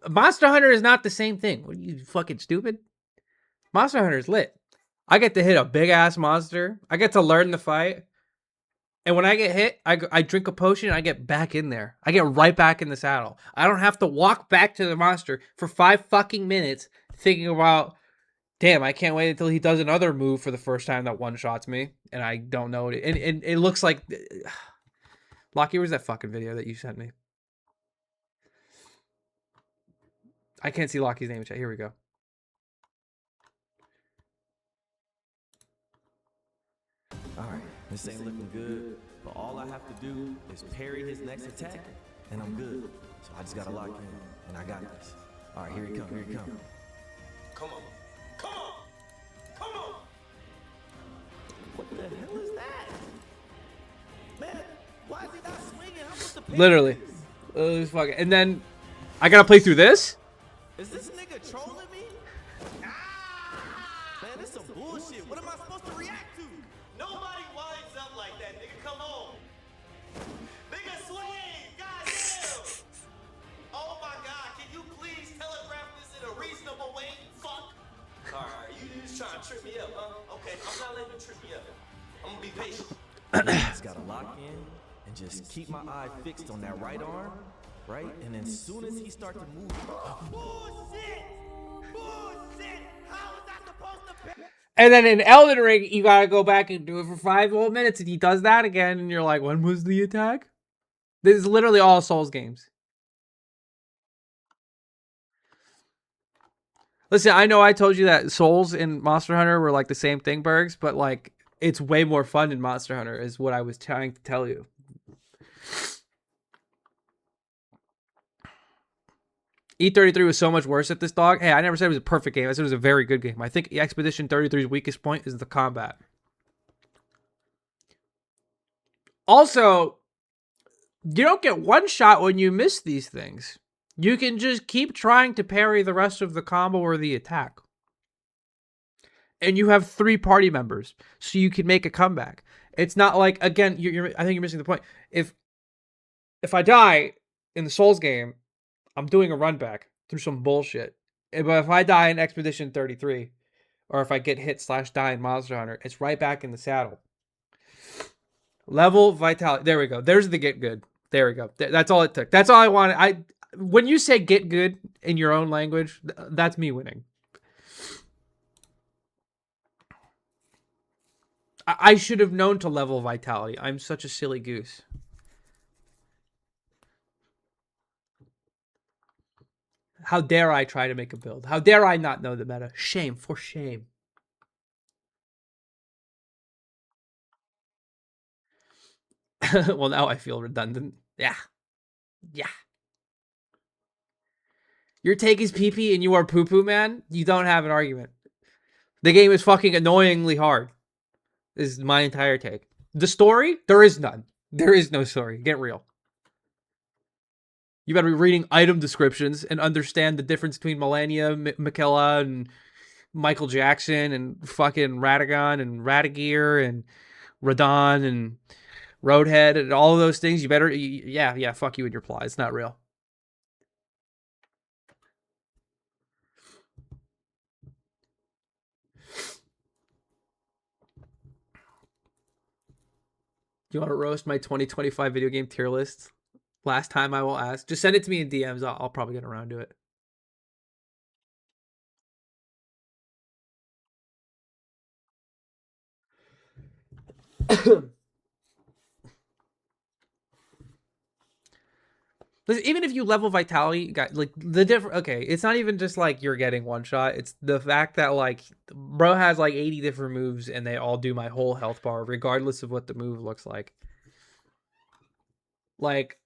Monster Hunter is not the same thing. What are you, fucking stupid? Monster Hunter is lit. I get to hit a big ass monster. I get to learn the fight. And when I get hit, I drink a potion and I get back in there. I get right back in the saddle. I don't have to walk back to the monster for 5 fucking minutes thinking about, damn, I can't wait until he does another move for the first time that one-shots me. And I don't know. And it looks like... Lockie, where's that fucking video that you sent me? I can't see Lockie's name in chat. Here we go. Alright, this ain't looking good, but all I have to do is parry his next attack, and I'm good. So I just gotta lock in, and I got this. Alright, here he come, here he come. Come on. Come on. Come on. What the hell is that? Man, why is he not swinging? I'm supposed to parry Literally. this. Fuck it. And then I gotta play through this? Is this nigga trolling me? Man, this some bullshit. What am I supposed to react to? Nobody winds up like that, nigga. Come on. Nigga, swing. Goddamn. Oh my God. Can you please telegraph this in a reasonable way? Fuck. Alright, you just trying to trip me up, huh? Okay, I'm not letting you trip me up. I'm gonna be patient. I just gotta lock in and just keep my eye fixed on that right arm, right? And then as soon as he starts to move, Bullshit. Bullshit. How is that supposed to be? And then in Elden Ring, you gotta go back and do it for 5 whole minutes, and he does that again, and you're like, when was the attack? This is literally all Souls games. Listen, I know I told you that Souls and Monster Hunter were like the same thing, Bergs, but like, it's way more fun in Monster Hunter, is what I was trying to tell you. E33 was so much worse at this, dog. Hey, I never said it was a perfect game. I said it was a very good game. I think Expedition 33's weakest point is the combat. Also, you don't get one shot when you miss these things. You can just keep trying to parry the rest of the combo or the attack. And you have 3 party members, so you can make a comeback. It's not like, again, I think you're missing the point. If I die in the Souls game, I'm doing a run back through some bullshit. But if I die in Expedition 33, or if I get hit / die in Monster Hunter, it's right back in the saddle. Level vitality. There we go. There's the get good. There we go. That's all it took. That's all I wanted. When you say get good in your own language, that's me winning. I should have known to level vitality. I'm such a silly goose. How dare I try to make a build? How dare I not know the meta? Shame, for shame. Well, now I feel redundant. Yeah. Your take is pee-pee and you are poo-poo, man? You don't have an argument. The game is fucking annoyingly hard. This is my entire take. The story? There is none. There is no story. Get real. You better be reading item descriptions and understand the difference between Melania, Michaela, and Michael Jackson, and fucking Radagon, and Radagear, and Radon, and Roadhead, and all of those things. You better, yeah, fuck you and your plot. It's not real. Do you want to roast my 2025 video game tier list? Last time I will ask. Just send it to me in DMs. I'll probably get around to it. Even if you level vitality, like the different. Okay, it's not even just like you're getting one shot. It's the fact that like bro has like 80 different moves and they all do my whole health bar, regardless of what the move looks like. Like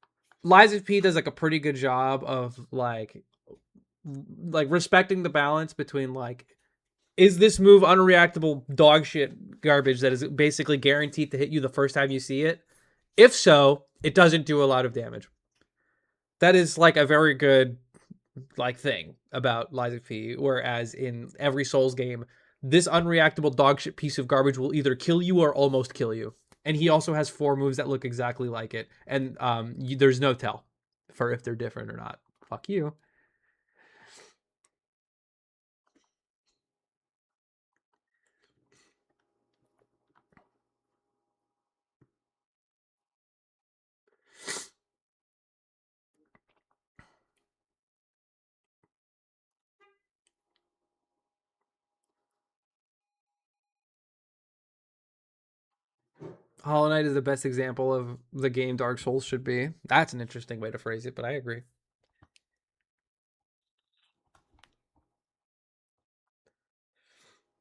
Lies of P does like a pretty good job of like respecting the balance between like, is this move unreactable dog shit garbage that is basically guaranteed to hit you the first time you see it? If so, it doesn't do a lot of damage. That is like a very good like thing about Lies of P. Whereas in every Souls game, this unreactable dog shit piece of garbage will either kill you or almost kill you. And he also has 4 moves that look exactly like it, and there's no tell for if they're different or not. Fuck you. Hollow Knight is the best example of the game Dark Souls should be. That's an interesting way to phrase it, but I agree.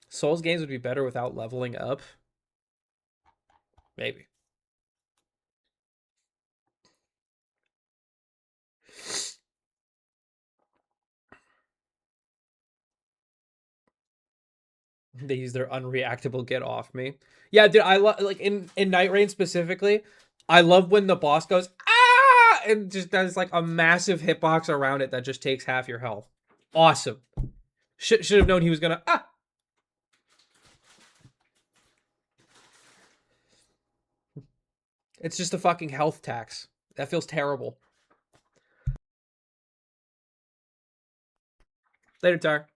Souls games would be better without leveling up. Maybe. They use their unreactable get off me. Yeah, dude, I love like in Night Rain specifically. I love when the boss goes ah and just does like a massive hitbox around it that just takes half your health. Awesome. Should have known he was gonna ah. It's just a fucking health tax. That feels terrible. Later, Tar.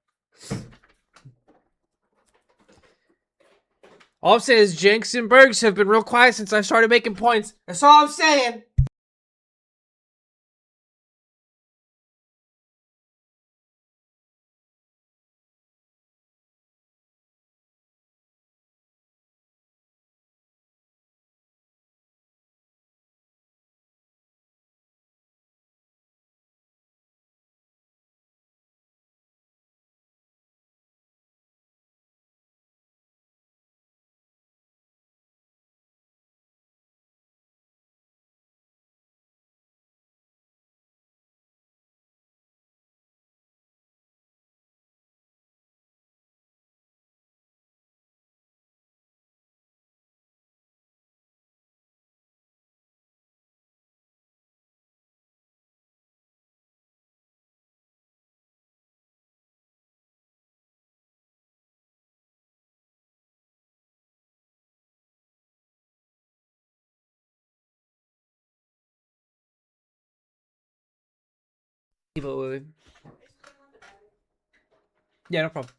All I'm saying is Jenks and Bergs have been real quiet since I started making points. That's all I'm saying. Evo. Yeah, no problem.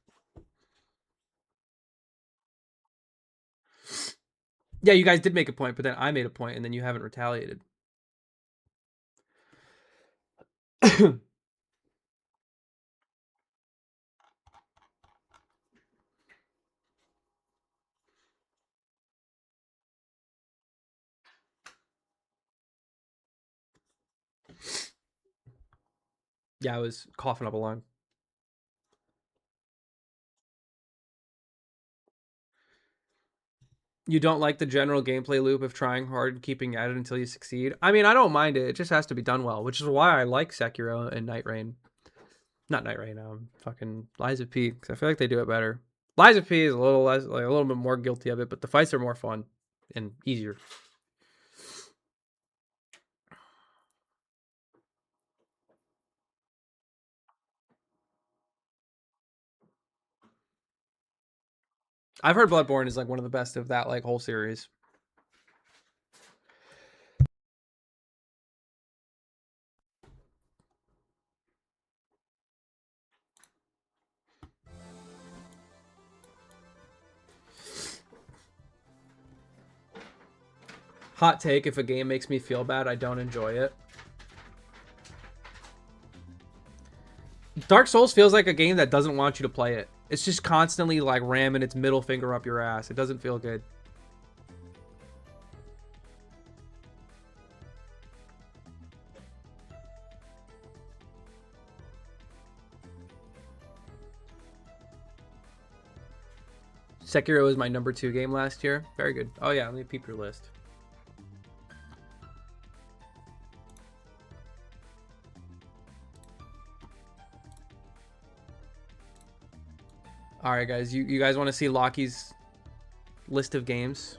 Yeah, you guys did make a point, but then I made a point, and then you haven't retaliated. Yeah, I was coughing up a lung. You don't like the general gameplay loop of trying hard and keeping at it until you succeed? I mean, I don't mind it. It just has to be done well, which is why I like Sekiro and Night Rain. Not Night Rain, fucking Lies of P, because I feel like they do it better. Lies of P is a little less, like a little bit more guilty of it, but the fights are more fun and easier. I've heard Bloodborne is like one of the best of that like whole series. Hot take, if a game makes me feel bad, I don't enjoy it. Dark Souls feels like a game that doesn't want you to play it. It's just constantly like ramming its middle finger up your ass. It doesn't feel good. Sekiro was my number 2 game last year. Very good. Oh yeah, let me peep your list. All right, guys. You guys want to see Lockie's list of games?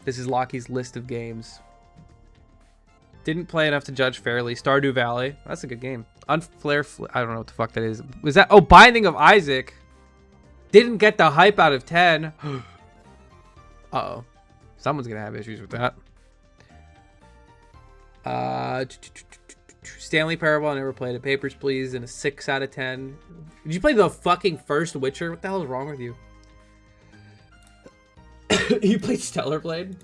This is Lockie's list of games. Didn't play enough to judge fairly. Stardew Valley. That's a good game. Unflare. I don't know what the fuck that is. Was that? Oh, Binding of Isaac. Didn't get the hype out of 10. Uh-oh. Someone's going to have issues with that. Stanley Parable. I never played it. Papers, Please. And a 6 out of 10. Did you play the fucking first Witcher? What the hell is wrong with you? You played Stellar Blade?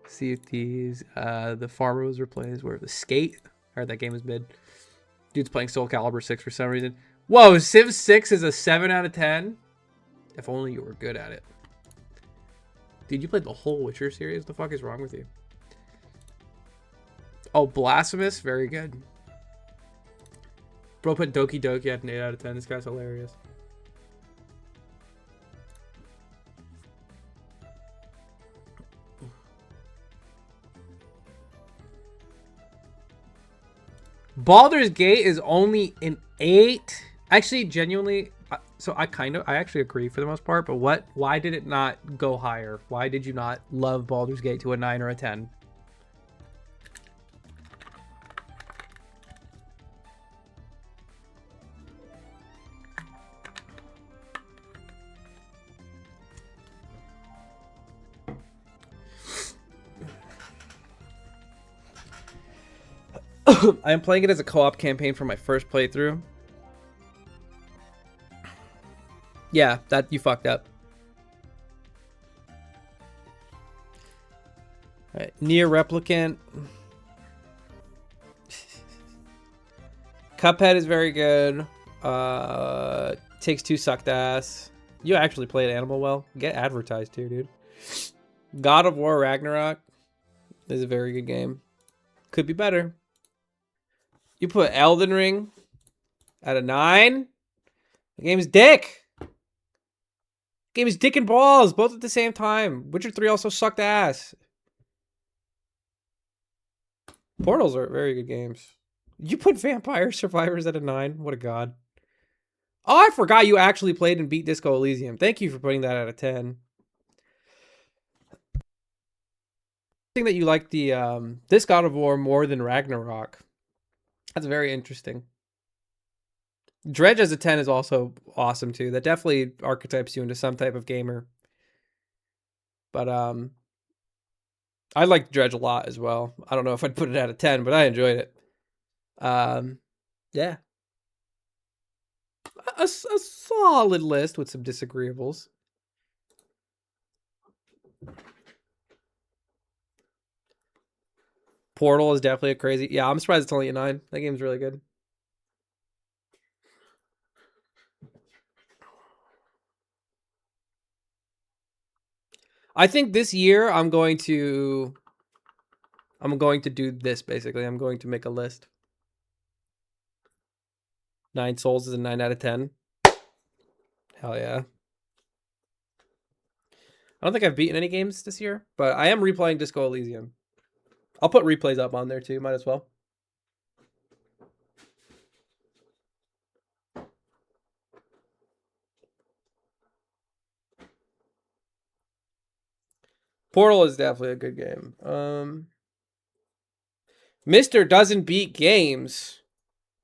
Sea of Thieves. The Farmers replays where the Skate. I heard that game was mid. Dude's playing Soul Calibur 6 for some reason. Whoa, Civ 6 is a 7 out of 10? If only you were good at it. Dude, you played the whole Witcher series? What the fuck is wrong with you? Oh, Blasphemous? Very good. Bro put Doki Doki at an 8 out of 10. This guy's hilarious. Baldur's Gate is only an 8. Actually, genuinely, so I actually agree for the most part, but why did it not go higher? Why did you not love Baldur's Gate to a 9 or a 10? I am playing it as a co-op campaign for my first playthrough. Yeah, that you fucked up. All right, Nier Replicant. Cuphead is very good. Takes Two sucked ass. You actually played Animal well. Get advertised here, dude. God of War Ragnarok is a very good game. Could be better. You put Elden Ring at a 9? The game is dick. The game is dick and balls, both at the same time. Witcher 3 also sucked ass. Portals are very good games. You put Vampire Survivors at a 9? What a god. Oh, I forgot you actually played and beat Disco Elysium. Thank you for putting that at a 10. I think that you like the this God of War more than Ragnarok. That's very interesting. Dredge as a 10 is also awesome too. That definitely archetypes you into some type of gamer. But I liked Dredge a lot as well. I don't know if I'd put it out of 10, but I enjoyed it. Yeah. A solid list with some disagreeables. Portal is definitely a crazy. Yeah, I'm surprised it's only a 9. That game's really good. I think this year I'm going to do this basically. I'm going to make a list. 9 Souls is a 9 out of 10. Hell yeah. I don't think I've beaten any games this year, but I am replaying Disco Elysium. I'll put replays up on there too, might as well. Portal is definitely a good game. Mr. doesn't beat games.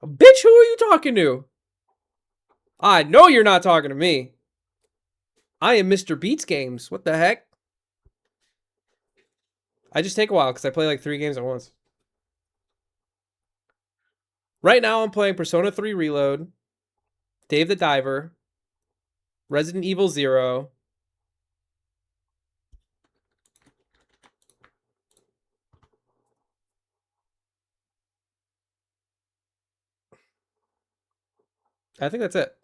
Bitch, who are you talking to? I know you're not talking to me. I am Mr. Beats Games. What the heck? I just take a while because I play like 3 games at once. Right now I'm playing Persona 3 Reload, Dave the Diver, Resident Evil 0. I think that's it.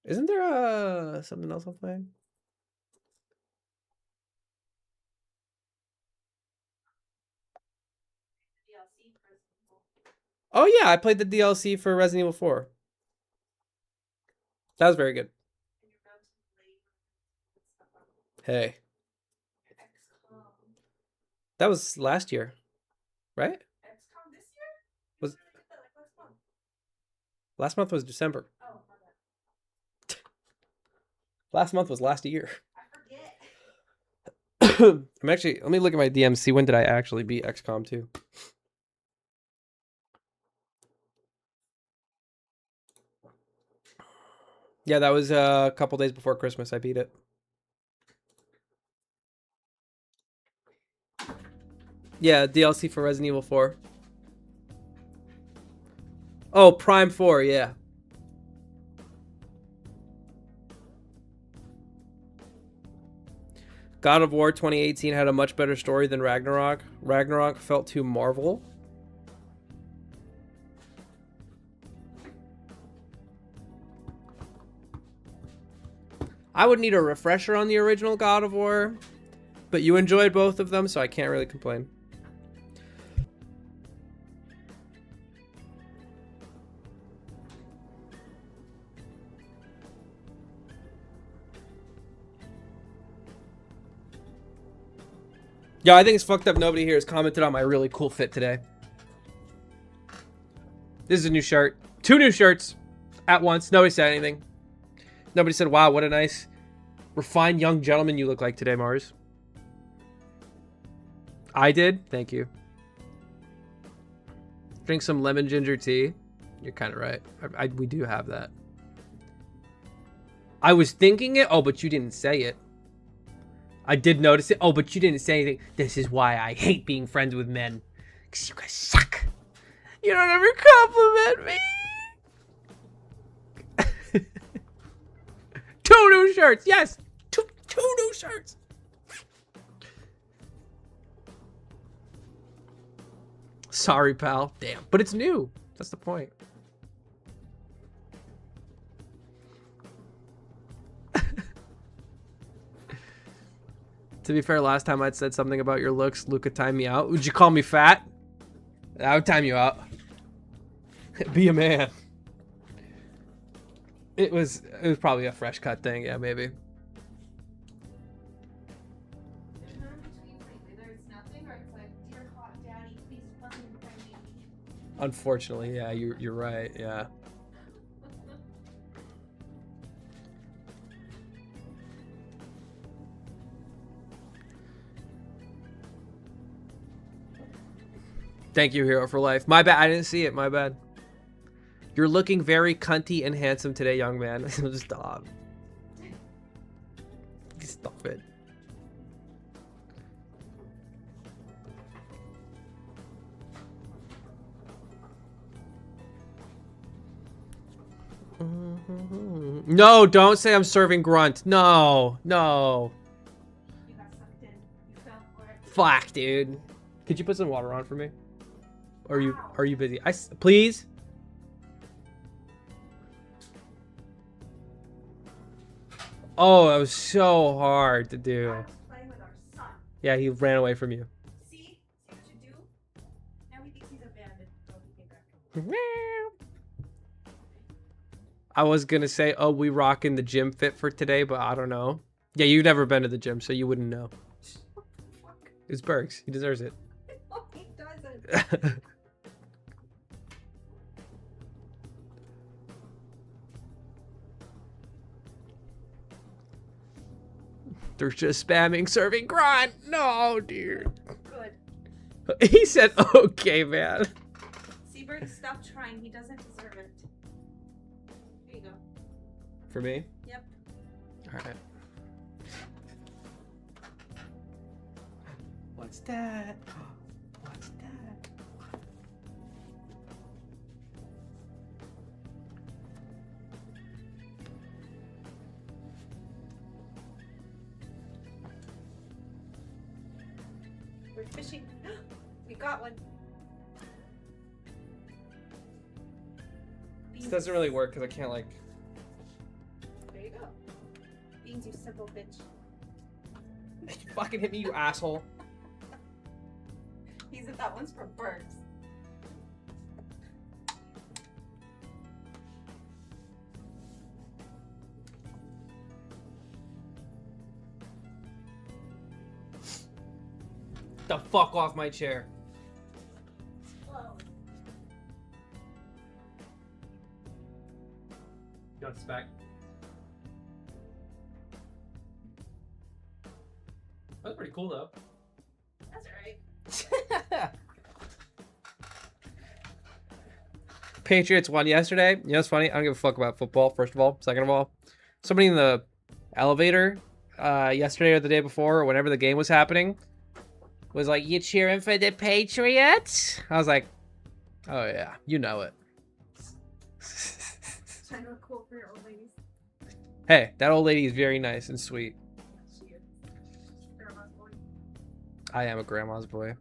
Isn't there something else I'm playing? Oh yeah, I played the DLC for Resident Evil 4. That was very good. Hey. That was last year, right? Was last month was December. Last month was last year. I'm actually, let me look at my DMs, see when did I actually beat XCOM 2. Yeah, that was a couple days before Christmas I beat it. Yeah, DLC for Resident Evil 4. Oh, Prime 4, yeah. God of War 2018 had a much better story than Ragnarok. Ragnarok felt too Marvel. I would need a refresher on the original God of War, but you enjoyed both of them, so I can't really complain. Yeah, I think it's fucked up nobody here has commented on my really cool fit today. This is a new shirt. 2 new shirts at once. Nobody said anything. Nobody said, wow, what a nice refined young gentleman you look like today, Mars. I did? Thank you. Drink some lemon ginger tea. You're kind of right. We do have that. I was thinking it. Oh, but you didn't say it. I did notice it. Oh, but you didn't say anything. This is why I hate being friends with men. Because you guys suck. You don't ever compliment me. 2 new shirts. Yes. Two new shirts. Sorry, pal. Damn. But it's new. That's the point. To be fair, last time I'd said something about your looks, Luca timed me out. Would you call me fat? I would time you out. Be a man. It was probably a fresh cut thing, yeah, maybe. Unfortunately, yeah, you're right, yeah. Thank you, Hero for Life. My bad, I didn't see it, my bad. You're looking very cunty and handsome today, young man. Stop. Stop it. No, don't say I'm serving grunt. No, no. You got sucked in. You fell for it. Fuck, dude. Could you put some water on for me? Or are you busy? Please. Oh, that was so hard to do. I was playing with our son. Yeah, he ran away from you. See what you do? Now he thinks he's abandoned. Oh, he came back. I was gonna say, oh, we rocking the gym fit for today, but I don't know. Yeah, you've never been to the gym, so you wouldn't know. What the fuck? It's Bergs. He deserves it. No, he doesn't. They're just spamming serving grunt. No, dude. Good. He said, okay, man. Seabird, stop trying. He doesn't deserve it. Here you go. For me? Yep. All right. What's that? What's that? We're fishing. We got one. This doesn't really work because I can't like. There you go. Beans, you simple bitch. You fucking hit me, you asshole. He said that one's for birds. The fuck off my chair. Whoa. You want this back? That's pretty cool though. That's alright. Patriots won yesterday. You know what's funny? I don't give a fuck about football, first of all. Second of all, somebody in the elevator yesterday or the day before, or whenever the game was happening, was like, you cheering for the Patriots? I was like, oh yeah, you know it. Trying to look cool for your old ladies. Hey, that old lady is very nice and sweet. She is. Grandma's boy. I am a grandma's boy.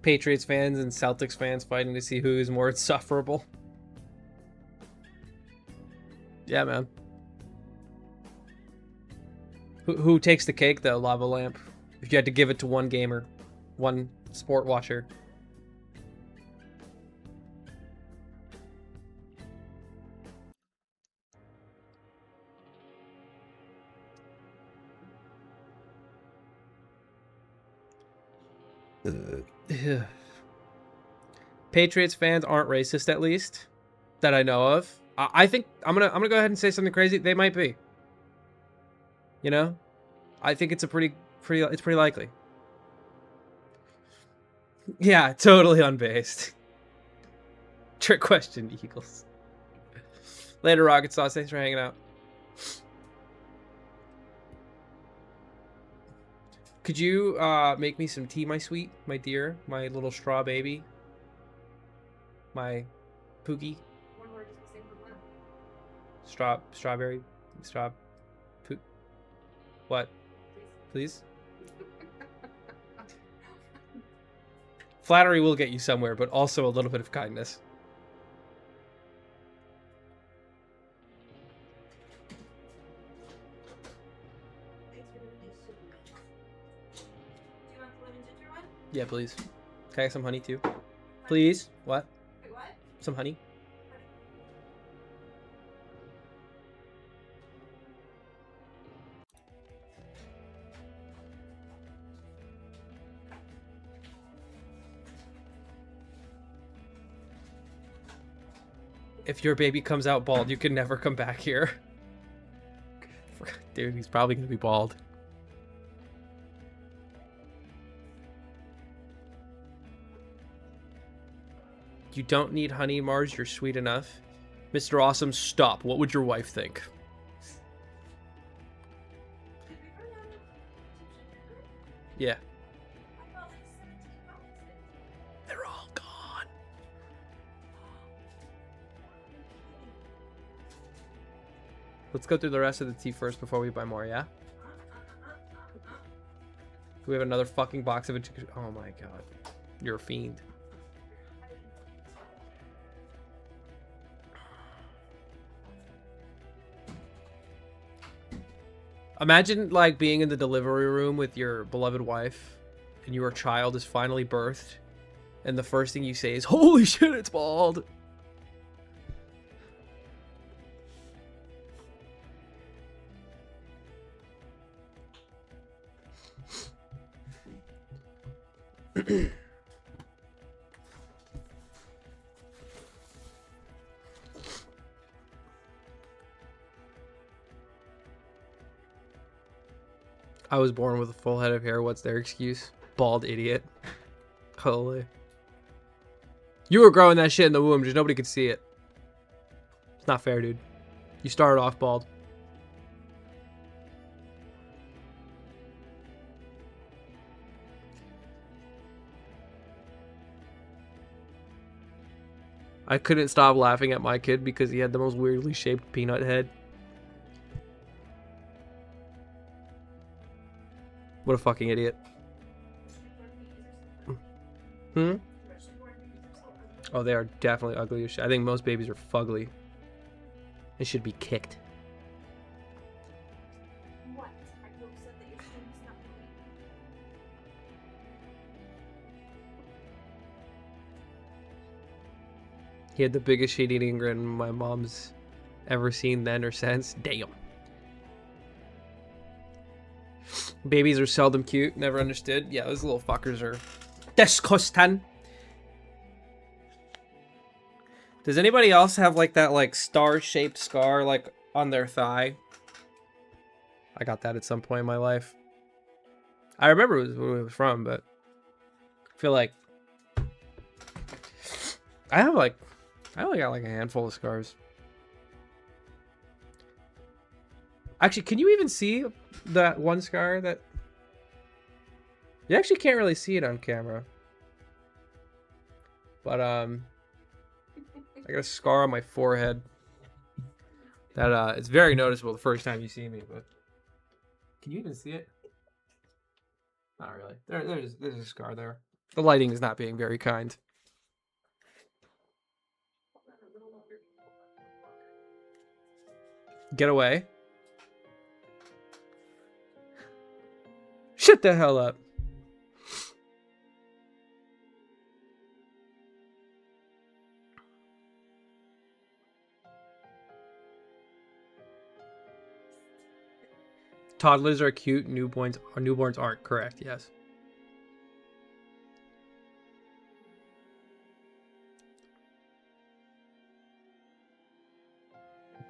Patriots fans and Celtics fans fighting to see who is more insufferable. Yeah, man. Who takes the cake though, Lava Lamp? If you had to give it to one gamer, one sport watcher. Patriots fans aren't racist, at least that I know of. I think I'm gonna go ahead and say something crazy. They might be. You know, I think it's pretty likely. Yeah, totally unbased. Trick question, Eagles. Later, Rocket Sauce. Thanks for hanging out. Could you make me some tea, my sweet, my dear, my little straw baby, my Pookie? One word is the same for one. Strawberry, what? Please? Flattery will get you somewhere, but also a little bit of kindness. Thanks for doing this. Do you want the lemon ginger one? Yeah, please. Can I get some honey too? Please? What? Wait, what? Some honey? If your baby comes out bald, you can never come back here. Dude, he's probably gonna be bald. You don't need honey, Mars. You're sweet enough. Mr. Awesome, stop. What would your wife think? Did we run out of paper? Yeah. I bought like 17 boxes. They're all gone. Let's go through the rest of the tea first before we buy more, yeah? We have another fucking box of it. Oh my god. You're a fiend. Imagine like being in the delivery room with your beloved wife and your child is finally birthed and the first thing you say is, "Holy shit, it's bald." I was born with a full head of hair. What's their excuse? Bald idiot. Holy. You were growing that shit in the womb. Just nobody could see it. It's not fair, dude. You started off bald. I couldn't stop laughing at my kid because he had the most weirdly shaped peanut head. What a fucking idiot. Hmm? Oh, they are definitely ugly as shit. I think most babies are fugly. They should be kicked. What? Are you upset that your student's not moving? He had the biggest shit-eating grin my mom's ever seen then or since. Damn. Babies are seldom cute. Never understood. Yeah, those little fuckers are disgusting. Does anybody else have like that like star-shaped scar like on their thigh? I got that at some point in my life. I remember where it was from, but I feel like I only got like a handful of scars. Actually, can you even see that one scar that... You actually can't really see it on camera. But, I got a scar on my forehead. That, it's very noticeable the first time you see me, but... Can you even see it? Not really. There's a scar there. The lighting is not being very kind. Get away. Shut the hell up. Toddlers are cute, newborns aren't. Correct, yes.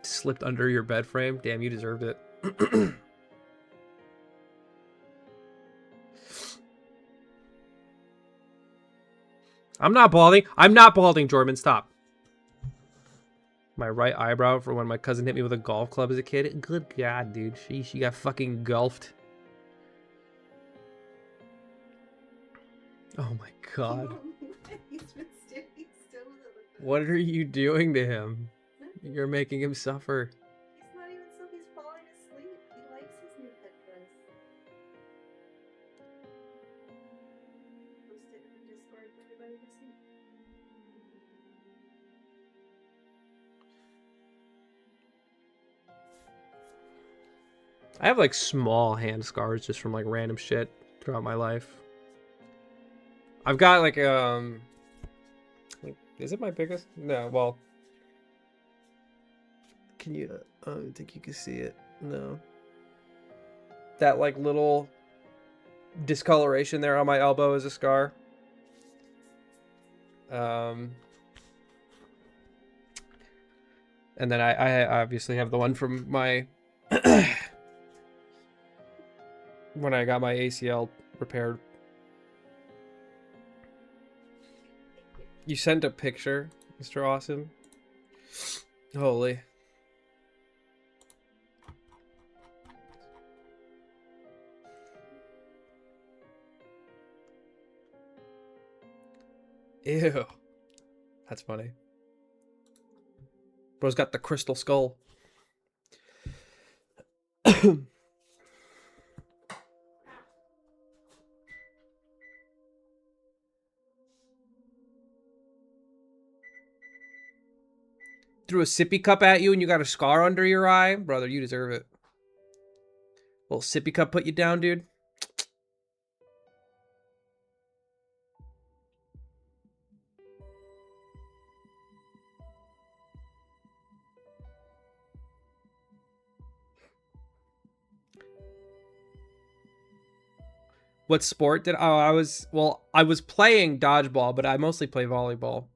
Slipped under your bed frame. Damn, you deserved it. I'm not balding. I'm not balding, Jordan. Stop. My right eyebrow for when my cousin hit me with a golf club as a kid. Good God, dude. She got fucking gulfed. Oh my God. He's been standing still with it. What are you doing to him? You're making him suffer. He's not even so he's falling asleep. He likes his new headdress. Post it in the Discord for everybody to see. I have like small hand scars just from like random shit throughout my life. I've got like is it my biggest? No, well, can you I don't think you can see it. No. That like little discoloration there on my elbow is a scar. And then I obviously have the one from my when I got my ACL repaired. You sent a picture, Mr. Awesome. Holy. Ew. That's funny. Bro's got the crystal skull. Threw a sippy cup at you and you got a scar under your eye? Brother, you deserve it. Little sippy cup put you down, dude. What sport did I was playing dodgeball, but I mostly play volleyball.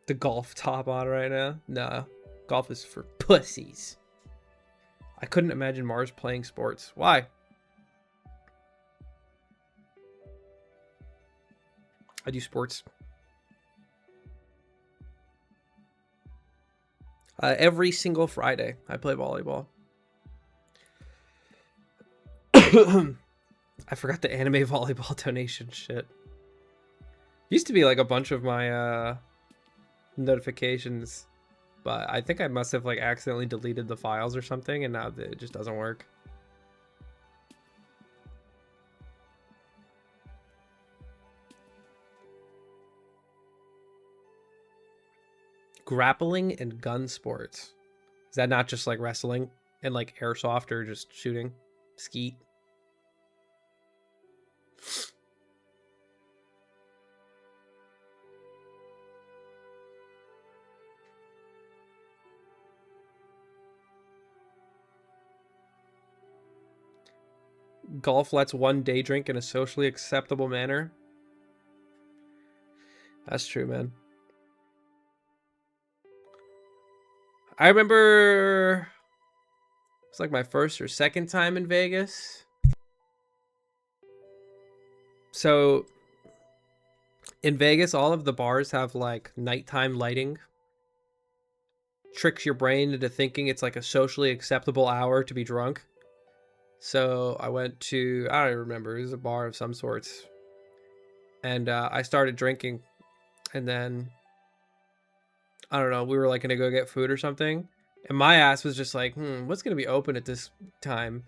The golf top on right now? Nah. Golf is for pussies. I couldn't imagine Mars playing sports. Why? I do sports. Every single Friday, I play volleyball. I forgot the anime volleyball donation shit. Used to be like a bunch of my notifications, but I think I must have like accidentally deleted the files or something, and now it just doesn't work. Grappling and gun sports. Is that not just like wrestling and like airsoft or just shooting? Skeet? Golf lets one day drink in a socially acceptable manner. That's true, man. I remember it's like my first or second time in Vegas. So in Vegas, all of the bars have like nighttime lighting. Tricks your brain into thinking it's like a socially acceptable hour to be drunk. So I went to, I don't remember, it was a bar of some sorts. And I started drinking. And then, I don't know, we were like going to go get food or something. And my ass was just like, what's going to be open at this time?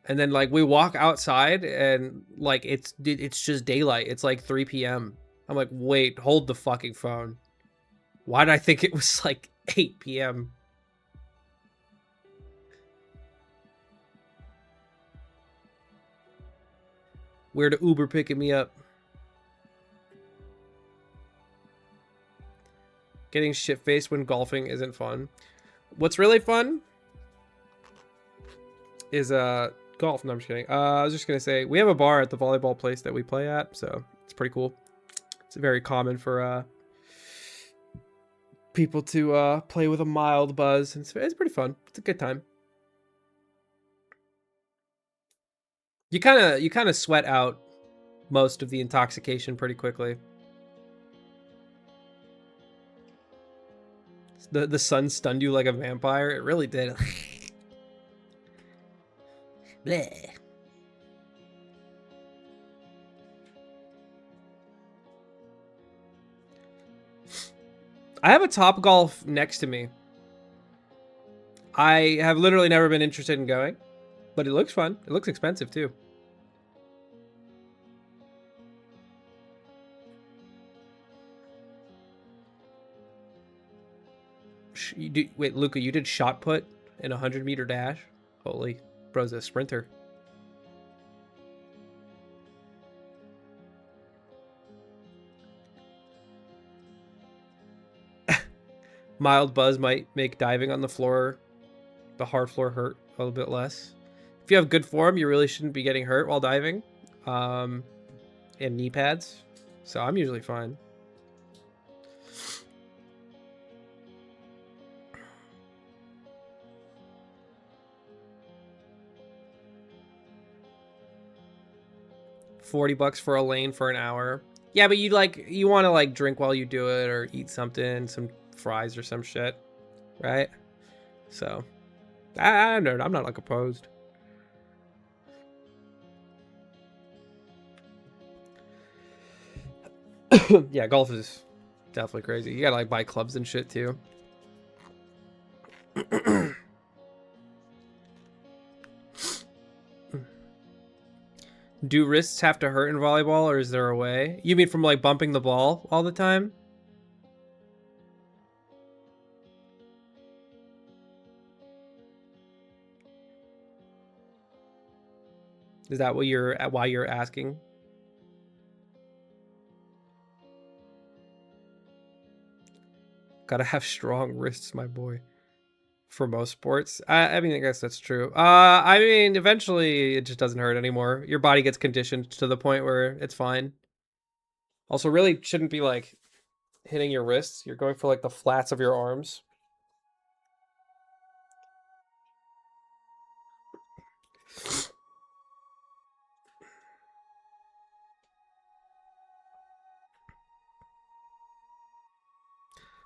And then like we walk outside and like it's just daylight. It's like 3 p.m. I'm like, wait, hold the fucking phone. Why did I think it was like 8 p.m.? Where the Uber picking me up? Getting shit-faced when golfing isn't fun. What's really fun is golf. No, I'm just kidding. I was just gonna say we have a bar at the volleyball place that we play at, so it's pretty cool. It's very common for people to play with a mild buzz, and it's pretty fun. It's a good time. You kind of sweat out most of the intoxication pretty quickly. The sun stunned you like a vampire. It really did. Bleh. I have a Topgolf next to me. I have literally never been interested in going, but it looks fun. It looks expensive too. Wait, Luca, you did shot put in a 100-meter dash? Holy, bro's a sprinter. Mild buzz might make diving on the floor, the hard floor, hurt a little bit less. If you have good form, you really shouldn't be getting hurt while diving. And knee pads. So I'm usually fine. $40 for a lane for an hour. Yeah, but you want to like drink while you do it or eat something, some fries or some shit, right? So, I'm not like opposed. Yeah, golf is definitely crazy. You gotta like buy clubs and shit too. Do wrists have to hurt in volleyball, or is there a way? You mean from like bumping the ball all the time? Is that what why you're asking? Gotta have strong wrists, my boy. For most sports, I mean, I guess that's true. I mean, eventually it just doesn't hurt anymore. Your body gets conditioned to the point where it's fine. Also, really shouldn't be like hitting your wrists. You're going for like the flats of your arms.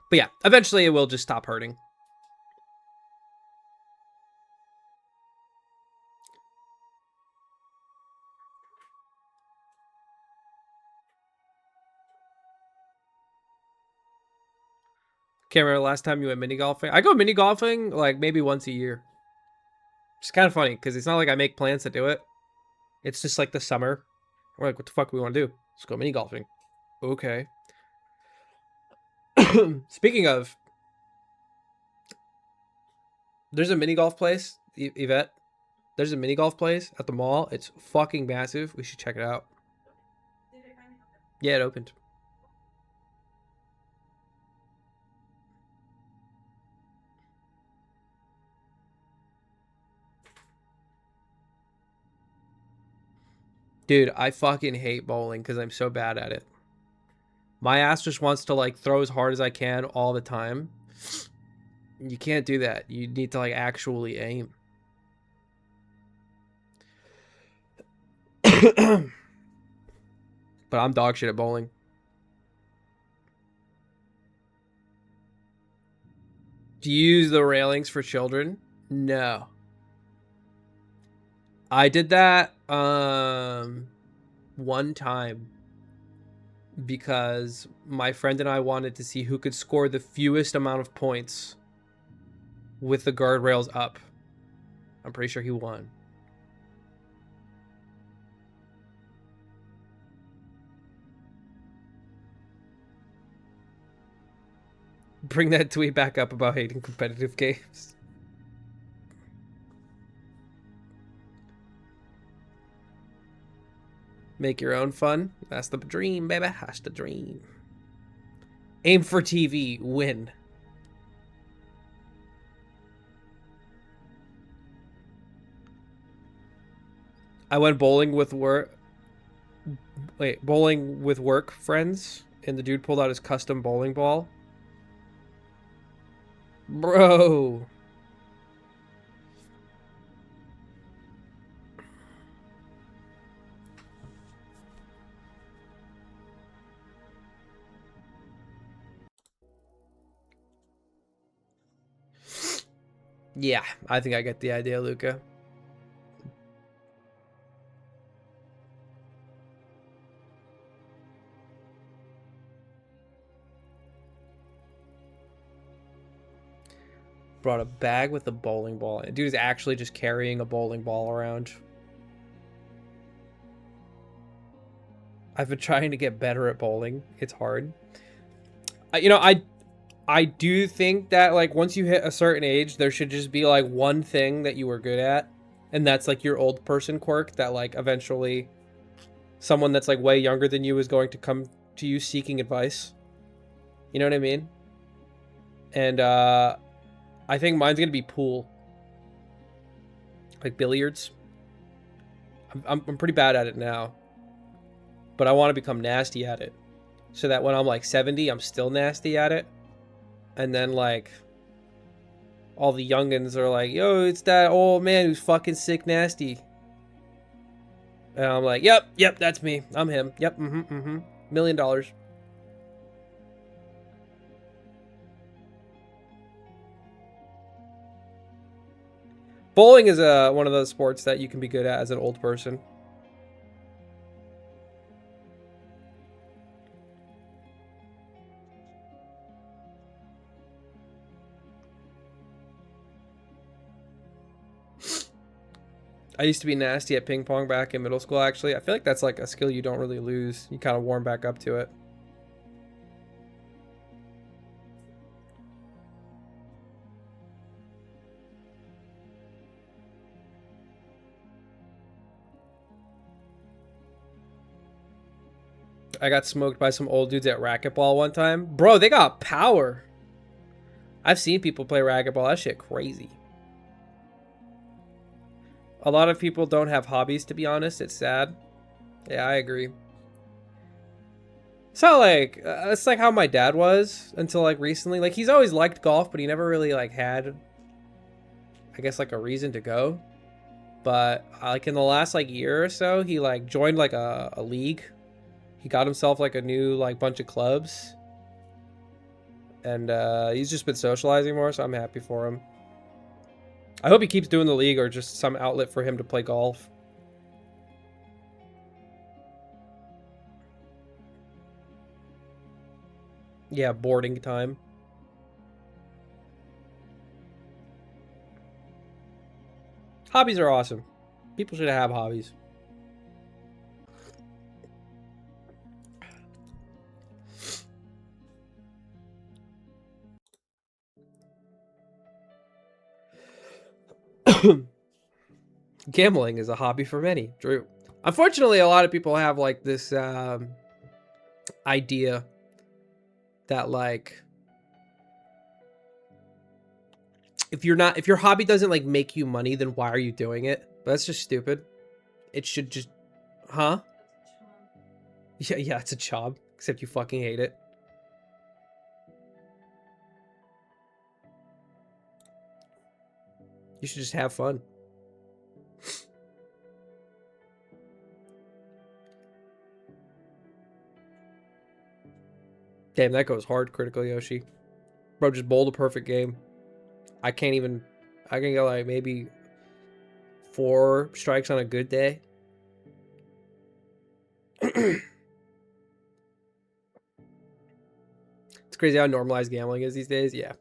But yeah, eventually it will just stop hurting. Can't remember the last time you went mini golfing. I go mini golfing like maybe once a year. It's kind of funny because it's not like I make plans to do it. It's just like the summer. We're like, what the fuck do we want to do? Let's go mini golfing. Okay. Speaking of, there's a mini golf place, Yvette. There's a mini golf place at the mall. It's fucking massive. We should check it out. Did it finally open? Yeah, it opened. Dude, I fucking hate bowling because I'm so bad at it. My ass just wants to like throw as hard as I can all the time. You can't do that. You need to like actually aim. But I'm dog shit at bowling. Do you use the railings for children? No. I did that one time because my friend and I wanted to see who could score the fewest amount of points with the guardrails up. I'm pretty sure he won. Bring that tweet back up about hating competitive games. Make your own fun. That's the dream, baby. That's the dream. Aim for TV. Win. I went bowling with work. Wait, bowling with work friends, and the dude pulled out his custom bowling ball. Bro. Yeah, I think I get the idea, Luca. Brought a bag with a bowling ball. Dude is actually just carrying a bowling ball around. I've been trying to get better at bowling. It's hard. You know, I do think that like once you hit a certain age, there should just be like one thing that you were good at, and that's like your old person quirk that like eventually someone that's like way younger than you is going to come to you seeking advice. You know what I mean? And I think mine's gonna be pool, like billiards. I'm pretty bad at it now, but I want to become nasty at it, so that when I'm like 70, I'm still nasty at it. And then, like, all the youngins are like, yo, it's that old man who's fucking sick nasty. And I'm like, yep, that's me. I'm him. Yep, $1 million. Bowling is one of those sports that you can be good at as an old person. I used to be nasty at ping pong back in middle school, actually. I feel like that's like a skill you don't really lose. You kind of warm back up to it. I got smoked by some old dudes at racquetball one time. Bro, they got power. I've seen people play racquetball. That shit crazy. A lot of people don't have hobbies, to be honest. It's sad. Yeah, I agree. So like, it's like how my dad was until like recently. Like he's always liked golf, but he never really like had, I guess, like a reason to go. But like in the last like year or so, he like joined like a league. He got himself like a new like bunch of clubs. And he's just been socializing more, so I'm happy for him. I hope he keeps doing the league or just some outlet for him to play golf. Yeah, boarding time. Hobbies are awesome. People should have hobbies. Gambling is a hobby for many. True. Unfortunately, a lot of people have like this idea that like if your hobby doesn't like make you money, then why are you doing it? But that's just stupid. It should just, huh? Yeah, it's a job. Except you fucking hate it. You should just have fun. Damn, that goes hard, Critical Yoshi. Bro, just bowled a perfect game. I can get like maybe 4 strikes on a good day. It's crazy how normalized gambling is these days. Yeah.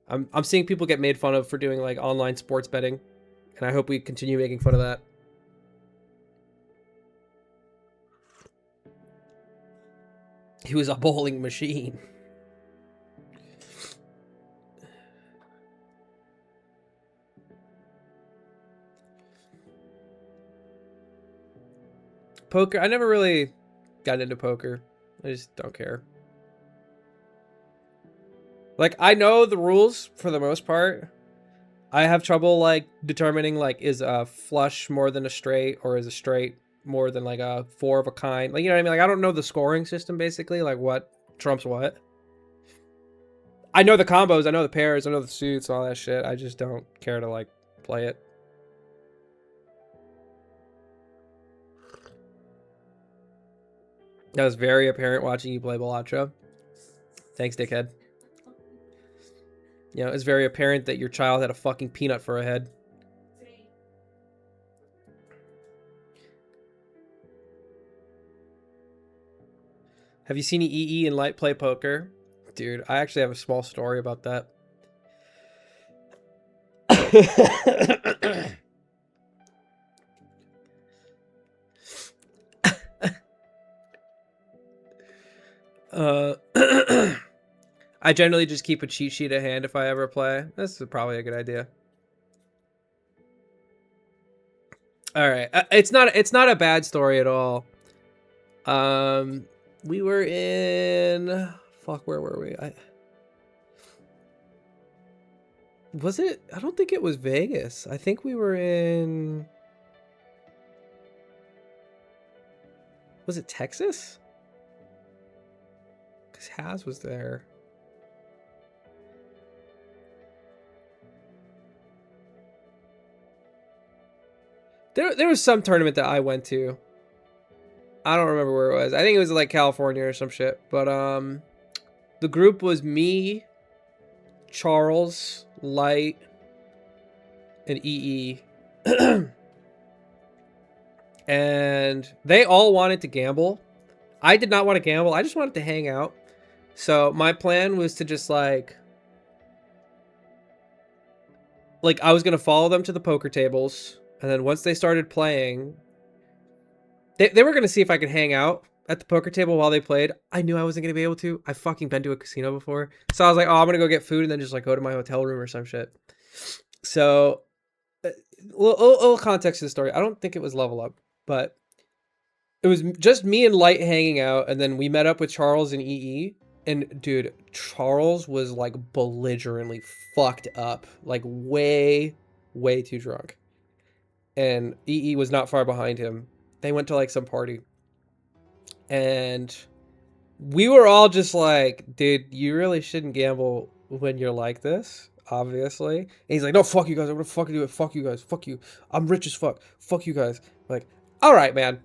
I'm seeing people get made fun of for doing like online sports betting, and I hope we continue making fun of that. He was a bowling machine. Poker, I never really got into poker. I just don't care. Like, I know the rules for the most part. I have trouble like determining like is a flush more than a straight or is a straight more than like a 4 of a kind. Like, you know what I mean? Like, I don't know the scoring system basically, like what trumps what. I know the combos, I know the pairs, I know the suits, all that shit. I just don't care to like play it. That was very apparent watching you play Balatro. Thanks, dickhead. You know, it's very apparent that your child had a fucking peanut for a head. Have you seen EE and Light play poker? Dude, I actually have a small story about that. I generally just keep a cheat sheet at hand if I ever play. This is probably a good idea. All right, it's not a bad story at all. We were in where were we? Was it? I don't think it was Vegas. I think we were in. Was it Texas? Because Haz was there. There was some tournament that I went to. I don't remember where it was. I think it was like California or some shit. But the group was me, Charles, Light, and EE. And they all wanted to gamble. I did not want to gamble. I just wanted to hang out. So my plan was to just like I was gonna follow them to the poker tables, and then once they started playing, they were gonna see if I could hang out at the poker table while they played. I knew I wasn't gonna be able to. I've fucking been to a casino before, so I was like, oh, I'm gonna go get food and then just like go to my hotel room or some shit. So, little context to the story. I don't think it was Level Up, but it was just me and Light hanging out, and then we met up with Charles and EE. And dude, Charles was like belligerently fucked up, like way too drunk. And EE was not far behind him. They went to like some party. And we were all just like, dude, you really shouldn't gamble when you're like this, obviously. And he's like, no, fuck you guys. I'm gonna fucking do it. Fuck you guys. Fuck you. I'm rich as fuck. Fuck you guys. I'm like, all right, man.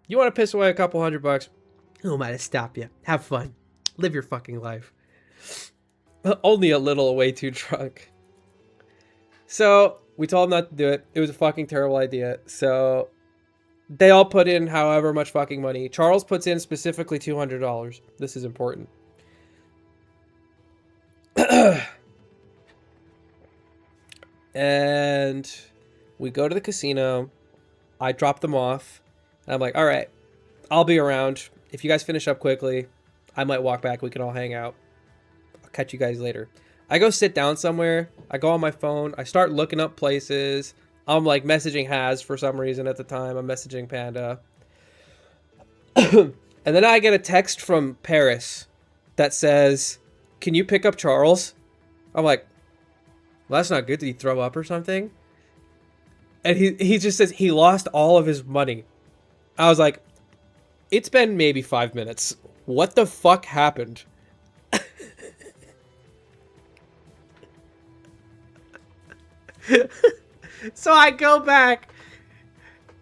You want to piss away a couple $100? Who am I to stop you? Have fun. Live your fucking life. Only a little way too drunk. So we told him not to do it. It was a fucking terrible idea. So they all put in however much fucking money. Charles puts in specifically $200. This is important. And we go to the casino. I drop them off. And I'm like, all right, I'll be around. If you guys finish up quickly, I might walk back. We can all hang out. I'll catch you guys later. I go sit down somewhere. I go on my phone. I start looking up places. I'm like messaging Haz for some reason at the time. I'm messaging Panda. And then I get a text from Paris that says, can you pick up Charles? I'm like, well, that's not good. Did he throw up or something? And he just says he lost all of his money. I was like, it's been maybe 5 minutes. What the fuck happened? So I go back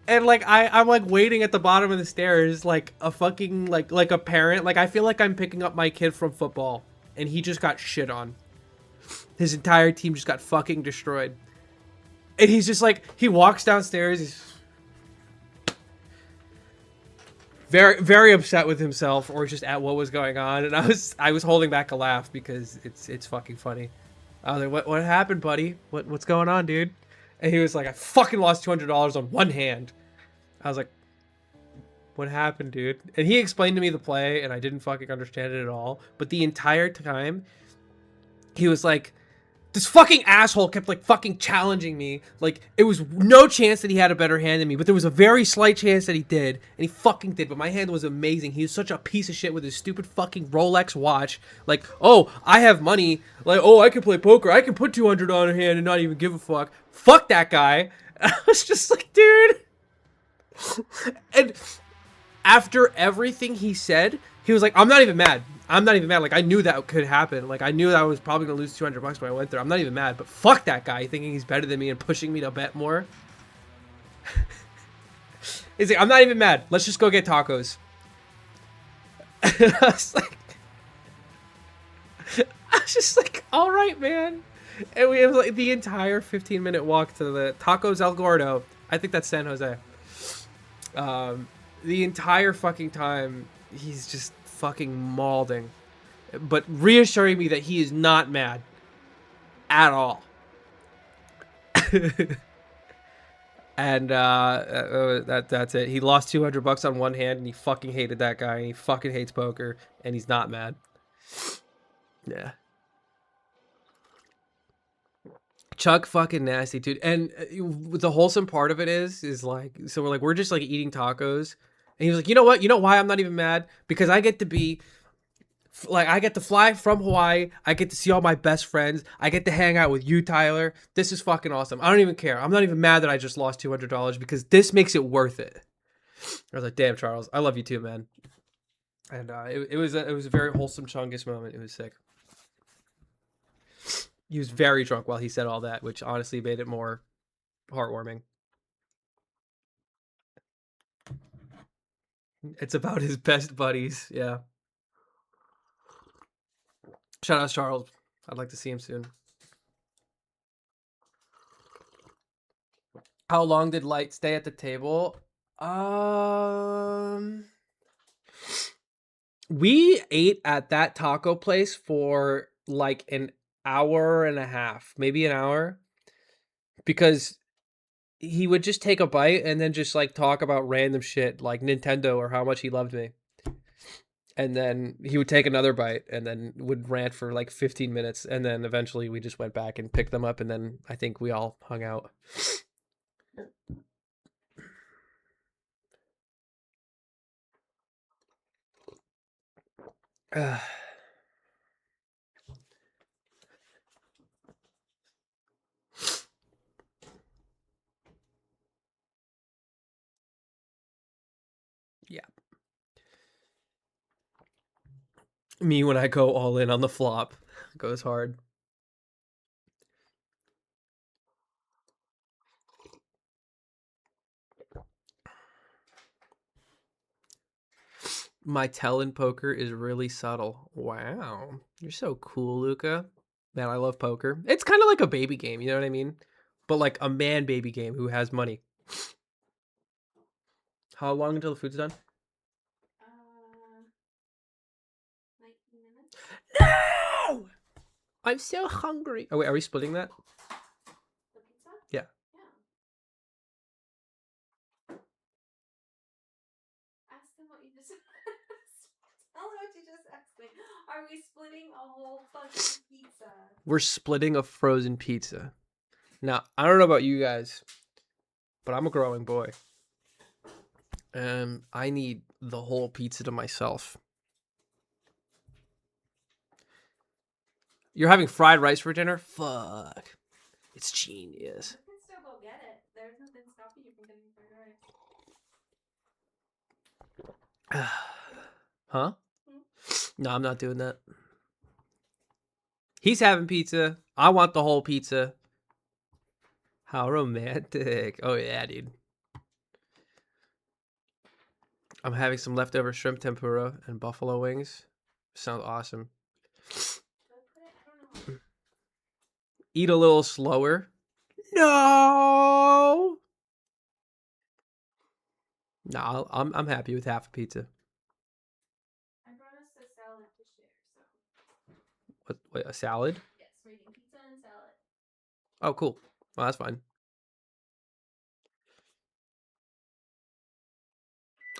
and like I'm like waiting at the bottom of the stairs like a fucking like a parent. Like I feel like I'm picking up my kid from football and he just got shit on. His entire team just got fucking destroyed. And he's just like, he walks downstairs, he's very upset with himself or just at what was going on. And I was holding back a laugh because it's fucking funny. I was like, what happened, buddy? What's going on, dude? And he was like, I fucking lost $200 on one hand. I was like, what happened, dude? And he explained to me the play and I didn't fucking understand it at all. But the entire time he was like, this fucking asshole kept like fucking challenging me. Like it was no chance that he had a better hand than me, but there was a very slight chance that he did, and he fucking did. But my hand was amazing. He was such a piece of shit with his stupid fucking Rolex watch. Like, oh, I have money. Like, oh, I can play poker. I can put 200 on a hand and not even give a fuck. Fuck that guy. And I was just like, dude. And after everything he said, he was like, I'm not even mad. I'm not even mad. Like, I knew that could happen. Like, I knew that I was probably going to lose $200 when I went there. I'm not even mad. But fuck that guy thinking he's better than me and pushing me to bet more. He's like, I'm not even mad. Let's just go get tacos. And I was just like, all right, man. And we have like the entire 15-minute walk to the Tacos El Gordo. I think that's San Jose. The entire fucking time, he's just fucking mauling, but reassuring me that he is not mad at all. And that's it. He lost $200 on one hand, and he fucking hated that guy. And he fucking hates poker, and he's not mad. Yeah. Chuck fucking nasty, dude. And the wholesome part of it is like, so we're just like eating tacos. And he was like, you know what? You know why I'm not even mad? Because I get to be, like, I get to fly from Hawaii. I get to see all my best friends. I get to hang out with you, Tyler. This is fucking awesome. I don't even care. I'm not even mad that I just lost $200 because this makes it worth it. I was like, damn, Charles. I love you too, man. And it was a very wholesome Chungus moment. It was sick. He was very drunk while he said all that, which honestly made it more heartwarming. It's about his best buddies. Yeah. Shout out Charles. I'd like to see him soon. How long did Light stay at the table? We ate at that taco place for like an hour and a half, maybe an hour, because he would just take a bite and then just like talk about random shit like Nintendo or how much he loved me. And then he would take another bite and then would rant for like 15 minutes. And then eventually we just went back and picked them up. And then I think we all hung out. Yeah. Me when I go all in on the flop goes hard. My tell in poker is really subtle. Wow. You're so cool, Luca. Man, I love poker. It's kind of like a baby game, you know what I mean? But like a man baby game who has money. How long until the food's done? 19 minutes. No! I'm so hungry. Oh, wait, are we splitting that? The pizza? Yeah. Yeah. Ask them what you just asked. Tell them what you just asked me. Are we splitting a whole fucking pizza? We're splitting a frozen pizza. Now, I don't know about you guys, but I'm a growing boy. And I need the whole pizza to myself. You're having fried rice for dinner? Fuck. It's genius. You can still go get it. There's nothing stopping you from getting fried rice. Huh? No, I'm not doing that. He's having pizza. I want the whole pizza. How romantic. Oh, yeah, dude. I'm having some leftover shrimp tempura and buffalo wings. Sounds awesome. Eat a little slower. No. No, I'm happy with half a pizza. I brought us a salad to share, so. What, a salad? Yes, we're eating pizza and salad. Oh, cool. Well, that's fine.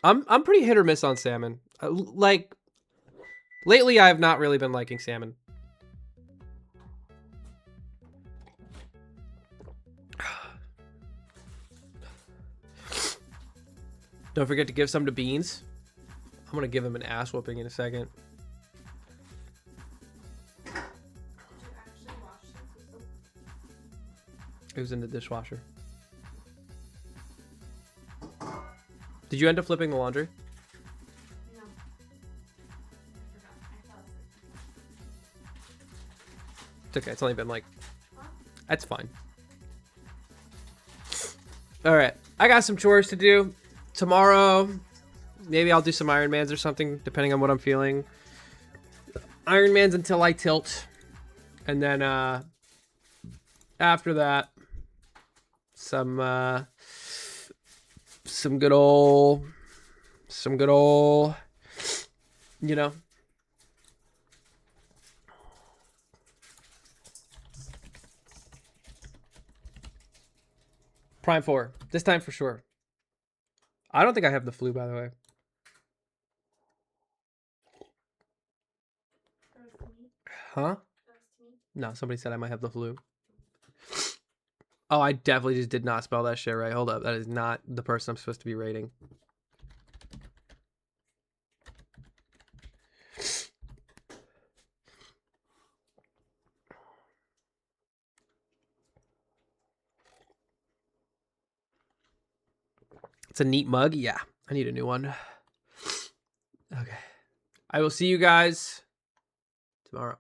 I'm pretty hit or miss on salmon. Like lately, I've not really been liking salmon. Don't forget to give some to Beans. I'm gonna give him an ass whooping in a second. Did you actually wash this? It was in the dishwasher. Did you end up flipping the laundry? No. I forgot. I fell asleep. It's okay. It's only been like... Huh? That's fine. All right. I got some chores to do. Tomorrow, maybe I'll do some Iron Mans or something, depending on what I'm feeling. Iron Mans until I tilt. And then after that, some good old, you know. Prime 4. This time for sure. I don't think I have the flu, by the way. Huh? No, somebody said I might have the flu. Oh, I definitely just did not spell that shit right. Hold up. That is not the person I'm supposed to be rating. It's a neat mug. Yeah, I need a new one. Okay. I will see you guys tomorrow.